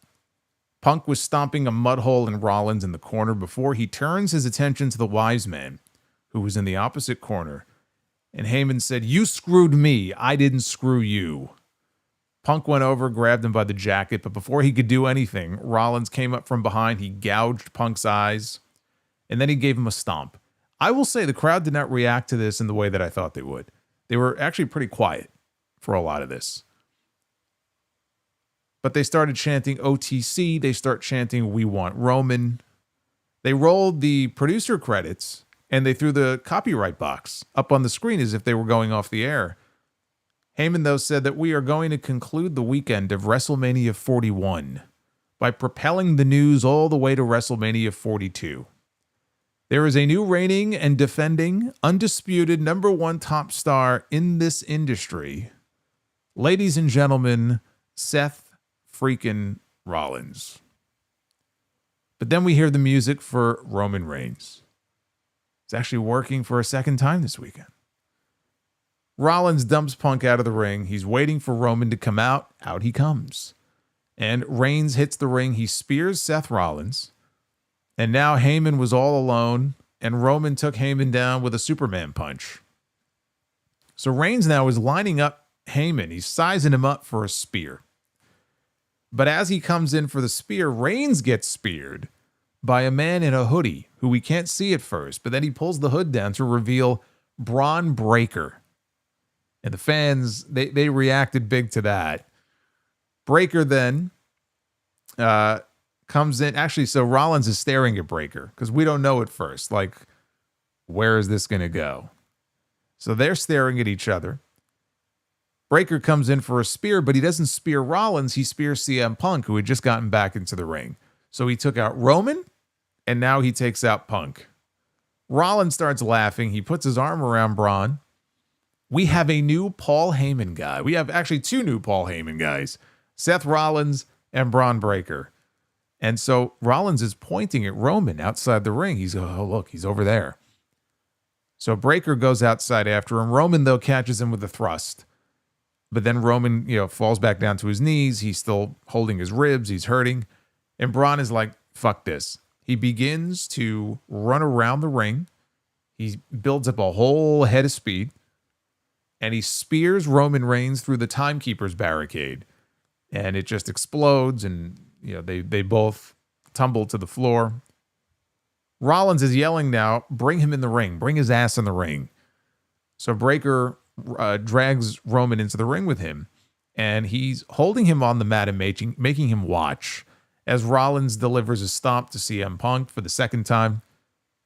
Speaker 1: Punk was stomping a mud hole in Rollins in the corner before he turns his attention to the wise man, who was in the opposite corner, And Heyman said, "You screwed me. I didn't screw you." Punk went over, grabbed him by the jacket, but before he could do anything, Rollins came up from behind. He gouged Punk's eyes, and then he gave him a stomp. I will say the crowd did not react to this in the way that I thought they would. They were actually pretty quiet for a lot of this. But they started chanting OTC. They start chanting, "We want Roman." They rolled the producer credits, and they threw the copyright box up on the screen as if they were going off the air. Heyman, though, said that we are going to conclude the weekend of WrestleMania 41 by propelling the news all the way to WrestleMania 42. There is a new reigning and defending, undisputed #1 top star in this industry. Ladies and gentlemen, Seth freaking Rollins. But then we hear the music for Roman Reigns. It's actually working for a second time this weekend. Rollins dumps Punk out of the ring. He's waiting for Roman to come out. Out he comes. And Reigns hits the ring. He spears Seth Rollins. And now Heyman was all alone, and Roman took Heyman down with a Superman punch. So Reigns now is lining up Heyman. He's sizing him up for a spear. But as he comes in for the spear, Reigns gets speared by a man in a hoodie who we can't see at first, but then he pulls the hood down to reveal Braun Breaker. And the fans, they reacted big to that. Breaker then comes in. Actually, so Rollins is staring at Breaker because we don't know at first. Like, where is this going to go? So they're staring at each other. Breaker comes in for a spear, but he doesn't spear Rollins. He spears CM Punk, who had just gotten back into the ring. So he took out Roman, and now he takes out Punk. Rollins starts laughing. He puts his arm around Braun. We have a new Paul Heyman guy. We have actually two new Paul Heyman guys, Seth Rollins and Braun Breaker. And so Rollins is pointing at Roman outside the ring. He's, oh, look, he's over there. So Breaker goes outside after him. Roman, though, catches him with a thrust. But then Roman, falls back down to his knees. He's still holding his ribs. He's hurting. And Braun is like, fuck this. He begins to run around the ring. He builds up a whole head of speed. And he spears Roman Reigns through the timekeeper's barricade. And it just explodes, and they both tumble to the floor. Rollins is yelling now, bring him in the ring. Bring his ass in the ring. So Breaker drags Roman into the ring with him. And he's holding him on the mat and making him watch as Rollins delivers a stomp to CM Punk for the second time.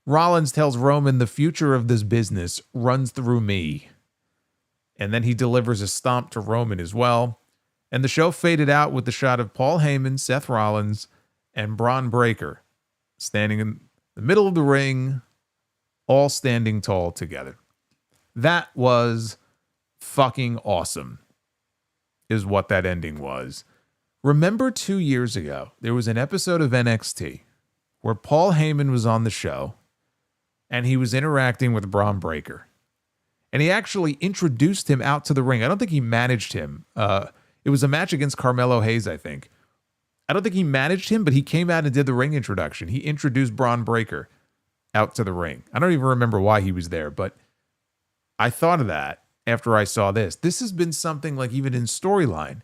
Speaker 1: Rollins tells Roman the future of this business runs through me. And then he delivers a stomp to Roman as well. And the show faded out with the shot of Paul Heyman, Seth Rollins, and Braun Breaker standing in the middle of the ring, all standing tall together. That was fucking awesome, is what that ending was. Remember 2 years ago, there was an episode of NXT where Paul Heyman was on the show and he was interacting with Braun Breaker. And he actually introduced him out to the ring. I don't think he managed him. It was a match against Carmelo Hayes, I think. I don't think he managed him, but he came out and did the ring introduction. He introduced Braun Breaker out to the ring. I don't even remember why he was there, but I thought of that after I saw this. This has been something like even in storyline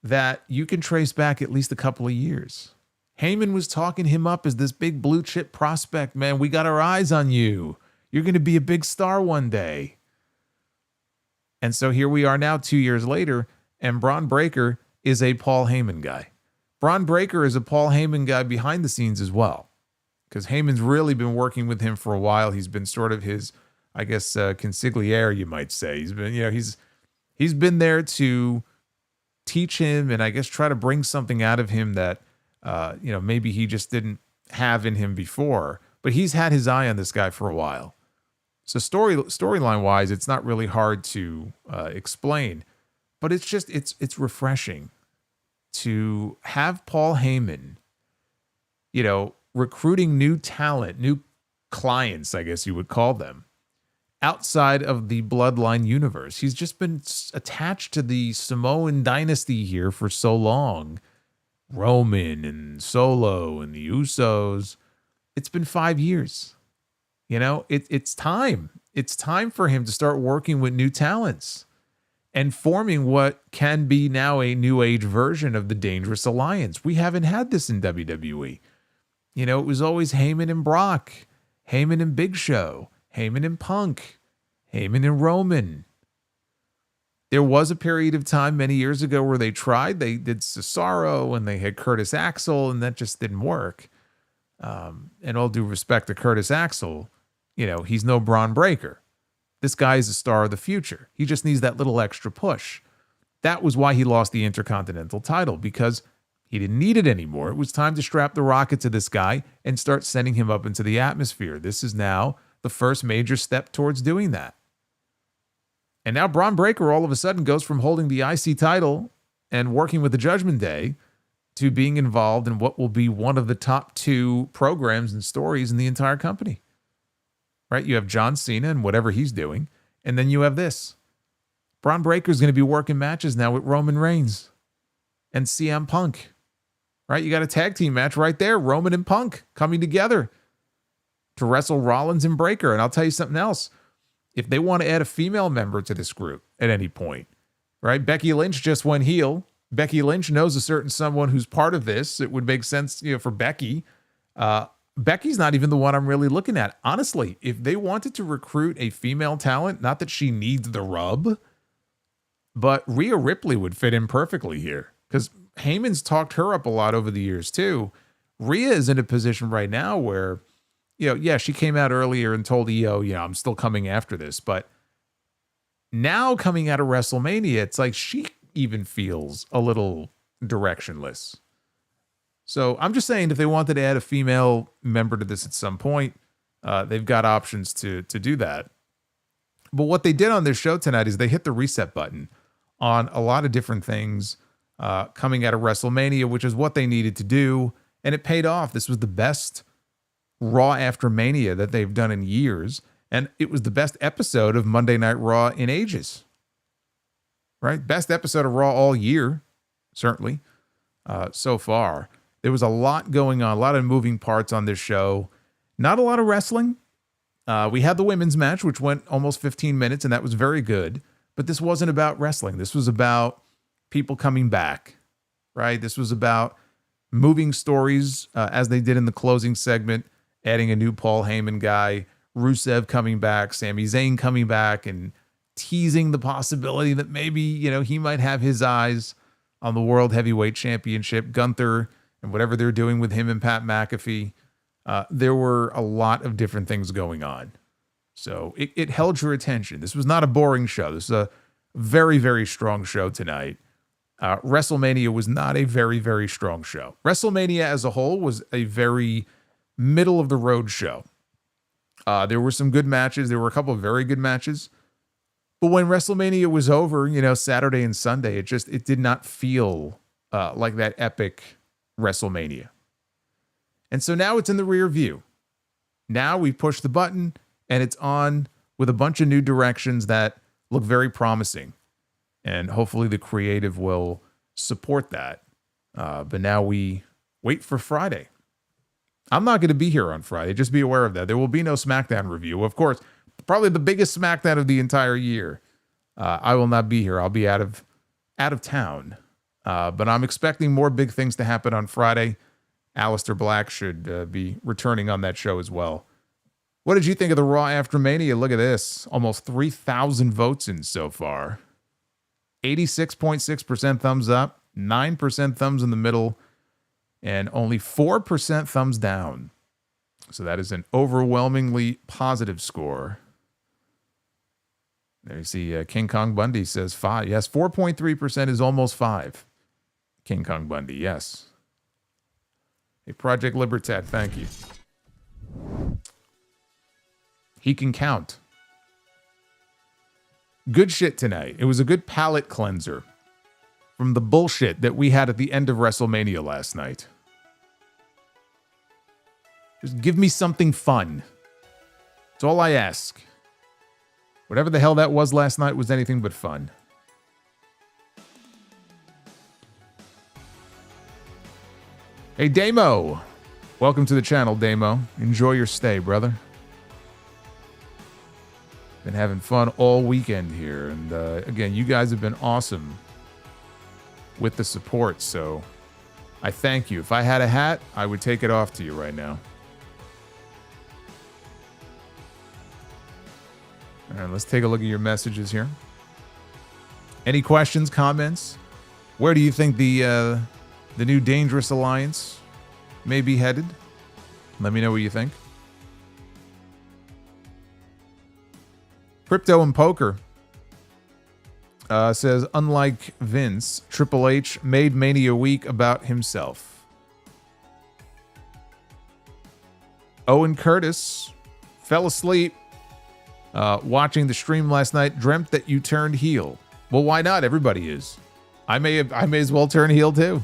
Speaker 1: that you can trace back at least a couple of years. Heyman was talking him up as this big blue chip prospect. Man, we got our eyes on you. You're going to be a big star one day. And so here we are now 2 years later, and Braun Breaker is a Paul Heyman guy. Braun Breaker is a Paul Heyman guy behind the scenes as well, because Heyman's really been working with him for a while. He's been sort of his, I guess, consigliere, you might say. He's been, he's been there to teach him and I guess try to bring something out of him that, maybe he just didn't have in him before. But he's had his eye on this guy for a while. So storyline wise, it's not really hard to explain, but it's just it's refreshing to have Paul Heyman, recruiting new talent, new clients, I guess you would call them, outside of the Bloodline universe. He's just been attached to the Samoan dynasty here for so long. Roman and Solo and the Usos. It's been 5 years. You know, it's time. It's time for him to start working with new talents and forming what can be now a new age version of the Dangerous Alliance. We haven't had this in WWE. You know, it was always Heyman and Brock, Heyman and Big Show, Heyman and Punk, Heyman and Roman. There was a period of time many years ago where they tried. They did Cesaro and they had Curtis Axel, and that just didn't work. And all due respect to Curtis Axel, you know, he's no Braun Breaker. This guy is a star of the future. He just needs that little extra push. That was why he lost the Intercontinental title, because he didn't need it anymore. It was time to strap the rocket to this guy and start sending him up into the atmosphere. This is now the first major step towards doing that. And now Braun Breaker all of a sudden goes from holding the IC title and working with the Judgment Day to being involved in what will be one of the top 2 programs and stories in the entire company. Right? You have John Cena and whatever he's doing. And then you have this. Braun Breaker's going to be working matches now with Roman Reigns and CM Punk. Right? You got a tag team match right there. Roman and Punk coming together to wrestle Rollins and Breaker. And I'll tell you something else. If they want to add a female member to this group at any point, right? Becky Lynch just went heel. Becky Lynch knows a certain someone who's part of this. It would make sense, you know, for Becky. Becky's not even the one I'm really looking at. Honestly, if they wanted to recruit a female talent, not that she needs the rub, but Rhea Ripley would fit in perfectly here because Heyman's talked her up a lot over the years too. Rhea is in a position right now where, you know, yeah, she came out earlier and told EO, you know, I'm still coming after this. But now coming out of WrestleMania, it's like she even feels a little directionless. So I'm just saying, if they wanted to add a female member to this at some point, they've got options to do that. But what they did on this show tonight is they hit the reset button on a lot of different things coming out of WrestleMania, which is what they needed to do. And it paid off. This was the best Raw after Mania that they've done in years. And it was the best episode of Monday Night Raw in ages. Right? Best episode of Raw all year, certainly, so far. There was a lot going on, a lot of moving parts on this show. Not a lot of wrestling. We had the women's match, which went almost 15 minutes, and that was very good. But this wasn't about wrestling. This was about people coming back, right? This was about moving stories, as they did in the closing segment, adding a new Paul Heyman guy, Rusev coming back, Sami Zayn coming back, and teasing the possibility that maybe, you know, he might have his eyes on the World Heavyweight Championship, Gunther, and whatever they're doing with him and Pat McAfee. There were a lot of different things going on. So it held your attention. This was not a boring show. This is a very, very strong show tonight. WrestleMania was not a very, very strong show. WrestleMania as a whole was a very middle of the road show. There were some good matches. There were a couple of very good matches. But when WrestleMania was over, you know, Saturday and Sunday, it did not feel like that epic WrestleMania. And so now it's in the rear view. Now we push the button and it's on with a bunch of new directions that look very promising. And hopefully the creative will support that. But now we wait for Friday. I'm not going to be here on Friday. Just be aware of that. There will be no SmackDown review. Of course, probably the biggest SmackDown of the entire year. I will not be here. I'll be out of town. But I'm expecting more big things to happen on Friday. Aleister Black should be returning on that show as well. What did you think of the Raw after Mania? Look at this. Almost 3,000 votes in so far. 86.6% thumbs up, 9% thumbs in the middle, and only 4% thumbs down. So that is an overwhelmingly positive score. There you see King Kong Bundy says 5. Yes, 4.3% is almost 5. King Kong Bundy, yes. Hey, Project Libertad, thank you. He can count. Good shit tonight. It was a good palate cleanser from the bullshit that we had at the end of WrestleMania last night. Just give me something fun. That's all I ask. Whatever the hell that was last night was anything but fun. Hey, Damo. Welcome to the channel, Damo. Enjoy your stay, brother. Been having fun all weekend here. And again, you guys have been awesome with the support. So I thank you. If I had a hat, I would take it off to you right now. All right, let's take a look at your messages here. Any questions, comments? Where do you think the new Dangerous Alliance may be headed? Let me know what you think. Crypto and Poker says, unlike Vince, Triple H made Mania Week about himself. Owen Curtis fell asleep watching the stream last night, dreamt that you turned heel. Well, why not? Everybody is. I may as well turn heel too.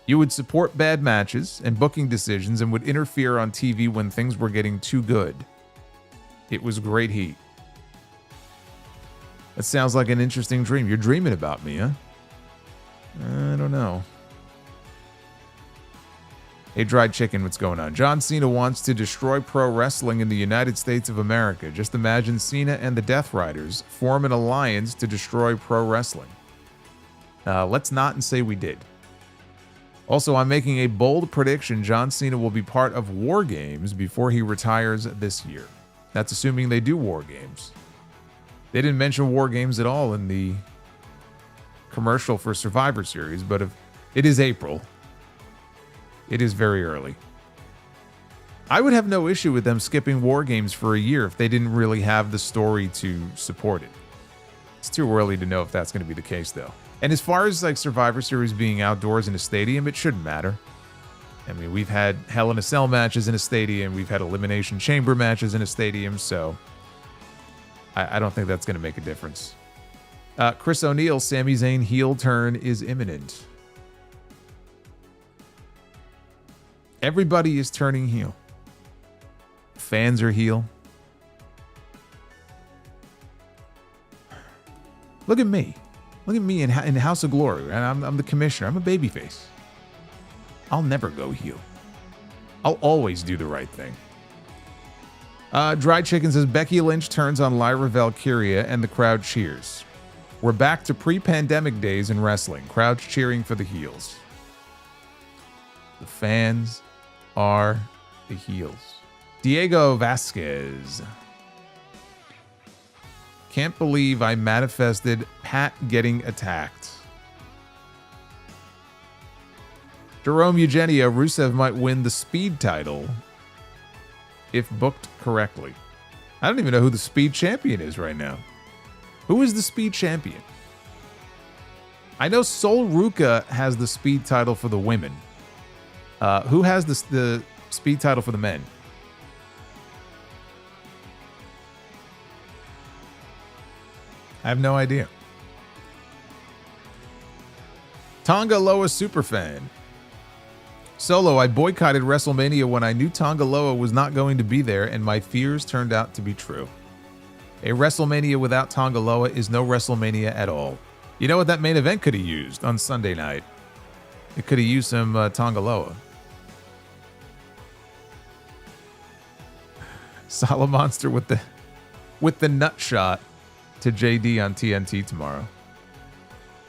Speaker 1: You would support bad matches and booking decisions and would interfere on TV when things were getting too good. It was great heat. That sounds like an interesting dream. You're dreaming about me, huh? I don't know. Hey, Dried Chicken, what's going on? John Cena wants to destroy pro wrestling in the United States of America. Just imagine Cena and the Death Riders form an alliance to destroy pro wrestling. Let's not and say we did. Also, I'm making a bold prediction. John Cena will be part of War Games before he retires this year. That's assuming they do War Games. They didn't mention War Games at all in the commercial for Survivor Series, but if it is April, it is very early. I would have no issue with them skipping War Games for a year if they didn't really have the story to support it. It's too early to know if that's going to be the case, though. And as far as like Survivor Series being outdoors in a stadium, it shouldn't matter. I mean, we've had Hell in a Cell matches in a stadium. We've had Elimination Chamber matches in a stadium. So I don't think that's going to make a difference. Chris O'Neill, Sami Zayn heel turn is imminent. Everybody is turning heel. Fans are heel. Look at me. Look at me in House of Glory. I'm the commissioner. I'm a babyface. I'll never go heel. I'll always do the right thing. Dry Chicken says, Becky Lynch turns on Lyra Valkyria and the crowd cheers. We're back to pre-pandemic days in wrestling. Crowds cheering for the heels. The fans are the heels. Diego Vasquez. Can't believe I manifested Pat getting attacked. Jerome Eugenio, Rusev might win the Speed title if booked correctly. I don't even know who the Speed champion is right now. Who is the Speed champion? I know Sol Ruka has the Speed title for the women. Who has the Speed title for the men? I have no idea. Tonga Loa Superfan. Solo, I boycotted WrestleMania when I knew Tonga Loa was not going to be there, and my fears turned out to be true. A WrestleMania without Tonga Loa is no WrestleMania at all. You know what that main event could have used on Sunday night? It could have used some Tonga Loa. Solomonster with the nut shot to JD on TNT tomorrow.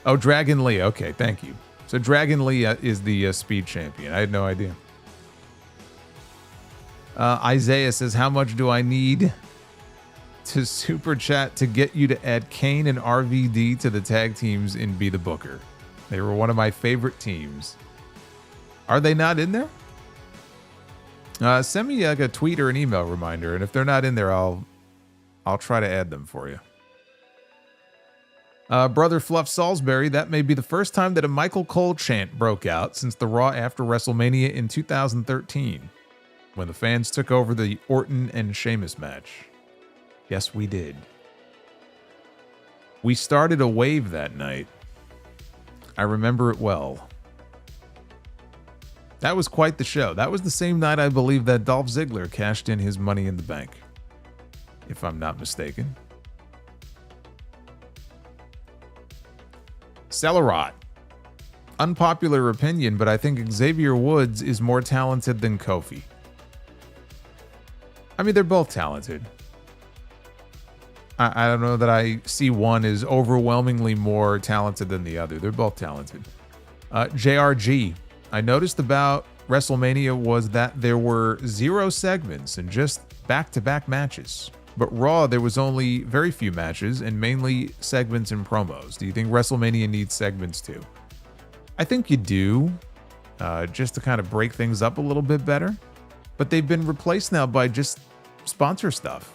Speaker 1: Oh, Dragon Lee. Okay, thank you. So Dragon Lee is the Speed champion. I had no idea. Isaiah says, how much do I need to super chat to get you to add Kane and RVD to the tag teams in Be the Booker? They were one of my favorite teams. Are they not in there? Send me like a tweet or an email reminder, and if they're not in there, I'll try to add them for you. Brother Fluff Salisbury, that may be the first time that a Michael Cole chant broke out since the Raw after WrestleMania in 2013, when the fans took over the Orton and Sheamus match. Yes, we did. We started a wave that night. I remember it well. That was quite the show. That was the same night, I believe, that Dolph Ziggler cashed in his Money in the Bank, if I'm not mistaken. Celerot. Unpopular opinion, but I think Xavier Woods is more talented than Kofi. I mean, they're both talented. I don't know that I see one as overwhelmingly more talented than the other. They're both talented. JRG. I noticed about WrestleMania was that there were 0 segments and just back-to-back matches. But Raw, there was only very few matches and mainly segments and promos. Do you think WrestleMania needs segments too? I think you do, just to kind of break things up a little bit better. But they've been replaced now by just sponsor stuff.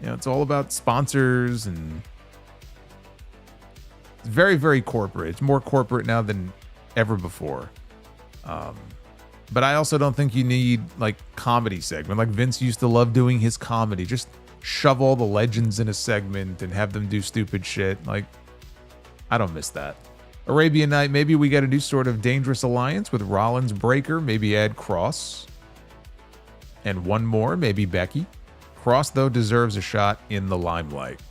Speaker 1: You know, it's all about sponsors and it's very, very corporate. It's more corporate now than ever before. But I also don't think you need like comedy segment. Like Vince used to love doing his comedy. Just shove all the legends in a segment and have them do stupid shit. Like, I don't miss that. Arabian Night, maybe we get a new sort of dangerous alliance with Rollins, Breaker, maybe add Cross. And one more, maybe Becky. Cross, though, deserves a shot in the limelight.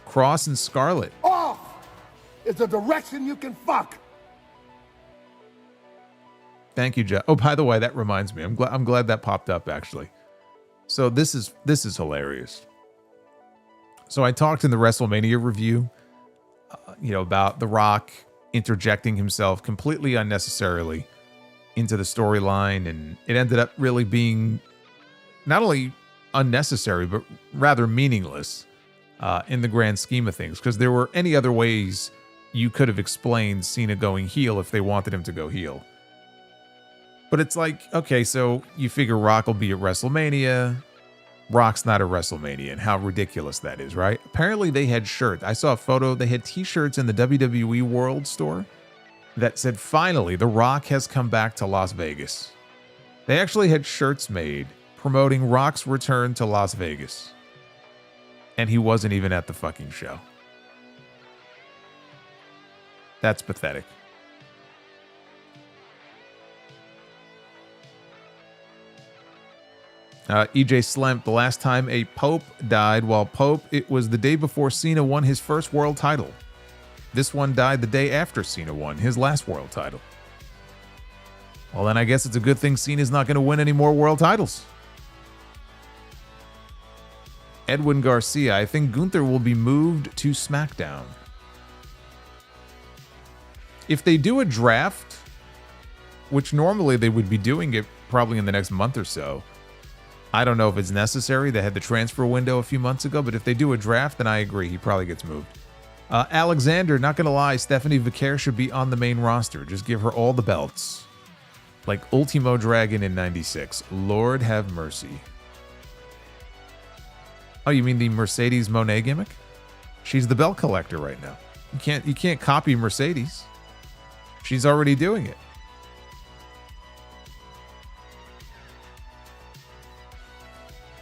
Speaker 1: Cross and Scarlett.
Speaker 5: Off is the direction you can fuck.
Speaker 1: Thank you, Jeff. Oh, by the way, that reminds me. I'm glad that popped up, actually. So this is hilarious. So I talked in the WrestleMania review, about The Rock interjecting himself completely unnecessarily into the storyline, and it ended up really being not only unnecessary, but rather meaningless in the grand scheme of things, because there were any other ways you could have explained Cena going heel if they wanted him to go heel. But it's like, okay, so you figure Rock will be at WrestleMania. Rock's not at WrestleMania, and how ridiculous that is, right? Apparently they had shirts. I saw a photo. They had t-shirts in the WWE World store that said, finally, The Rock has come back to Las Vegas. They actually had shirts made promoting Rock's return to Las Vegas. And he wasn't even at the fucking show. That's pathetic. EJ Slemp, the last time a Pope died while Pope, it was the day before Cena won his first world title. This one died the day after Cena won his last world title. Well, then I guess it's a good thing Cena's not going to win any more world titles. Edwin Garcia, I think Gunther will be moved to SmackDown. If they do a draft, which normally they would be doing it probably in the next month or so, I don't know if it's necessary. They had the transfer window a few months ago, but if they do a draft, then I agree. He probably gets moved. Alexander, not going to lie, Stephanie Vicaire should be on the main roster. Just give her all the belts. Like Ultimo Dragon in 96. Lord have mercy. Oh, you mean the Mercedes Moné gimmick? She's the belt collector right now. You can't copy Mercedes. She's already doing it.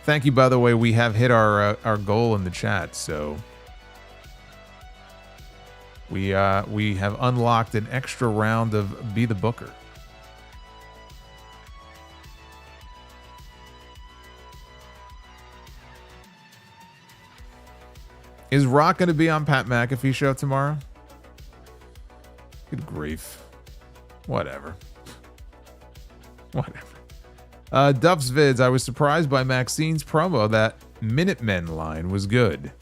Speaker 1: Thank you, by the way. We have hit our goal in the chat, so we have unlocked an extra round of Be the Booker. Is Rock going to be on Pat McAfee show tomorrow? Good grief. Whatever. Duff's Vids, I was surprised by Maxine's promo. That Minutemen line was good.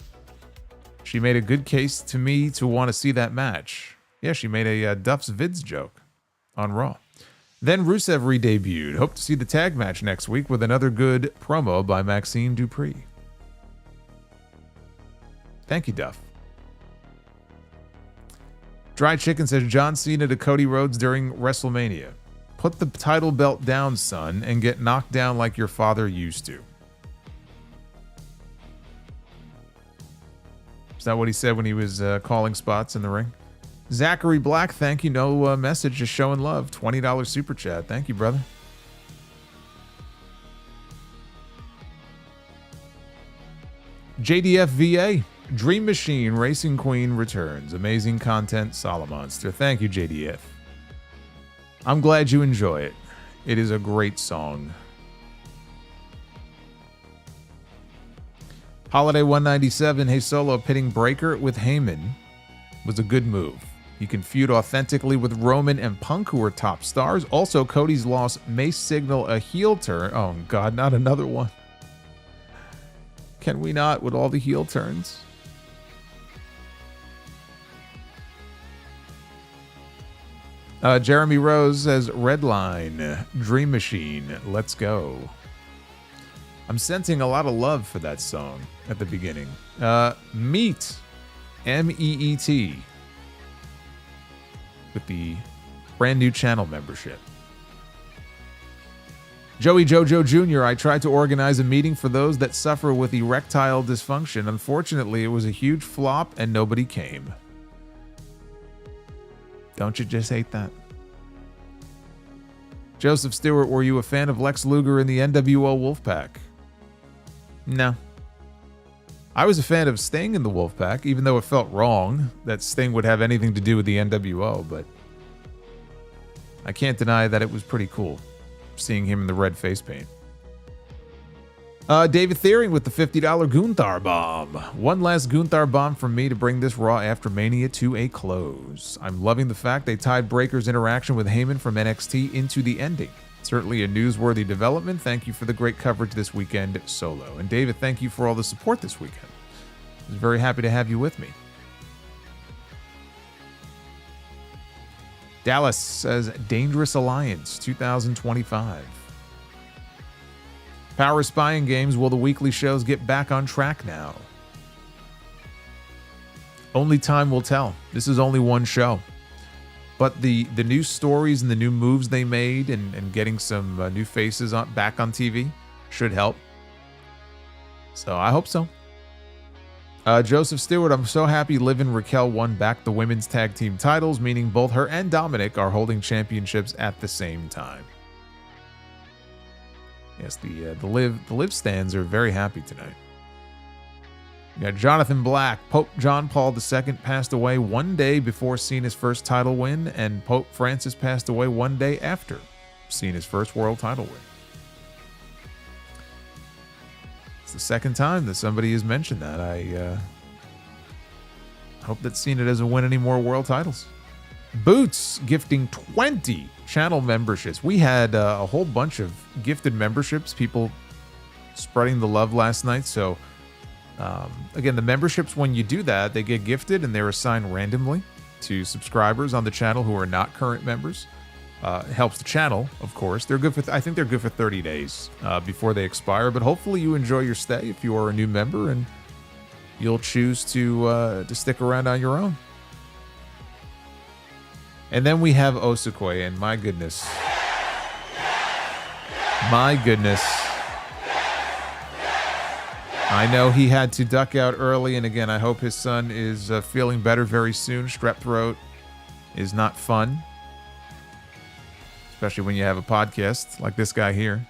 Speaker 1: She made a good case to me to want to see that match. Yeah, she made a Duff's Vids joke on Raw. Then Rusev re-debuted. Hope to see the tag match next week with another good promo by Maxine Dupree. Thank you, Duff. Dry Chicken says John Cena to Cody Rhodes during WrestleMania. Put the title belt down, son, and get knocked down like your father used to. Is that what he said when he was calling spots in the ring? Zachary Black, thank you. No message, just showing love. $20 super chat. Thank you, brother. JDF VA, Dream Machine Racing Queen returns. Amazing content, Solomonster. Thank you, JDF. I'm glad you enjoy it. It is a great song. Holiday 197, hey Solo, pitting Breaker with Heyman was a good move. He can feud authentically with Roman and Punk, who are top stars. Also, Cody's loss may signal a heel turn. Oh God, not another one. Can we not with all the heel turns? Jeremy Rose says, Redline, Dream Machine, let's go. I'm sensing a lot of love for that song at the beginning. Meet, M-E-E-T, with the brand new channel membership. Joey Jojo Jr., I tried to organize a meeting for those that suffer with erectile dysfunction. Unfortunately, it was a huge flop and nobody came. Don't you just hate that? Joseph Stewart, were you a fan of Lex Luger in the NWO Wolfpack? No. I was a fan of Sting in the Wolfpack, even though it felt wrong that Sting would have anything to do with the NWO, but I can't deny that it was pretty cool seeing him in the red face paint. David Thiering with the $50 Gunther bomb. One last Gunther bomb from me to bring this Raw after Mania to a close. I'm loving the fact they tied Breaker's interaction with Heyman from NXT into the ending. Certainly a newsworthy development. Thank you for the great coverage this weekend, Solo. And David, thank you for all the support this weekend. I was very happy to have you with me. Dallas says Dangerous Alliance 2025. Power Spying Games, will the weekly shows get back on track now? Only time will tell. This is only one show. But the new stories and the new moves they made and getting some new faces back on TV should help. So I hope so. Joseph Stewart, I'm so happy Liv and Raquel won back the women's tag team titles, meaning both her and Dominic are holding championships at the same time. Yes, the Liv stands are very happy tonight. Yeah, Jonathan Black, Pope John Paul II passed away one day before Cena's first title win, and Pope Francis passed away one day after Cena's first world title win. It's the second time that somebody has mentioned that. I hope that Cena doesn't win any more world titles. Boots gifting 20 channel memberships. We had a whole bunch of gifted memberships, people spreading the love last night. So again, the memberships, when you do that, they get gifted and they're assigned randomly to subscribers on the channel who are not current members. It helps the channel, of course. They're good for I think they're good for 30 days before they expire, but hopefully you enjoy your stay if you are a new member and you'll choose to stick around on your own. And then we have Osakwe, and my goodness. I know he had to duck out early, and again, I hope his son is feeling better very soon. Strep throat is not fun, especially when you have a podcast like this guy here.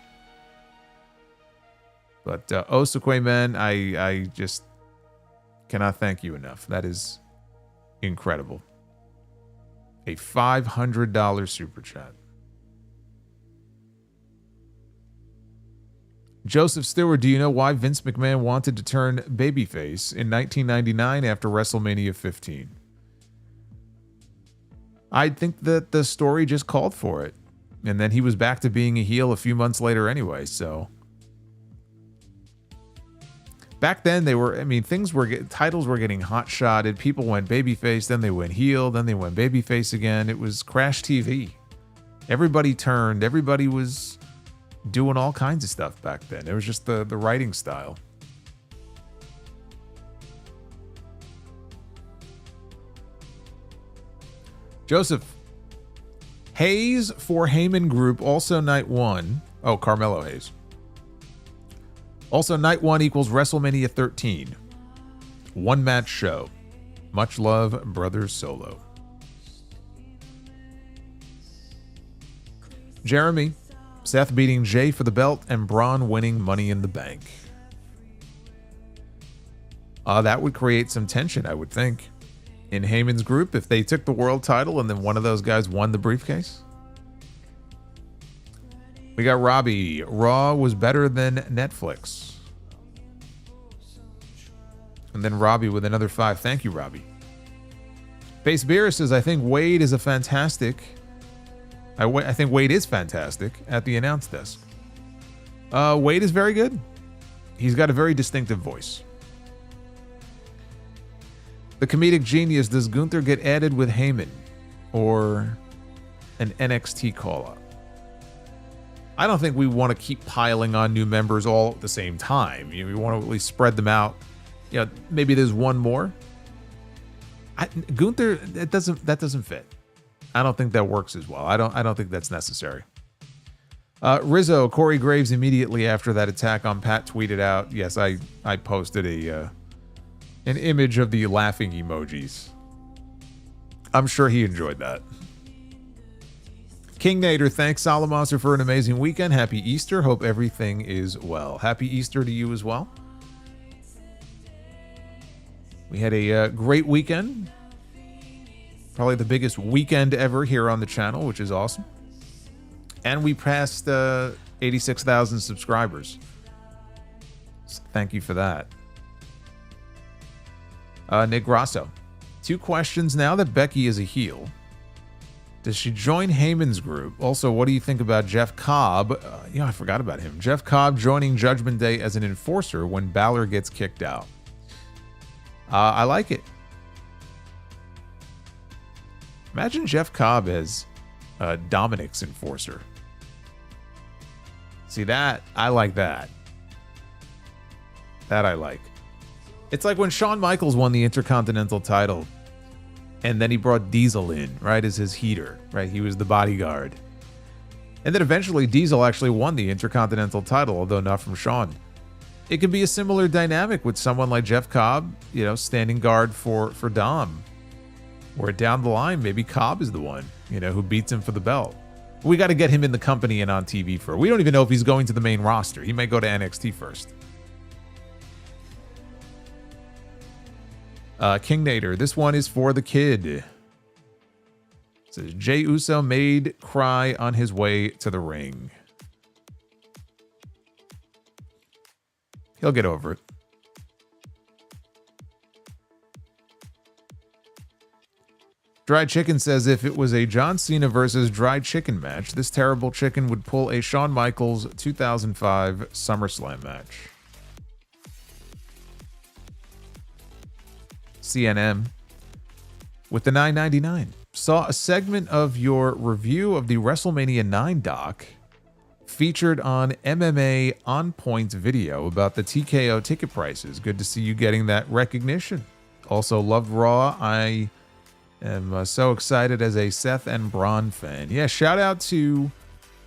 Speaker 1: But Osakwe, man, I just cannot thank you enough. That is incredible. A $500 super chat. Joseph Stewart, do you know why Vince McMahon wanted to turn babyface in 1999 after WrestleMania 15? I think that the story just called for it. And then he was back to being a heel a few months later anyway, so. Back then, titles were getting hot-shotted. People went babyface, then they went heel, then they went babyface again. It was Crash TV. Everybody turned. Everybody was doing all kinds of stuff back then. It was just the writing style. Joseph. Hayes for Heyman Group, also night one. Oh, Carmelo Hayes. Also, night one equals WrestleMania 13. One match show. Much love, Brothers Solo. Jeremy. Seth beating Jay for the belt and Braun winning Money in the Bank. That would create some tension, I would think, in Heyman's group if they took the world title and then one of those guys won the briefcase. We got Robbie. Raw was better than Netflix. And then Robbie with another 5. Thank you, Robbie. Base Beer says, I think Wade is fantastic at the announce desk. Wade is very good. He's got a very distinctive voice. The comedic genius, does Gunther get added with Heyman or an NXT call-up? I don't think we want to keep piling on new members all at the same time. We want to at least spread them out. Maybe there's one more. Gunther, that doesn't fit. I don't think that works as well. I don't think that's necessary. Rizzo, Corey Graves immediately after that attack on Pat tweeted out, yes, I posted an image of the laughing emojis. I'm sure he enjoyed that. King Nader, thanks Solomonster for an amazing weekend. Happy Easter. Hope everything is well. Happy Easter to you as well. We had a great weekend. Probably the biggest weekend ever here on the channel, which is awesome. And we passed 86,000 subscribers. So thank you for that. Nick Grasso. 2 questions now that Becky is a heel. Does she join Heyman's group? Also, what do you think about Jeff Cobb? I forgot about him. Jeff Cobb joining Judgment Day as an enforcer when Balor gets kicked out. I like it. Imagine Jeff Cobb as Dominic's enforcer. See that? I like that. That I like. It's like when Shawn Michaels won the Intercontinental title and then he brought Diesel in, right, as his heater, right? He was the bodyguard. And then eventually Diesel actually won the Intercontinental title, although not from Shawn. It could be a similar dynamic with someone like Jeff Cobb, standing guard for Dom. Or down the line, maybe Cobb is the one, who beats him for the belt. We got to get him in the company and on TV first. We don't even know if he's going to the main roster. He may go to NXT first. King Nader, this one is for the kid. It says, Jey Uso made cry on his way to the ring. He'll get over it. Dried Chicken says, if it was a John Cena versus Dried Chicken match, this terrible chicken would pull a Shawn Michaels 2005 SummerSlam match. CNM with the $9.99. Saw a segment of your review of the WrestleMania 9 doc featured on MMA On Point video about the TKO ticket prices. Good to see you getting that recognition. Also loved Raw. I am so excited as a Seth and Braun fan. Yeah, shout out to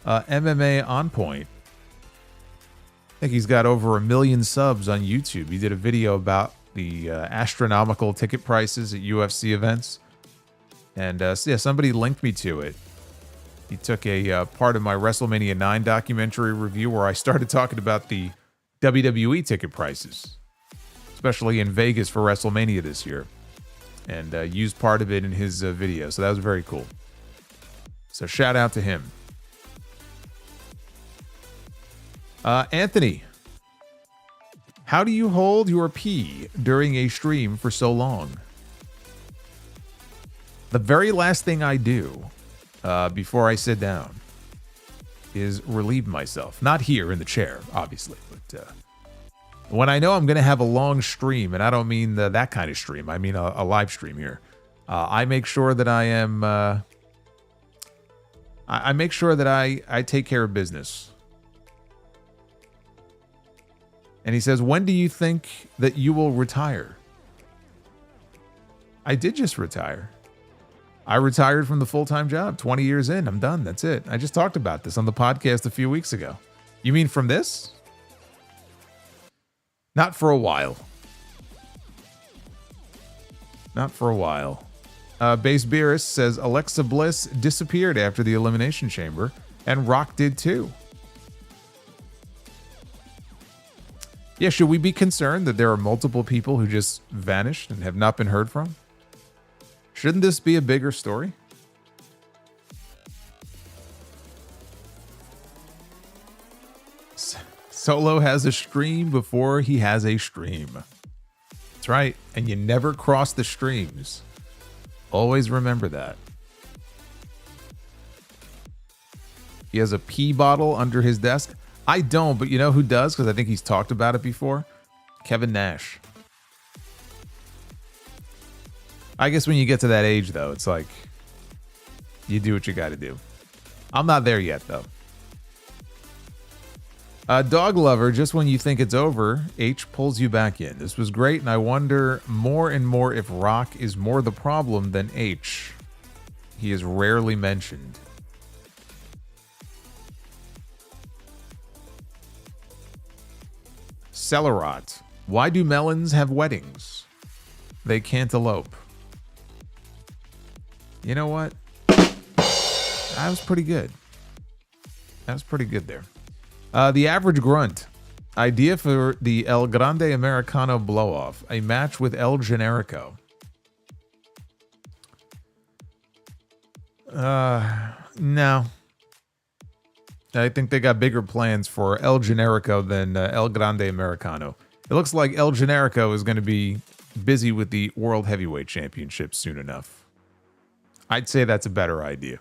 Speaker 1: MMA On Point. I think he's got over 1 million subs on YouTube. He did a video about the astronomical ticket prices at UFC events. And somebody linked me to it. He took a part of my WrestleMania 9 documentary review where I started talking about the WWE ticket prices, especially in Vegas for WrestleMania this year, and used part of it in his video. So that was very cool. So shout out to him. Anthony, how do you hold your pee during a stream for so long? The very last thing I do before I sit down is relieve myself. Not here in the chair, obviously, but when I know I'm going to have a long stream, and I don't mean that kind of stream, I mean a live stream here, I make sure that I am, I make sure that I take care of business. And he says, when do you think that you will retire? I did just retire. I retired from the full-time job 20 years in. I'm done. That's it. I just talked about this on the podcast a few weeks ago. You mean from this? Not for a while. Not for a while. Base Beerus says, Alexa Bliss disappeared after the Elimination Chamber, and Rock did too. Yeah, should we be concerned that there are multiple people who just vanished and have not been heard from? Shouldn't this be a bigger story? Solo has a stream before he has a stream. That's right. And you never cross the streams. Always remember that. He has a pee bottle under his desk. I don't, but you know who does? Because I think he's talked about it before. Kevin Nash. I guess when you get to that age, though, it's like you do what you got to do. I'm not there yet, though. Dog Lover, just when you think it's over, H pulls you back in. This was great, and I wonder more and more if Rock is more the problem than H. He is rarely mentioned. Celerot, why do melons have weddings? They can't elope. You know what? That was pretty good. That was pretty good there. The Average Grunt. Idea for the El Grande Americano blow-off. A match with El Generico. No. I think they got bigger plans for El Generico than El Grande Americano. It looks like El Generico is going to be busy with the World Heavyweight Championship soon enough. I'd say that's a better idea.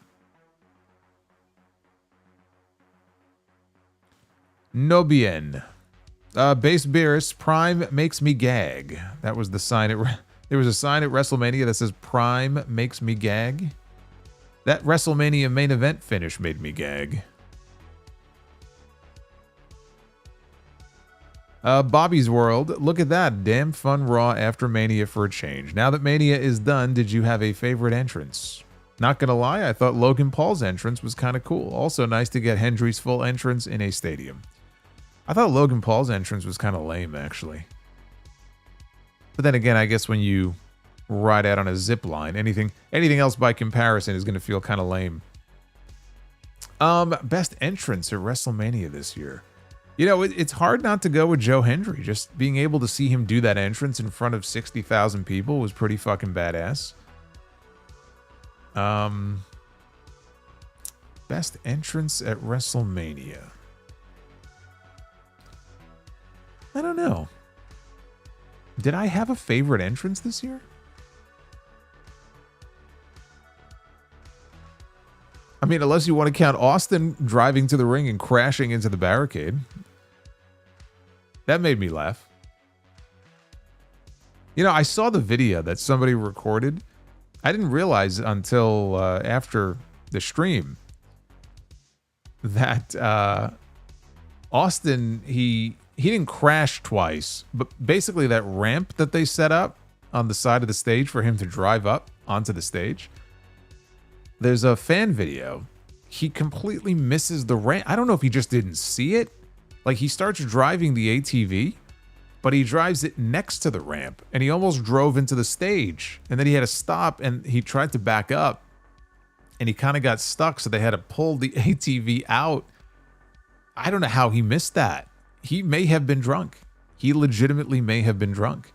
Speaker 1: No bien. Base Beerus, Prime makes me gag. That was the sign. There was a sign at WrestleMania that says Prime makes me gag. That WrestleMania main event finish made me gag. Bobby's World. Look at that. Damn fun Raw after Mania for a change. Now that Mania is done, did you have a favorite entrance? Not gonna lie, I thought Logan Paul's entrance was kind of cool. Also nice to get Hendry's full entrance in a stadium. I thought Logan Paul's entrance was kind of lame, actually. But then again, I guess when you ride out on a zip line, anything else by comparison is going to feel kind of lame. Best entrance at WrestleMania this year. You know, it's hard not to go with Joe Hendry. Just being able to see him do that entrance in front of 60,000 people was pretty fucking badass. Best entrance at WrestleMania. I don't know. Did I have a favorite entrance this year? I mean, unless you want to count Austin driving to the ring and crashing into the barricade. That made me laugh. You know, I saw the video that somebody recorded. I didn't realize until after the stream that Austin, he didn't crash twice, but basically that ramp that they set up on the side of the stage for him to drive up onto the stage, there's a fan video. He completely misses the ramp. I don't know if he just didn't see it. Like, he starts driving the ATV, but he drives it next to the ramp, and he almost drove into the stage. And then he had to stop, and he tried to back up, and he kind of got stuck, so they had to pull the ATV out. I don't know how he missed that. He may have been drunk. He legitimately may have been drunk.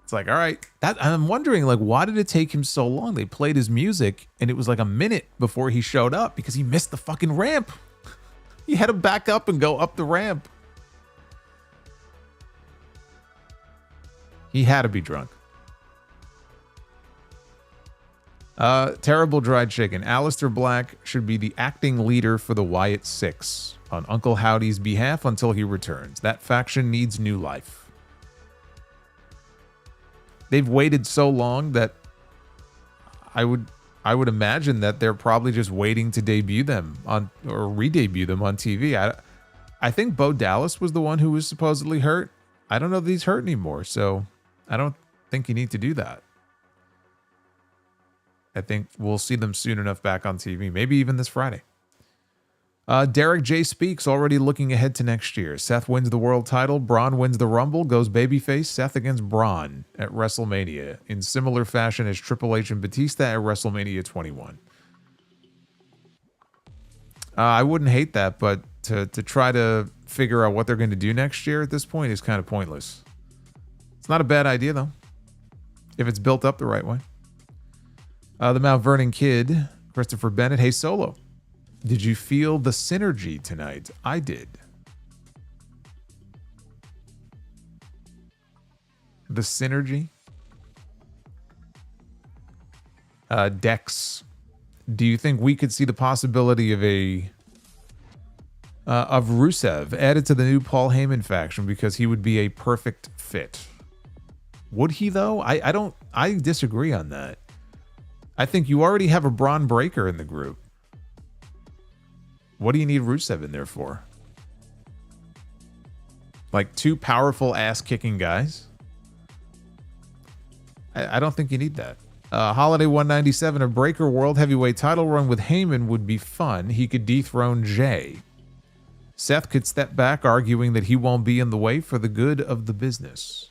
Speaker 1: It's like, all right. I'm wondering, like, why did it take him so long? They played his music, and it was like a minute before he showed up because he missed the fucking ramp. He had to back up and go up the ramp. He had to be drunk. Terrible Dried Chicken. Aleister Black should be the acting leader for the Wyatt Six on Uncle Howdy's behalf until he returns. That faction needs new life. They've waited so long that I would imagine that they're probably just waiting to debut them on or re-debut them on TV. I think Bo Dallas was the one who was supposedly hurt. I don't know if he's hurt anymore, so I don't think you need to do that. I think we'll see them soon enough back on TV, maybe even this Friday. Derek J. Speaks, already looking ahead to next year. Seth wins the world title. Braun wins the Rumble. Goes babyface. Seth against Braun at WrestleMania in similar fashion as Triple H and Batista at WrestleMania 21. I wouldn't hate that, but to try to figure out what they're going to do next year at this point is kind of pointless. It's not a bad idea, though, if it's built up the right way. The Mount Vernon Kid, Christopher Bennett. Hey, Solo. Did you feel the synergy tonight? I did. The synergy? Dex. Do you think we could see the possibility of a of Rusev added to the new Paul Heyman faction because he would be a perfect fit. Would he though? I disagree on that. I think you already have a Braun Breaker in the group. What do you need Rusev in there for? Like two powerful ass-kicking guys? I don't think you need that. Holiday 197, a Breaker World Heavyweight title run with Heyman would be fun. He could dethrone Jay. Seth could step back, arguing that he won't be in the way for the good of the business.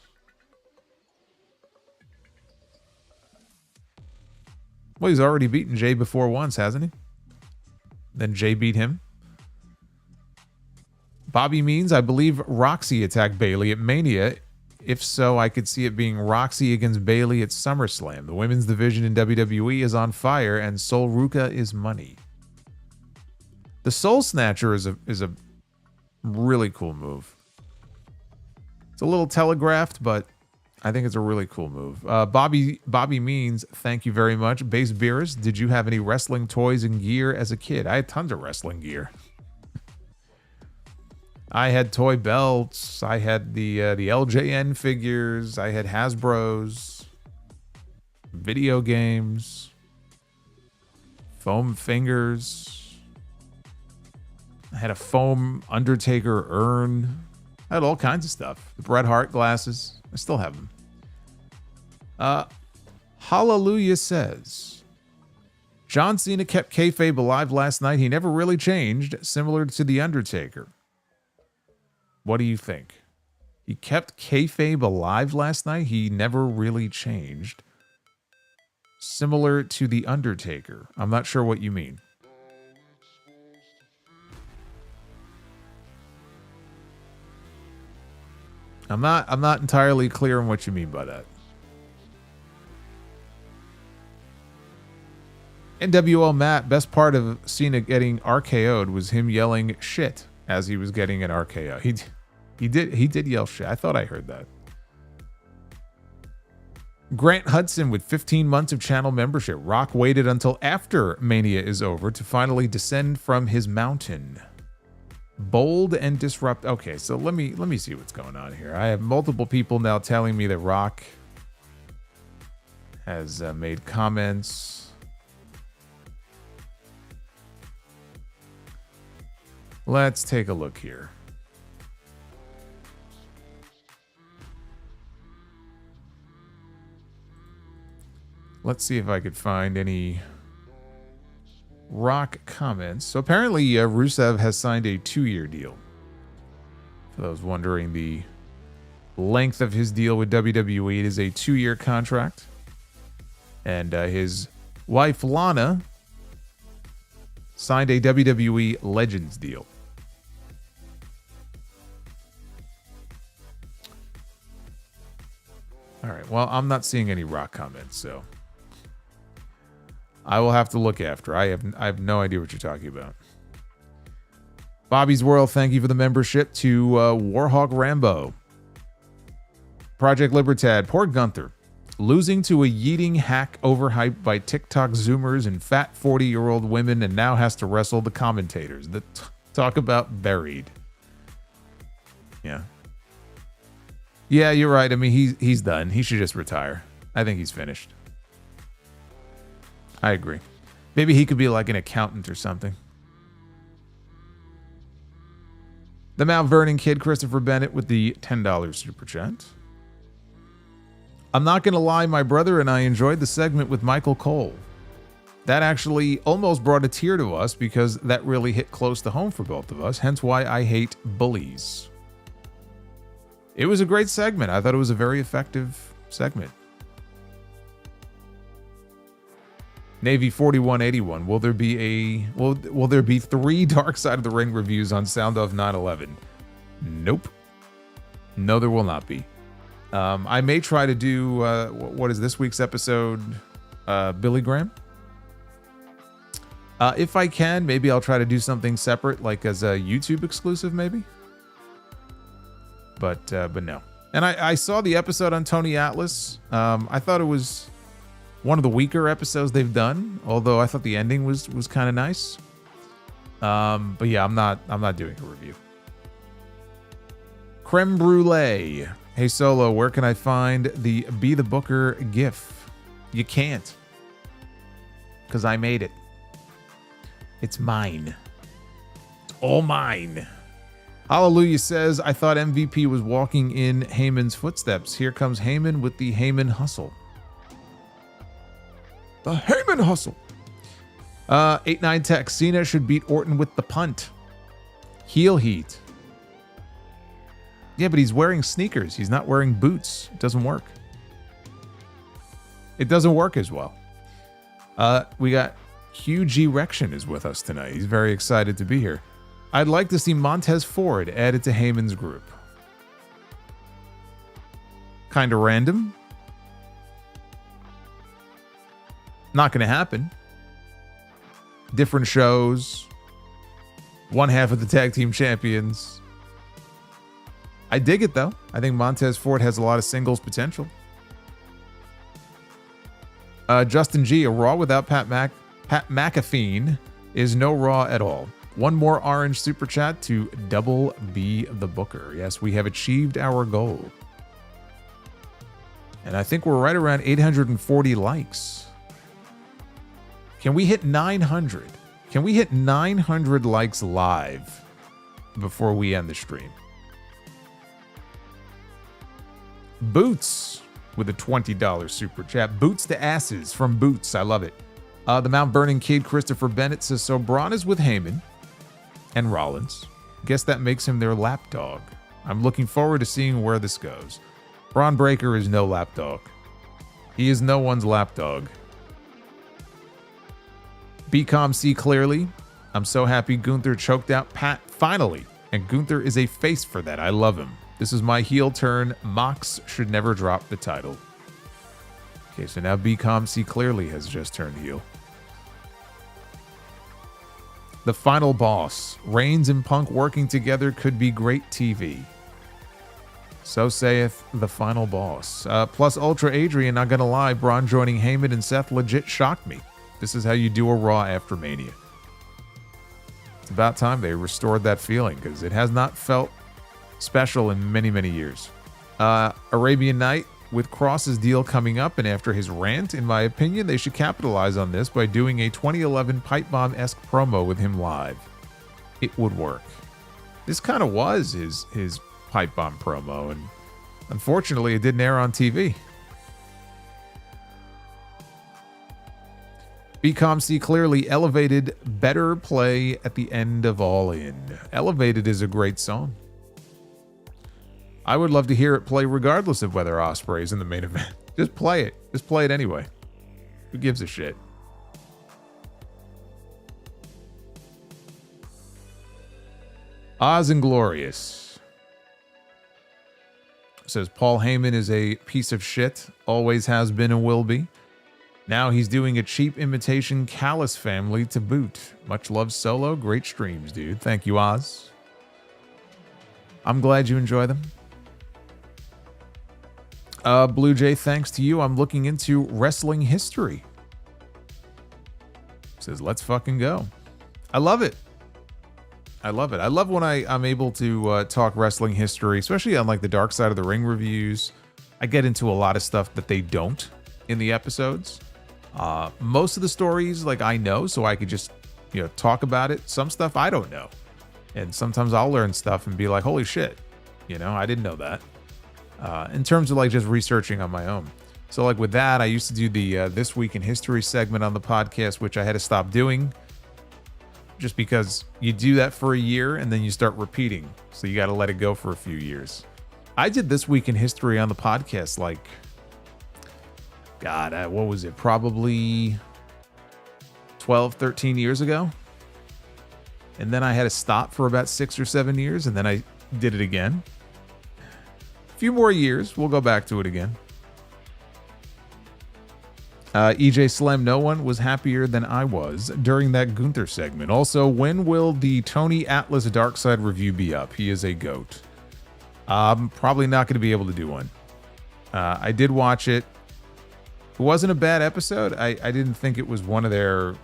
Speaker 1: Well, he's already beaten Jay before once, hasn't he? Then Jay beat him. Bobby Means, I believe Roxy attacked Bayley at Mania. If so, I could see it being Roxy against Bayley at SummerSlam. The women's division in WWE is on fire, and Sol Ruca is money. The Soul Snatcher is a really cool move. It's a little telegraphed, but I think it's a really cool move. Bobby Means, thank you very much. Base Beerus, did you have any wrestling toys and gear as a kid? I had tons of wrestling gear. I had toy belts. I had the LJN figures. I had Hasbro's. Video games. Foam fingers. I had a foam Undertaker urn. I had all kinds of stuff. The Bret Hart glasses. I still have them. Hallelujah says, John Cena kept kayfabe alive last night. He never really changed, similar to The Undertaker. What do you think? He kept kayfabe alive last night. He never really changed. Similar to The Undertaker. I'm not sure what you mean. I'm not entirely clear on what you mean by that. NWO Matt, best part of Cena getting RKO'd was him yelling shit as he was getting an RKO. He did yell shit. I thought I heard that. Grant Hudson with 15 months of channel membership. Rock waited until after Mania is over to finally descend from his mountain. Bold and disrupt. Okay, so let me see what's going on here. I have multiple people now telling me that Rock has made comments. Let's take a look here. Let's see if I could find any Rock comments. So apparently Rusev has signed a 2-year deal. For those wondering the length of his deal with WWE, it is a 2-year contract. And his wife Lana signed a WWE Legends deal. All right, well, I'm not seeing any Rock comments, so I will have to look after. I have no idea what you're talking about. Bobby's World, thank you for the membership. To Warhawk Rambo. Project Libertad, poor Gunther. Losing to a yeeting hack overhyped by TikTok Zoomers and fat 40-year-old women and now has to wrestle the commentators. Talk about buried. Yeah. Yeah, you're right. I mean, he's done. He should just retire. I think he's finished. I agree. Maybe he could be like an accountant or something. The Mount Vernon kid, Christopher Bennett, with the $10 super chat. I'm not going to lie, my brother and I enjoyed the segment with Michael Cole. That actually almost brought a tear to us because that really hit close to home for both of us, hence why I hate bullies. It was a great segment. I thought it was a very effective segment. Navy 4181. Will there be 3 Dark Side of the Ring reviews on Sound of 9/11? Nope. No, there will not be. I may try to do what is this week's episode? Billy Graham. If I can, maybe I'll try to do something separate, like as a YouTube exclusive, maybe. But no. And I saw the episode on Tony Atlas. I thought it was one of the weaker episodes they've done, although I thought the ending was kind of nice. But yeah, I'm not doing a review. Creme brulee. Hey Solo, where can I find the Be the Booker GIF? You can't, because I made it. It's mine. It's all mine. Hallelujah says, I thought MVP was walking in Heyman's footsteps. Here comes Heyman with the Heyman hustle. The Heyman hustle. 8-9 Tech. Cena should beat Orton with the punt. Heel heat. Yeah, but he's wearing sneakers. He's not wearing boots. It doesn't work. It doesn't work as well. We got Huge Erection is with us tonight. He's very excited to be here. I'd like to see Montez Ford added to Heyman's group. Kind of random. Not going to happen. Different shows. One half of the tag team champions. I dig it, though. I think Montez Ford has a lot of singles potential. Justin G, a Raw without Pat McAfee is no Raw at all. One more orange super chat to double B the Booker. Yes, we have achieved our goal. And I think we're right around 840 likes. Can we hit 900? Can we hit 900 likes live before we end the stream? Boots with a $20 super chat. Boots to asses from Boots. I love it. The Mount Vernon kid, Christopher Bennett, says, so Braun is with Heyman and Rollins. Guess that makes him their lapdog. I'm looking forward to seeing where this goes. Braun Breaker is no lapdog. He is no one's lapdog. BCOM see clearly. I'm so happy Gunther choked out Pat finally. And Gunther is a face for that. I love him. This is my heel turn. Mox should never drop the title. Okay, so now BCOM see clearly has just turned heel. The final boss. Reigns and Punk working together could be great TV. So saith the final boss. Plus Ultra Adrian, not gonna lie, Braun joining Heyman and Seth legit shocked me. This is how you do a Raw after Mania. It's about time they restored that feeling, because it has not felt special in many, many years. Arabian Night, with Cross's deal coming up and after his rant, in my opinion, they should capitalize on this by doing a 2011 Pipe Bomb-esque promo with him live. It would work. This kind of was his Pipe Bomb promo, and unfortunately it didn't air on TV. BCOM see clearly elevated better play at the end of All In. Elevated is a great song. I would love to hear it play regardless of whether Ospreay is in the main event. Just play it. Just play it anyway. Who gives a shit? Oz and Glorious says Paul Heyman is a piece of shit. Always has been and will be. Now he's doing a cheap imitation Callis family to boot. Much love, Solo. Great streams, dude. Thank you, Oz. I'm glad you enjoy them. Blue Jay, thanks to you, I'm looking into wrestling history. Says, let's fucking go. I love it. I love it. I love when I'm able to talk wrestling history, especially on like the Dark Side of the Ring reviews. I get into a lot of stuff that they don't in the episodes. Most of the stories, like I know, so I could just, talk about it. Some stuff I don't know. And sometimes I'll learn stuff and be like, holy shit, I didn't know that. In terms of like just researching on my own. So like with that, I used to do the This Week in History segment on the podcast, which I had to stop doing just because you do that for a year and then you start repeating. So you got to let it go for a few years. I did This Week in History on the podcast like, God, what was it? Probably 12, 13 years ago. And then I had to stop for about 6 or 7 years and then I did it again. Few more years, we'll go back to it again. EJ Slam, no one was happier than I was during that Gunther segment. Also, when will the Tony Atlas Darkside review be up? He is a goat. I'm probably not going to be able to do one. I did watch it. It wasn't a bad episode. I didn't think it was one of their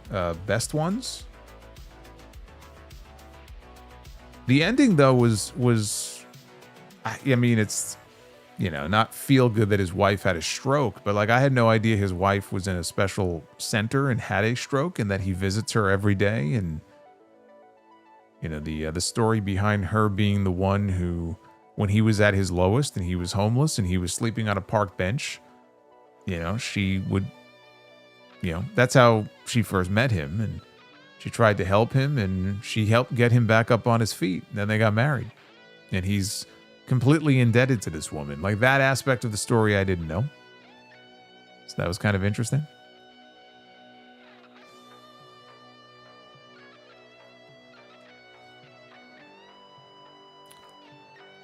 Speaker 1: best ones. The ending though was I mean, it's, you know, not feel good that his wife had a stroke, but like I had no idea his wife was in a special center and had a stroke, and that he visits her every day. And you know, the story behind her being the one who, when he was at his lowest and he was homeless and he was sleeping on a park bench, you know, she would, you know, that's how she first met him, and she tried to help him, and she helped get him back up on his feet. Then they got married, and he's completely indebted to this woman. Like, that aspect of the story I didn't know. So that was kind of interesting.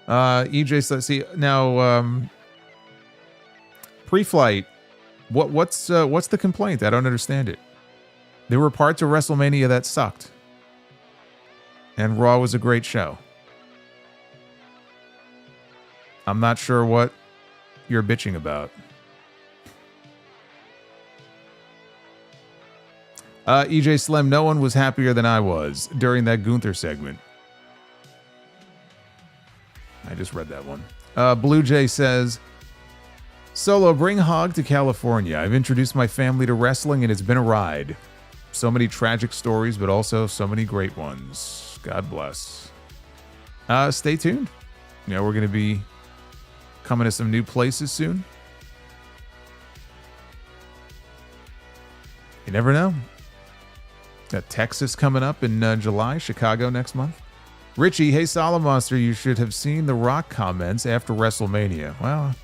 Speaker 1: EJ says, see now, pre-flight. What's the complaint? I don't understand it. There were parts of WrestleMania that sucked, and Raw was a great show. I'm not sure what you're bitching about. EJ Slim, no one was happier than I was during that Gunther segment. I just read that one. Blue Jay says, Solo, bring Hog to California. I've introduced my family to wrestling, and it's been a ride. So many tragic stories, but also so many great ones. God bless. Stay tuned. You know, we're going to be coming to some new places soon. You never know. Got Texas coming up in July, Chicago next month. Richie, hey Solomonster, you should have seen the Rock comments after WrestleMania. Well,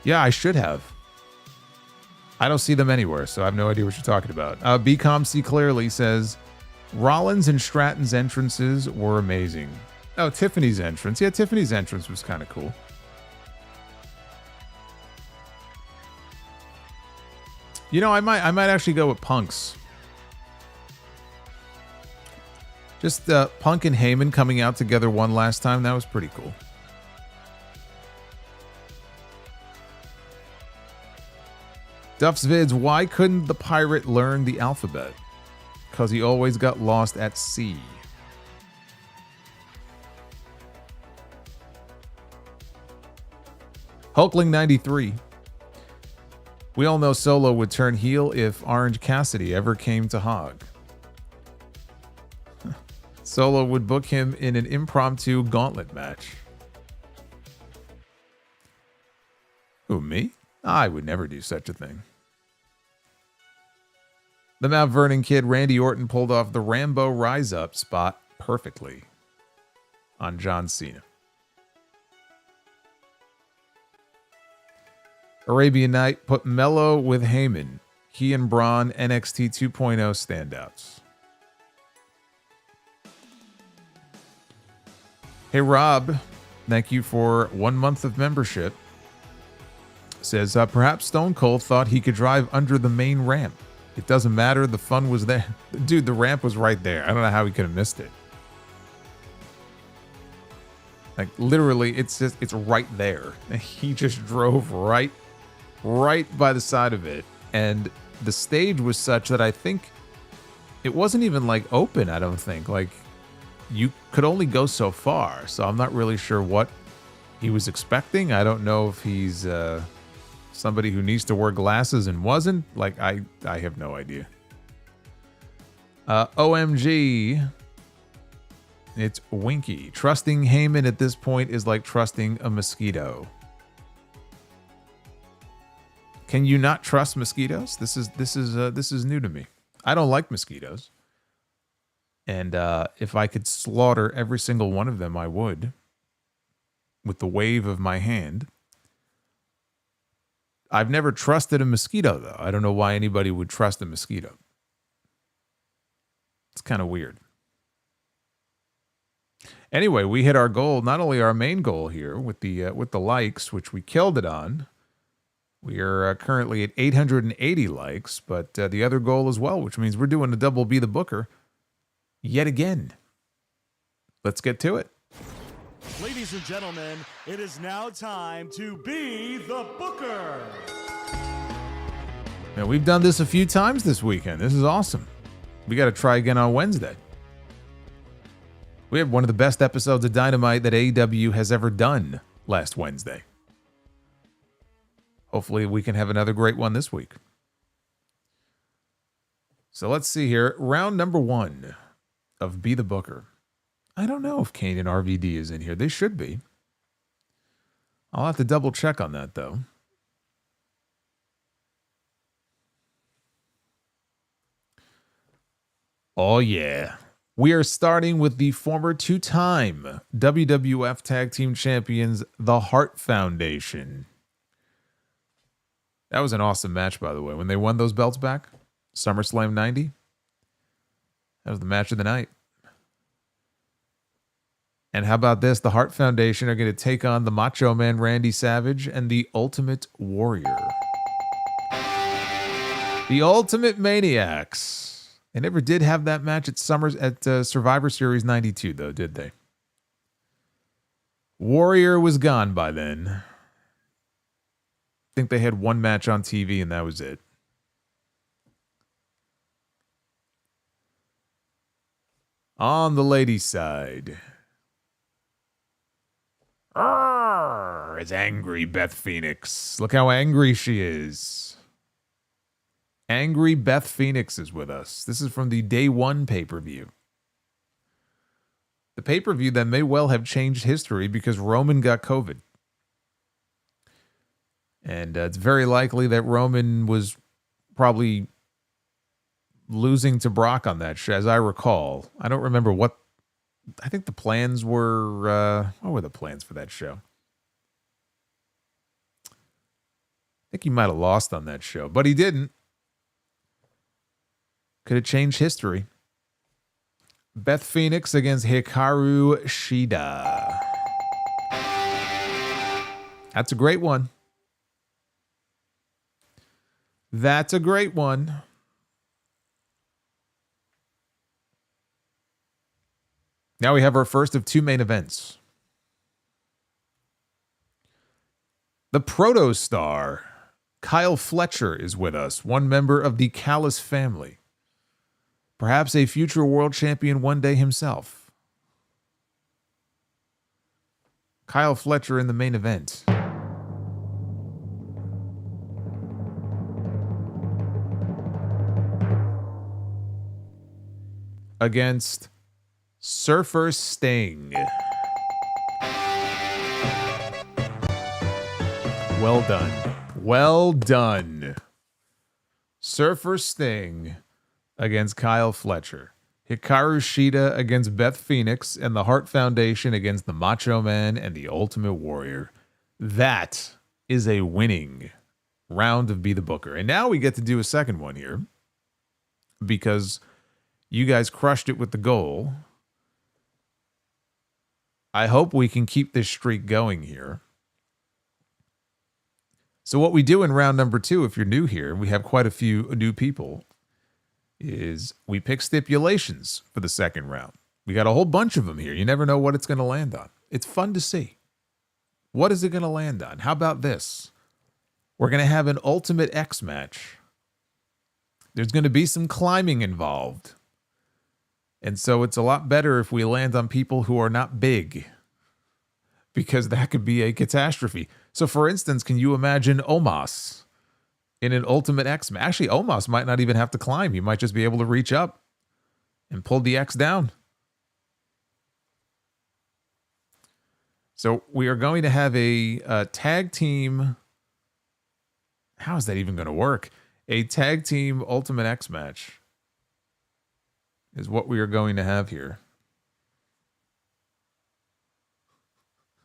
Speaker 1: yeah, I should have. I don't see them anywhere, so I have no idea what you're talking about. BCom See Clearly says, Rollins and Stratton's entrances were amazing. Oh, Tiffany's entrance. Yeah, Tiffany's entrance was kind of cool. You know, I might actually go with Punk's. Just Punk and Heyman coming out together one last time, that was pretty cool. Duff's Vids, why couldn't the pirate learn the alphabet? Because he always got lost at sea. Hulkling93. We all know Solo would turn heel if Orange Cassidy ever came to Hog. Solo would book him in an impromptu gauntlet match. Who, me? I would never do such a thing. The Mount Vernon kid, Randy Orton, pulled off the Rambo Rise Up spot perfectly on John Cena. Arabian Night put Mello with Heyman. He and Braun, NXT 2.0 standouts. Hey Rob, thank you for 1 month of membership. Says, perhaps Stone Cold thought he could drive under the main ramp. It doesn't matter, the fun was there. Dude, the ramp was right there. I don't know how he could have missed it. Like, literally, it's right there. And he just drove right by the side of it. And the stage was such that I think it wasn't even, like, open, I don't think. Like, you could only go so far. So I'm not really sure what he was expecting. I don't know if he's somebody who needs to wear glasses and wasn't. Like, I have no idea. OMG. It's Winky. Trusting Heyman at this point is like trusting a mosquito. Can you not trust mosquitoes? This is new to me. I don't like mosquitoes. And if I could slaughter every single one of them, I would. With the wave of my hand. I've never trusted a mosquito, though. I don't know why anybody would trust a mosquito. It's kind of weird. Anyway, we hit our goal, not only our main goal here with the likes, which we killed it on. We are currently at 880 likes, but the other goal as well, which means we're doing a double Be the Booker yet again. Let's get to it.
Speaker 6: Ladies and gentlemen, it is now time to be the Booker.
Speaker 1: Now, we've done this a few times this weekend. This is awesome. We got to try again on Wednesday. We had one of the best episodes of Dynamite that AEW has ever done last Wednesday. Hopefully we can have another great one this week. So let's see here. Round number 1 of Be the Booker. I don't know if Kane and RVD is in here. They should be. I'll have to double check on that, though. Oh, yeah. We are starting with the former 2-time WWF Tag Team Champions, the Hart Foundation. That was an awesome match, by the way. When they won those belts back, SummerSlam 90, that was the match of the night. And how about this? The Hart Foundation are going to take on the Macho Man Randy Savage and the Ultimate Warrior. The Ultimate Maniacs. They never did have that match at Survivor Series 92, though, did they? Warrior was gone by then. I think they had one match on TV, and that was it. On the ladies' side, it's angry Beth Phoenix. Look how angry she is. Angry Beth Phoenix is with us. This is from the Day 1 pay-per-view. The pay-per-view that may well have changed history because Roman got COVID. And it's very likely that Roman was probably losing to Brock on that show, as I recall. I don't remember what... I think the plans were... what were the plans for that show? I think he might have lost on that show, but he didn't. Could have changed history. Beth Phoenix against Hikaru Shida. That's a great one. That's a great one. Now we have our first of 2 main events. The Protostar, Kyle Fletcher, is with us, one member of the Callis family. Perhaps a future world champion one day himself. Kyle Fletcher in the main event. Against Surfer Sting. Well done. Well done. Surfer Sting against Kyle Fletcher. Hikaru Shida against Beth Phoenix, and the Hart Foundation against the Macho Man and the Ultimate Warrior. That is a winning round of Be the Booker. And now we get to do a second one here because you guys crushed it with the goal. I hope we can keep this streak going here. So what we do in round number 2, if you're new here, we have quite a few new people, is we pick stipulations for the second round. We got a whole bunch of them here. You never know what it's going to land on. It's fun to see. What is it going to land on? How about this? We're going to have an Ultimate X match. There's going to be some climbing involved. And so it's a lot better if we land on people who are not big, because that could be a catastrophe. So for instance, can you imagine Omos in an Ultimate X match? Actually, Omos might not even have to climb. He might just be able to reach up and pull the X down. So we are going to have a tag team. How is that even going to work? A tag team Ultimate X match is what we are going to have here.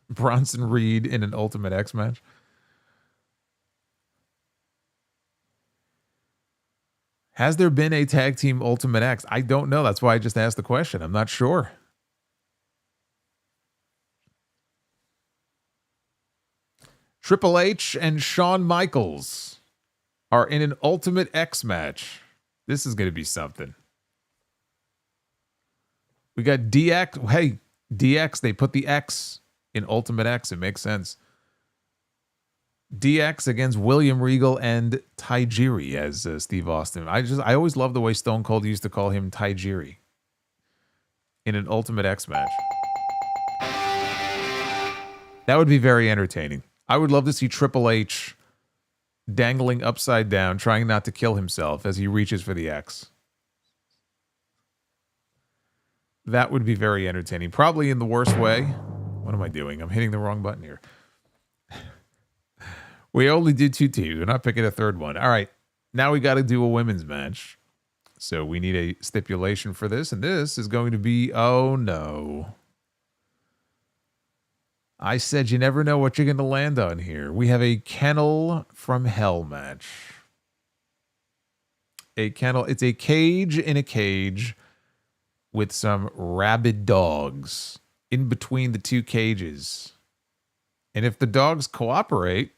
Speaker 1: Bronson Reed in an Ultimate X match. Has there been a tag team Ultimate X? I don't know. That's why I just asked the question. I'm not sure. Triple H and Shawn Michaels are in an Ultimate X match. This is going to be something. We got DX. Hey, DX, they put the X in Ultimate X. It makes sense. DX against William Regal and Tajiri as Steve Austin. I always love the way Stone Cold used to call him Tajiri. in an Ultimate X match. That would be very entertaining. I would love to see Triple H dangling upside down, trying not to kill himself as he reaches for the X. That would be very entertaining. Probably in the worst way. What am I doing? I'm hitting the wrong button here. We only do 2 teams. We're not picking a third one. All right. Now we got to do a women's match. So we need a stipulation for this. And this is going to be, oh no. I said you never know what you're going to land on here. We have a Kennel from Hell match. A kennel. It's a cage in a cage with some rabid dogs in between the 2 cages. And if the dogs cooperate,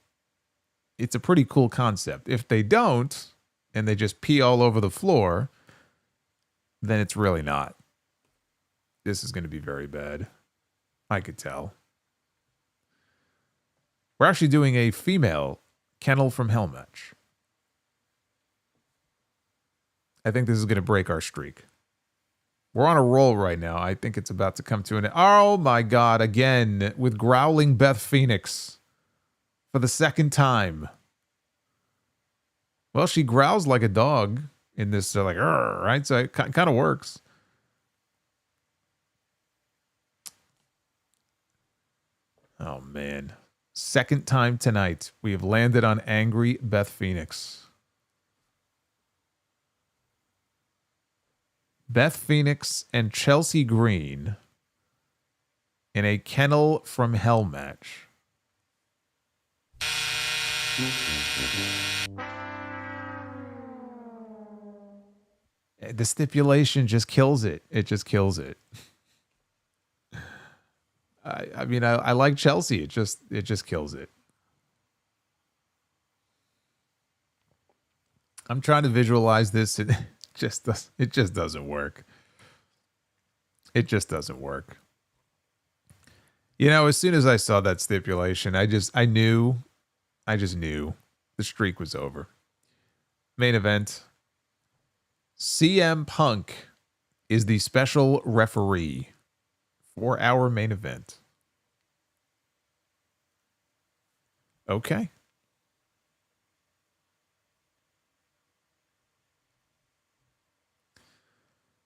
Speaker 1: it's a pretty cool concept. If they don't, and they just pee all over the floor, then it's really not. This is going to be very bad. I could tell. We're actually doing a female Kennel from Hell match. I think this is going to break our streak. We're on a roll right now. I think it's about to come to an end. Oh my God, again, with growling Beth Phoenix for the 2nd time. Well, she growls like a dog in this, like, right? So it kind of works. Oh, man. 2nd time tonight, we have landed on angry Beth Phoenix. Beth Phoenix and Chelsea Green in a Kennel from Hell match. The stipulation just kills it. It just kills it. I mean, I like Chelsea. It just kills it. I'm trying to visualize this. It just doesn't work. It just doesn't work. You know, as soon as I saw that stipulation, I just knew the streak was over. Main event. CM Punk is the special referee for our main event. Okay.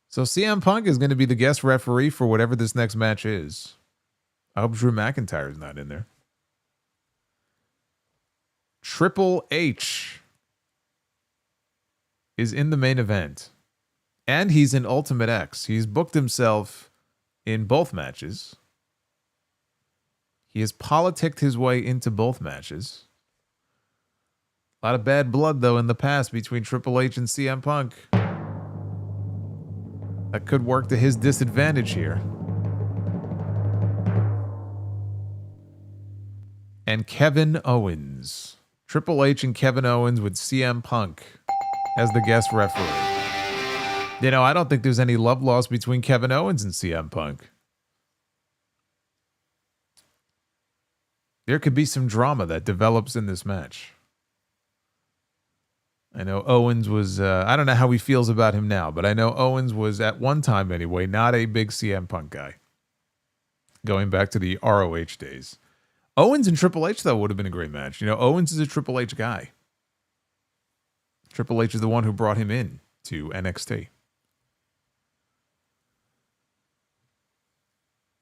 Speaker 1: So CM Punk is going to be the guest referee for whatever this next match is. I hope Drew McIntyre's not in there. Triple H is in the main event. And he's in Ultimate X. He's booked himself in both matches. He has politicked his way into both matches. A lot of bad blood, though, in the past between Triple H and CM Punk. That could work to his disadvantage here. And Kevin Owens. Triple H and Kevin Owens with CM Punk as the guest referee. You know, I don't think there's any love lost between Kevin Owens and CM Punk. There could be some drama that develops in this match. I know Owens was, I don't know how he feels about him now, but I know Owens was at one time anyway, not a big CM Punk guy. Going back to the ROH days. Owens and Triple H, though, would have been a great match. You know, Owens is a Triple H guy. Triple H is the one who brought him in to NXT.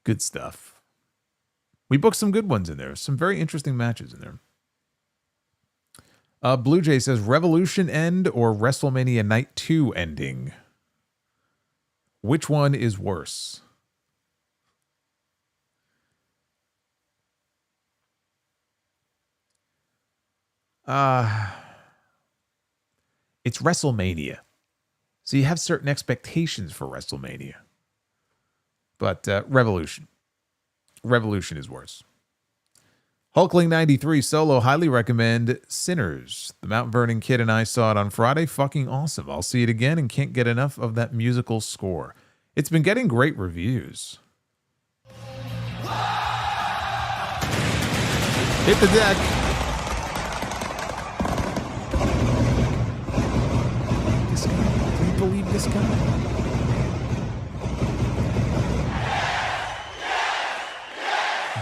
Speaker 1: Good stuff. We booked some good ones in there. Some very interesting matches in there. Blue Jay says, Revolution end or WrestleMania Night 2 ending? Which one is worse? It's WrestleMania. So you have certain expectations for WrestleMania. But Revolution. Revolution is worse. Hulkling93 Solo, highly recommend Sinners. The Mount Vernon kid and I saw it on Friday. Fucking awesome. I'll see it again and can't get enough of that musical score. It's been getting great reviews. Hit the deck. This guy. Can you believe this guy?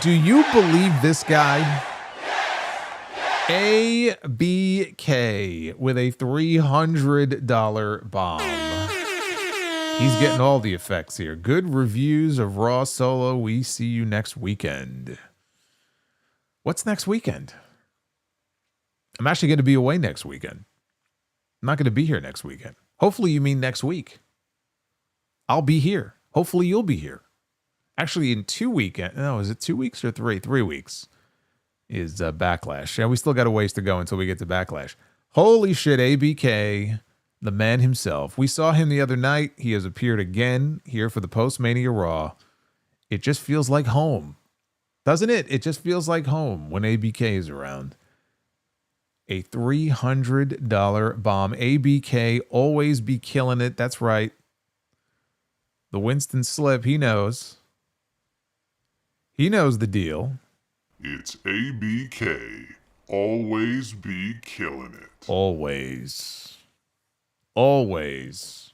Speaker 1: Do you believe this guy? ABK with a $300 bomb. He's getting all the effects here. Good reviews of Raw Solo. We see you next weekend. What's next weekend? I'm actually going to be away next weekend. I'm not going to be here next weekend. Hopefully you mean next week. I'll be here. Hopefully you'll be here. Actually, in 2 weekends. No, is it 2 weeks or 3? 3 weeks is Backlash. Yeah, we still got a ways to go until we get to Backlash. Holy shit, ABK, the man himself. We saw him the other night. He has appeared again here for the post-Mania Raw. It just feels like home. Doesn't it? It just feels like home when ABK is around. A $300 bomb. ABK always be killing it. That's right. The Winston Slip, he knows. He knows the deal.
Speaker 2: It's ABK. Always be killing it.
Speaker 1: Always. Always.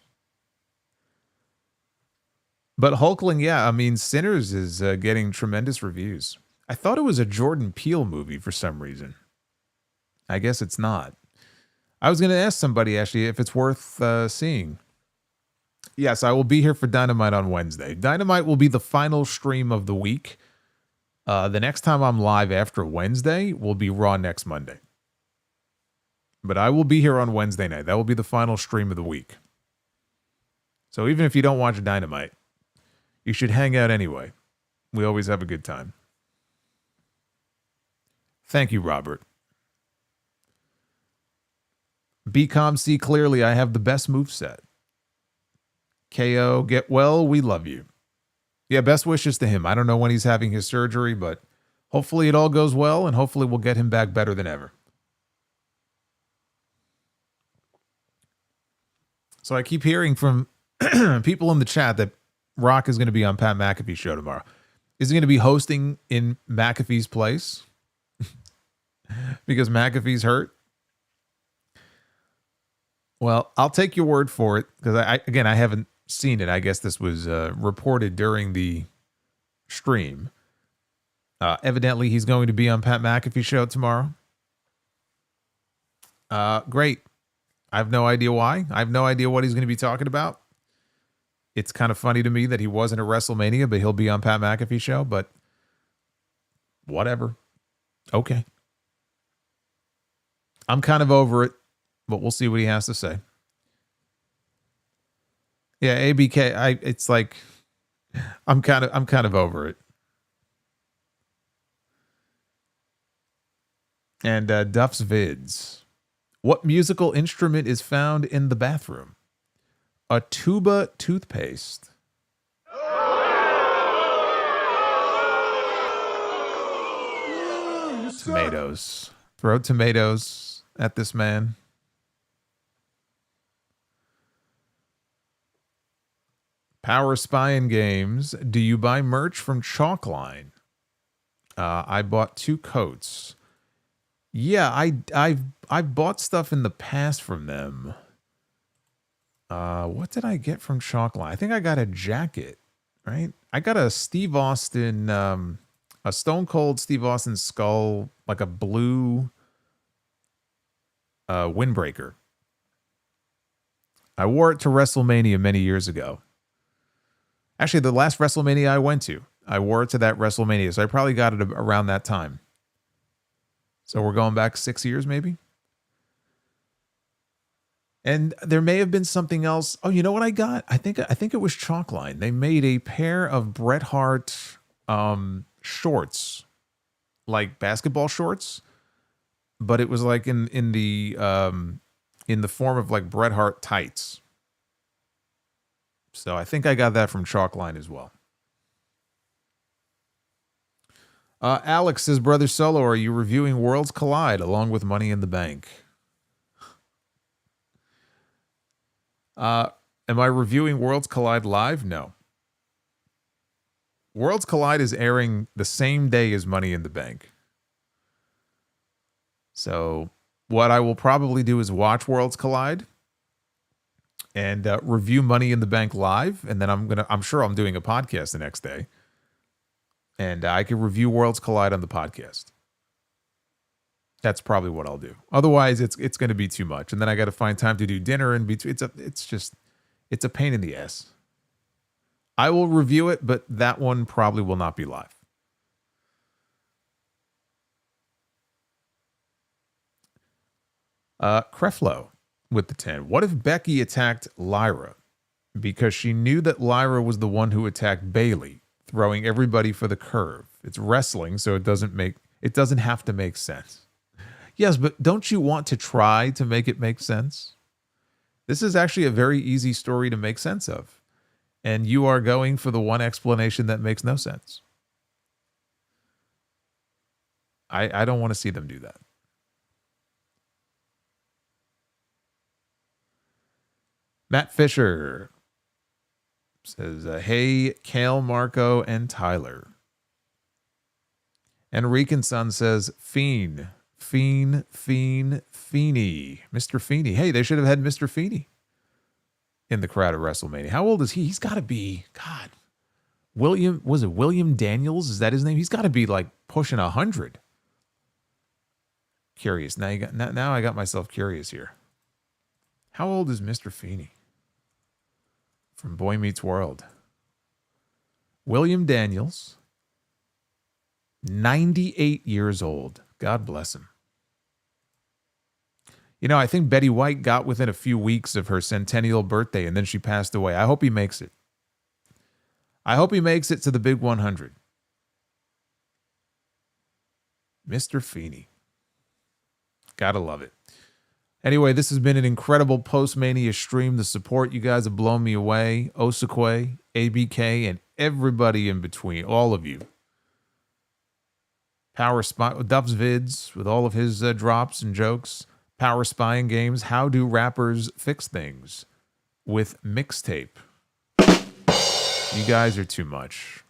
Speaker 1: But Hulkling, yeah, I mean, Sinners is getting tremendous reviews. I thought it was a Jordan Peele movie for some reason. I guess it's not. I was going to ask somebody, actually, if it's worth seeing. Yes, I will be here for Dynamite on Wednesday. Dynamite will be the final stream of the week. The next time I'm live after Wednesday will be Raw next Monday. But I will be here on Wednesday night. That will be the final stream of the week. So even if you don't watch Dynamite, you should hang out anyway. We always have a good time. Thank you, Robert. BCOM, see clearly I have the best moveset. KO, get well, we love you. Yeah, best wishes to him. I don't know when he's having his surgery, but hopefully it all goes well, and hopefully we'll get him back better than ever. So I keep hearing from people in the chat that Rock is going to be on Pat McAfee's show tomorrow. Is he going to be hosting in McAfee's place? Because McAfee's hurt? Well, I'll take your word for it, because I haven't seen it. I guess this was reported during the stream. Evidently, he's going to be on Pat McAfee's show tomorrow. Great. I have no idea why. I have no idea what he's going to be talking about. It's kind of funny to me that he wasn't at WrestleMania, but he'll be on Pat McAfee's show, but whatever. Okay. I'm kind of over it, but we'll see what he has to say. Yeah, ABK, it's like I'm kind of over it. And Duff's Vids. What musical instrument is found in the bathroom? A tuba toothpaste. Tomatoes. Throw tomatoes at this man. Power Spying Games. Do you buy merch from Chalkline? I bought 2 coats. Yeah, I've bought stuff in the past from them. What did I get from Chalkline? I think I got a jacket, right? I got a Steve Austin, a Stone Cold Steve Austin skull, like a blue windbreaker. I wore it to WrestleMania many years ago. Actually, the last WrestleMania I went to, I wore it to that WrestleMania, so I probably got it around that time. So we're going back 6 years, maybe. And there may have been something else. Oh, you know what I got? I think it was Chalkline. They made a pair of Bret Hart shorts, like basketball shorts, but it was like in the form of like Bret Hart tights. So I think I got that from Chalkline as well. Alex says, Brother Solo, are you reviewing Worlds Collide along with Money in the Bank? Am I reviewing Worlds Collide live? No. Worlds Collide is airing the same day as Money in the Bank. So what I will probably do is watch Worlds Collide and review Money in the Bank live, and then I'm sure I'm doing a podcast the next day. and I can review Worlds Collide on the podcast. That's probably what I'll do. Otherwise, it's going to be too much, and then I got to find time to do dinner in between. It's a pain in the ass. I will review it, but that one probably will not be live. Creflo with the 10. What if Becky attacked Lyra because she knew that Lyra was the one who attacked Bayley, throwing everybody for the curve? It's wrestling, so it doesn't have to make sense. Yes, but don't you want to try to make it make sense? This is actually a very easy story to make sense of, and you are going for the one explanation that makes no sense. I don't want to see them do that. Matt Fisher says, hey, Kale, Marco, and Tyler. Enrican Son says, Fiend, Feeney. Mr. Feeney. Hey, they should have had Mr. Feeney in the crowd at WrestleMania. How old is he? He's got to be, God, William Daniels? Is that his name? He's got to be like pushing 100. Curious. Now I got myself curious here. How old is Mr. Feeney? From Boy Meets World. William Daniels, 98 years old. God bless him. You know, I think Betty White got within a few weeks of her centennial birthday, and then she passed away. I hope he makes it. I hope he makes it to the big 100. Mr. Feeney. Gotta love it. Anyway, this has been an incredible Post-Mania stream. The support, you guys have blown me away. Osakwe, ABK, and everybody in between. All of you. Power Spy, Duff's Vids, with all of his drops and jokes. Power Spying Games. How do rappers fix things? With Mixtape. You guys are too much.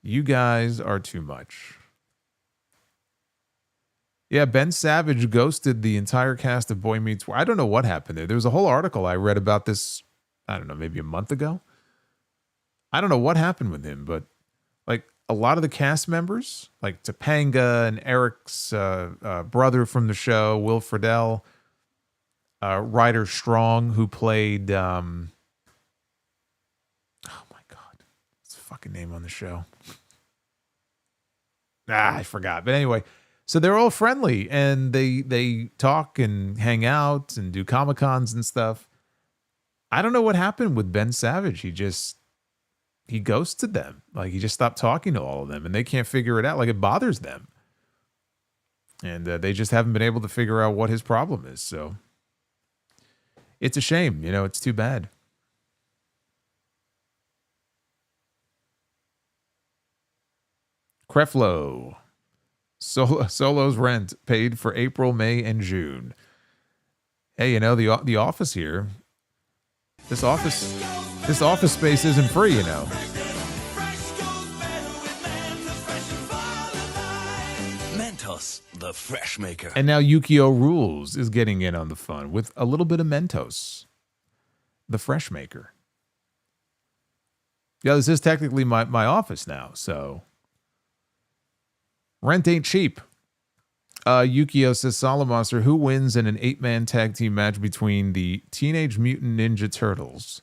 Speaker 1: You guys are too much. Yeah, Ben Savage ghosted the entire cast of Boy Meets World. I don't know what happened there. There was a whole article I read about this, I don't know, maybe a month ago. I don't know what happened with him, but like a lot of the cast members, like Topanga and Eric's brother from the show, Will Friedle, Ryder Strong, who played, oh my God, what's the fucking name on the show? I forgot. But anyway, so they're all friendly and they talk and hang out and do Comic-Cons and stuff. I don't know what happened with Ben Savage. He ghosted them. Like he just stopped talking to all of them and they can't figure it out. Like it bothers them. And they just haven't been able to figure out what his problem is. So it's a shame. You know, it's too bad. Creflo. Solo's rent paid for April, May, and June. Hey, you know, the office here. This office space isn't free, you know.
Speaker 7: Mentos, the fresh maker.
Speaker 1: And now Yukio Rules is getting in on the fun with a little bit of Mentos, the fresh maker. Yeah, this is technically my office now, so rent ain't cheap. Yukio says, Solomonster, who wins in an 8-man tag team match between the Teenage Mutant Ninja Turtles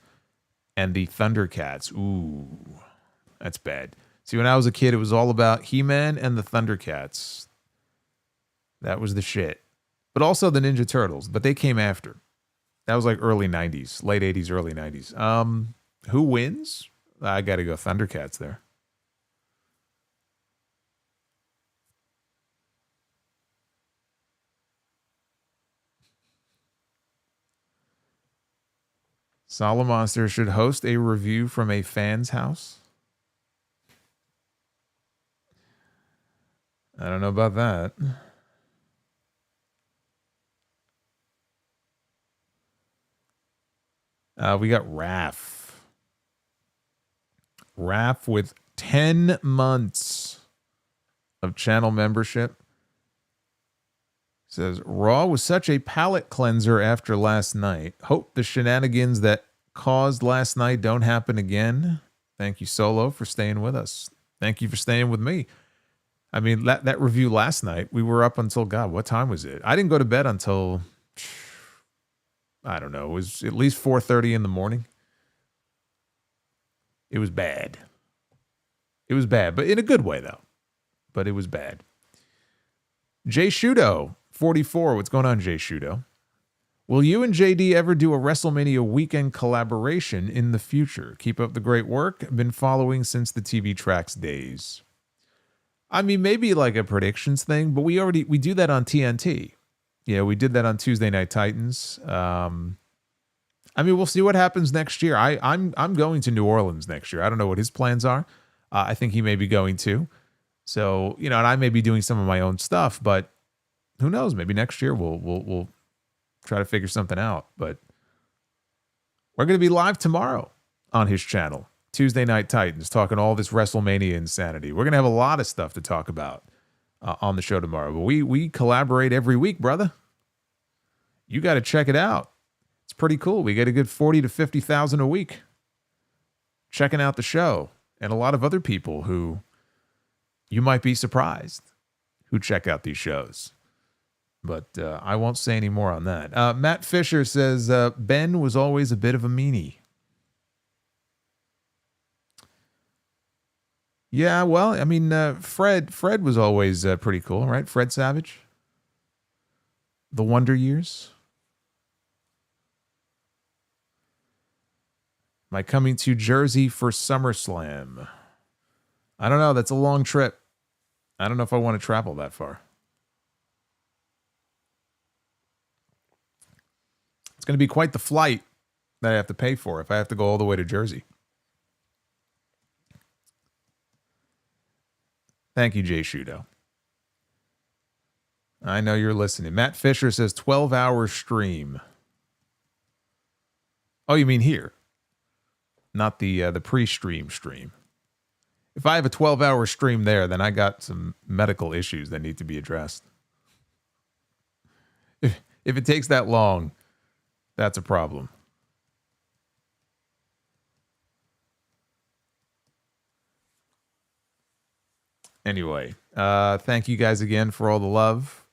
Speaker 1: and the Thundercats? Ooh, that's bad. See, when I was a kid, it was all about HEYMAN and the Thundercats. That was the shit. But also the Ninja Turtles, but they came after. That was like early 90s, late 80s, early 90s. Who wins? I got to go Thundercats there. Solomonster should host a review from a fan's house. I don't know about that. We got Raph. Raph with 10 months of channel membership. Says, Raw was such a palate cleanser after last night. Hope the shenanigans that caused last night don't happen again. Thank you, Solo, for staying with us. Thank you for staying with me. I mean, that review last night, we were up until, God, what time was it? I didn't go to bed until, I don't know, it was at least 4:30 in the morning. It was bad. It was bad, but in a good way, though. But it was bad. Jay Shudo, 44. What's going on, Jay Shudo? Will you and JD ever do a WrestleMania weekend collaboration in the future? Keep up the great work. Been following since the TV Tracks days. I mean, maybe like a predictions thing, but we do that on TNT. Yeah, we did that on Tuesday Night Titans. I mean, we'll see what happens next year. I'm going to New Orleans next year. I don't know what his plans are. I think he may be going too. So, and I may be doing some of my own stuff, but who knows? Maybe next year we'll try to figure something out. But we're going to be live tomorrow on his channel, Tuesday Night Titans, talking all this WrestleMania insanity. We're going to have a lot of stuff to talk about on the show tomorrow. But we collaborate every week, brother. You got to check it out. It's pretty cool. We get a good 40 to 50,000 a week checking out the show, and a lot of other people who you might be surprised who check out these shows. But I won't say any more on that. Matt Fisher says, Ben was always a bit of a meanie. Yeah, well, I mean, Fred was always pretty cool, right? Fred Savage. The Wonder Years. Am I coming to Jersey for SummerSlam? I don't know. That's a long trip. I don't know if I want to travel that far. It's going to be quite the flight that I have to pay for if I have to go all the way to Jersey. Thank you, Jay Shudo. I know you're listening. Matt Fisher says 12-hour stream. Oh, you mean here? Not the pre-stream stream. If I have a 12-hour stream there, then I got some medical issues that need to be addressed. If it takes that long, that's a problem. Anyway, thank you guys again for all the love.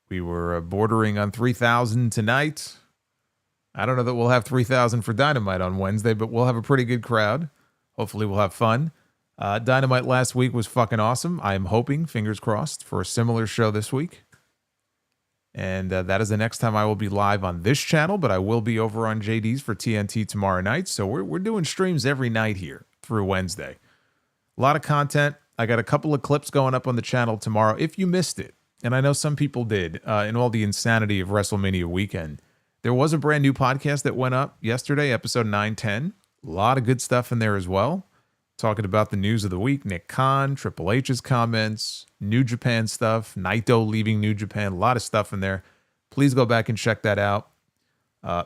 Speaker 1: We were bordering on 3,000 tonight. I don't know that we'll have 3,000 for Dynamite on Wednesday, but we'll have a pretty good crowd. Hopefully we'll have fun. Dynamite last week was fucking awesome. I'm hoping, fingers crossed, for a similar show this week. And that is the next time I will be live on this channel, but I will be over on JD's for TNT tomorrow night. So we're doing streams every night here through Wednesday. A lot of content. I got a couple of clips going up on the channel tomorrow. If you missed it, and I know some people did, in all the insanity of WrestleMania weekend, there was a brand new podcast that went up yesterday, episode 910. A lot of good stuff in there as well. Talking about the news of the week, Nick Khan, Triple H's comments, New Japan stuff, Naito leaving New Japan, a lot of stuff in there. Please go back and check that out.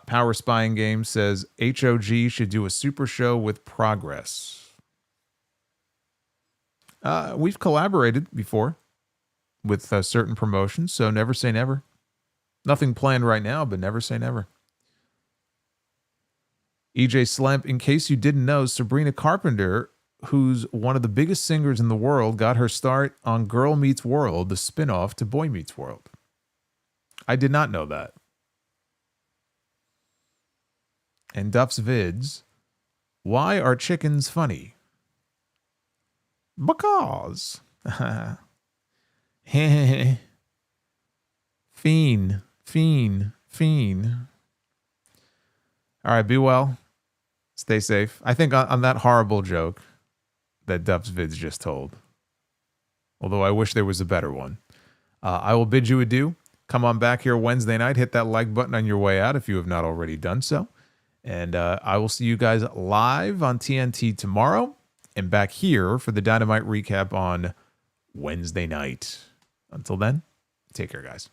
Speaker 1: Power Spying Game says HOG should do a super show with Progress. We've collaborated before with certain promotions, so never say never. Nothing planned right now, but never say never. EJ Slamp, in case you didn't know, Sabrina Carpenter, who's one of the biggest singers in the world, got her start on Girl Meets World, the spinoff to Boy Meets World. I did not know that. And Duff's Vids, why are chickens funny? Because. Fiend. All right, be well. Stay safe. I think on that horrible joke that Duff's Vids just told, although I wish there was a better one, I will bid you adieu. Come on back here Wednesday night. Hit that like button on your way out if you have not already done so. And I will see you guys live on TNT tomorrow and back here for the Dynamite recap on Wednesday night. Until then, take care, guys.